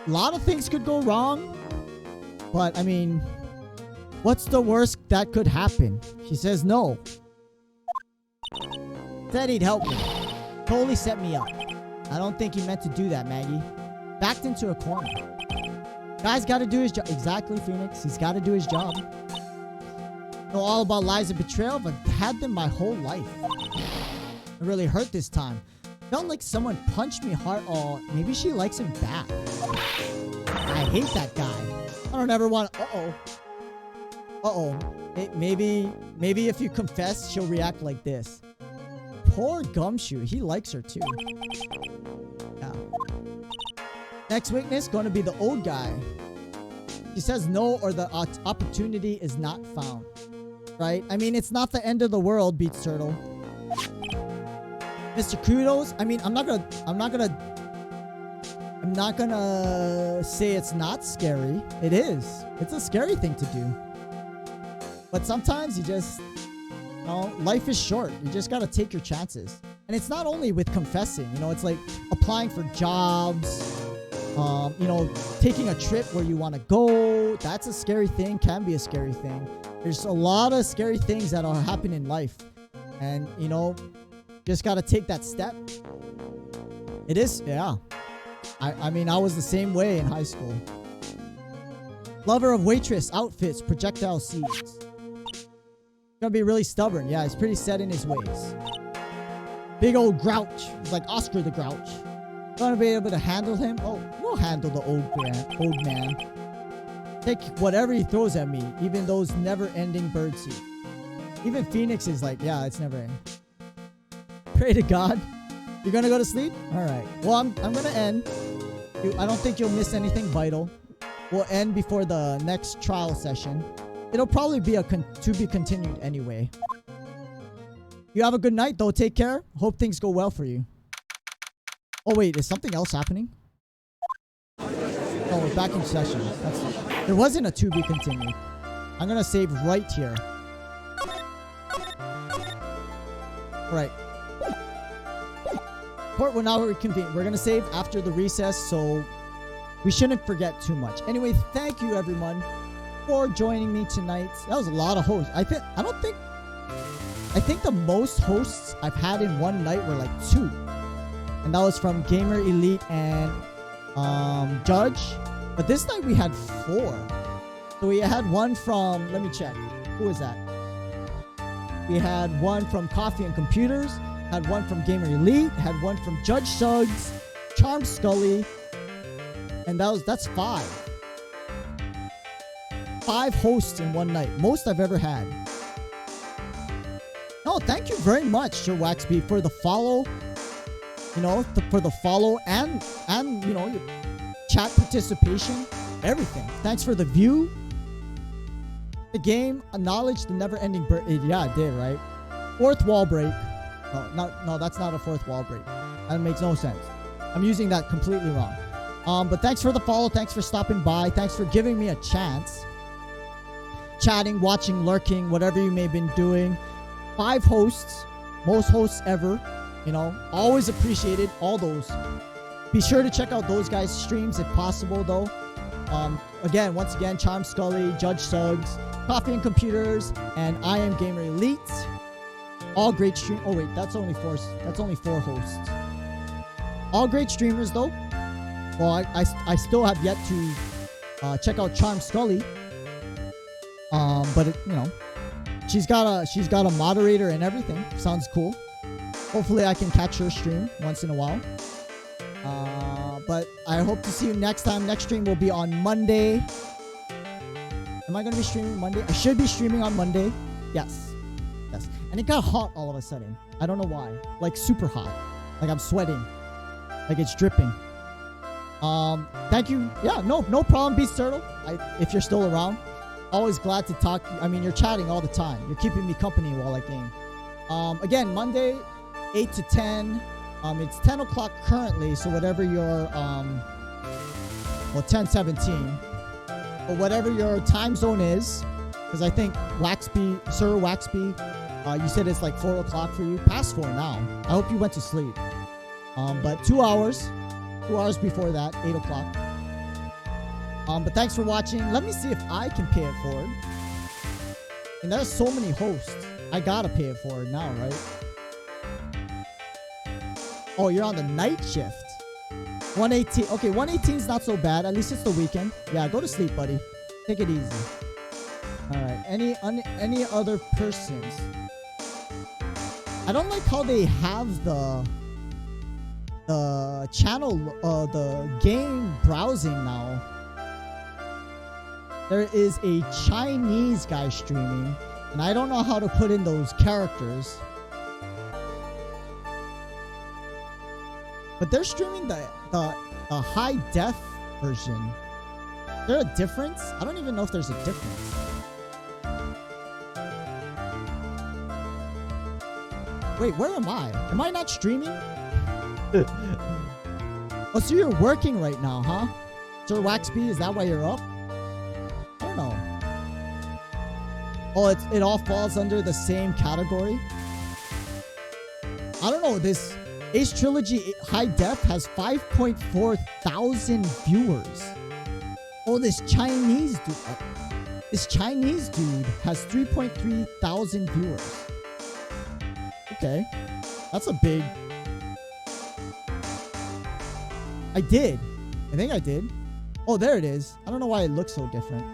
a lot of things could go wrong, but I mean, what's the worst that could happen? She says no. Said he'd help me. Totally set me up. I don't think he meant to do that, Maggie. Backed into a corner. Guy's got to do his job. Exactly, Phoenix. He's got to do his job. Know all about lies and betrayal, but I've had them my whole life. It really hurt this time. Felt like someone punched me hard. Oh, maybe she likes him back. I hate that guy. I don't ever want to... Uh-oh. Uh-oh. Maybe if you confess, she'll react like this. Poor Gumshoe. He likes her too. Yeah. Next weakness, going to be the old guy. He says no or the opportunity is not found. Right? I mean, it's not the end of the world, Beats Turtle. Mr. Kudos, I mean, I'm not gonna say it's not scary. It is. It's a scary thing to do. But sometimes you just, you know, life is short. You just gotta take your chances. And it's not only with confessing, you know, it's like applying for jobs, you know, taking a trip where you want to go. That's a scary thing, can be a scary thing. There's a lot of scary things that are happening in life. And, you know, just got to take that step. It is, yeah. I mean, I was the same way in high school. Lover of waitress, outfits, projectile seeds. Gonna be really stubborn. Yeah, he's pretty set in his ways. Big old grouch. He's like Oscar the Grouch. Gonna be able to handle him? Oh, we'll handle the old man. Take whatever he throws at me, even those never-ending birdseed. Even Phoenix is like, yeah, it's never ending. Pray to God. You're gonna go to sleep? Alright. Well, I'm gonna end. I don't think you'll miss anything vital. We'll end before the next trial session. It'll probably be to be continued anyway. You have a good night, though. Take care. Hope things go well for you. Oh, wait. Is something else happening? Oh, we're back in session. There wasn't a to be continued. I'm gonna save right here. Alright. Port will now reconvene. We're gonna save after the recess, so we shouldn't forget too much. Anyway, thank you everyone for joining me tonight. That was a lot of hosts. I think the most hosts I've had in one night were like 2. And that was from Gamer Elite and Judge. But this night we had 4. So we had one from, let me check. Who was that? We had one from Coffee and Computers, had one from Gamer Elite, had one from Judge Suggs, Charm Scully, and that's 5. 5 hosts in one night. Most I've ever had. No, thank you very much, Sir Waxby, for the follow. You know, for the follow and you know, your chat participation, everything. Thanks for the view. The game, knowledge, the never-ending bird. Yeah, it did, right? 4th wall break. No, that's not a 4th wall break. That makes no sense. I'm using that completely wrong. But thanks for the follow. Thanks for stopping by. Thanks for giving me a chance. Chatting, watching, lurking, whatever you may have been doing. 5 hosts. Most hosts ever. You know, always appreciated all those. Be sure to check out those guys' streams if possible, though. Again, once again, Charm Scully, Judge Suggs, Coffee and Computers, and I Am Gamer Elite. All great stream. Oh wait, that's only 4. That's only 4 hosts. All great streamers, though. Well, I still have yet to check out Charm Scully. But you know, she's got a moderator and everything. Sounds cool. Hopefully, I can catch her stream once in a while. But I hope to see you next time. Next stream will be on Monday. Am I going to be streaming Monday? I should be streaming on Monday. Yes. Yes. And it got hot all of a sudden. I don't know why. Like super hot. Like I'm sweating. Like it's dripping. Thank you. Yeah, no problem, Beast Turtle. If you're still around. Always glad to talk. I mean, you're chatting all the time. You're keeping me company while I game. Again, Monday, 8 to 10. It's 10 o'clock currently, so whatever your, well, 10:17. But whatever your time zone is, because I think Sir Waxby, you said it's like 4 o'clock for you. Past 4 now. I hope you went to sleep. But 2 hours. 2 hours before that, 8 o'clock. But thanks for watching. Let me see if I can pay it forward. And there's so many hosts. I gotta pay it forward now, right? Oh, you're on the night shift. 118. Okay, 118 is not so bad. At least it's the weekend. Yeah, go to sleep, buddy. Take it easy. All right. Any other persons? I don't like how they have the channel, the game browsing now. there is a Chinese guy streaming, and I don't know how to put in those characters. But they're streaming the high def version. Is there a difference? I don't even know if there's a difference. Wait, where am I? Am I not streaming? Oh, so you're working right now, huh? Sir Waxby, is that why you're up? I don't know. Oh, it all falls under the same category? I don't know. This Ace Trilogy High Def has 5.4 thousand viewers. Oh, this Chinese dude has 3.3 thousand viewers. Okay, that's a big... I think I did. Oh, there it is. I don't know why it looks so different.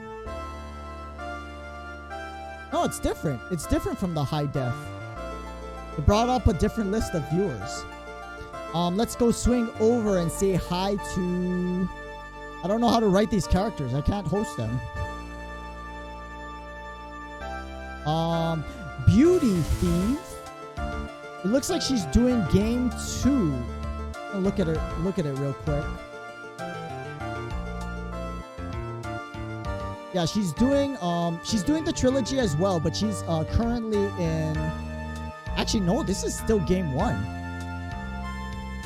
No, it's different. It's different from the high def. It brought up a different list of viewers. Let's go swing over and say hi to... I don't know how to write these characters. I can't host them. Beauty Thief. It looks like she's doing game 2. I'll look at it real quick. Yeah, she's doing the trilogy as well, but she's currently in... Actually, no, this is still game 1.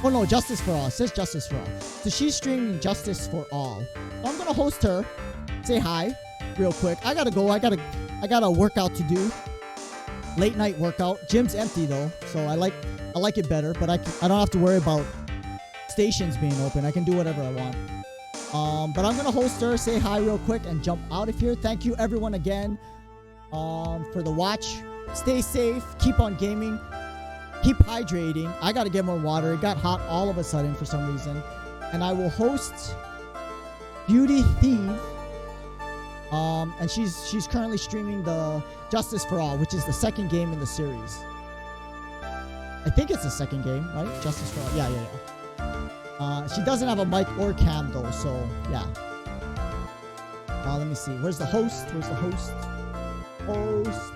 Oh no, Justice for All. It says Justice for All. So she's streaming Justice for All. So I'm gonna host her. Say hi real quick. I gotta go. I got a workout to do. Late night workout. Gym's empty though, so I like it better. But I don't have to worry about stations being open. I can do whatever I want. But I'm gonna host her. Say hi real quick and jump out of here. Thank you everyone again for the watch. Stay safe. Keep on gaming. Keep hydrating. I gotta get more water. It got hot all of a sudden for some reason. And I will host Beauty Thief. And she's currently streaming the Justice for All, which is the second game in the series. I think it's the second game, right? Justice for All. Yeah. She doesn't have a mic or cam though, so yeah. Let me see. Where's the host? Host.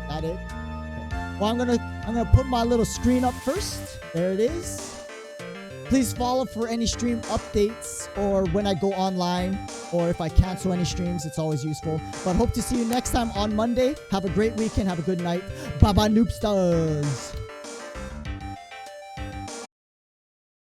That it? Okay. Well, I'm gonna put my little screen up first. There it is. Please follow for any stream updates or when I go online or if I cancel any streams. It's always useful. But hope to see you next time on Monday. Have a great weekend. Have a good night. Bye bye, Noobsters.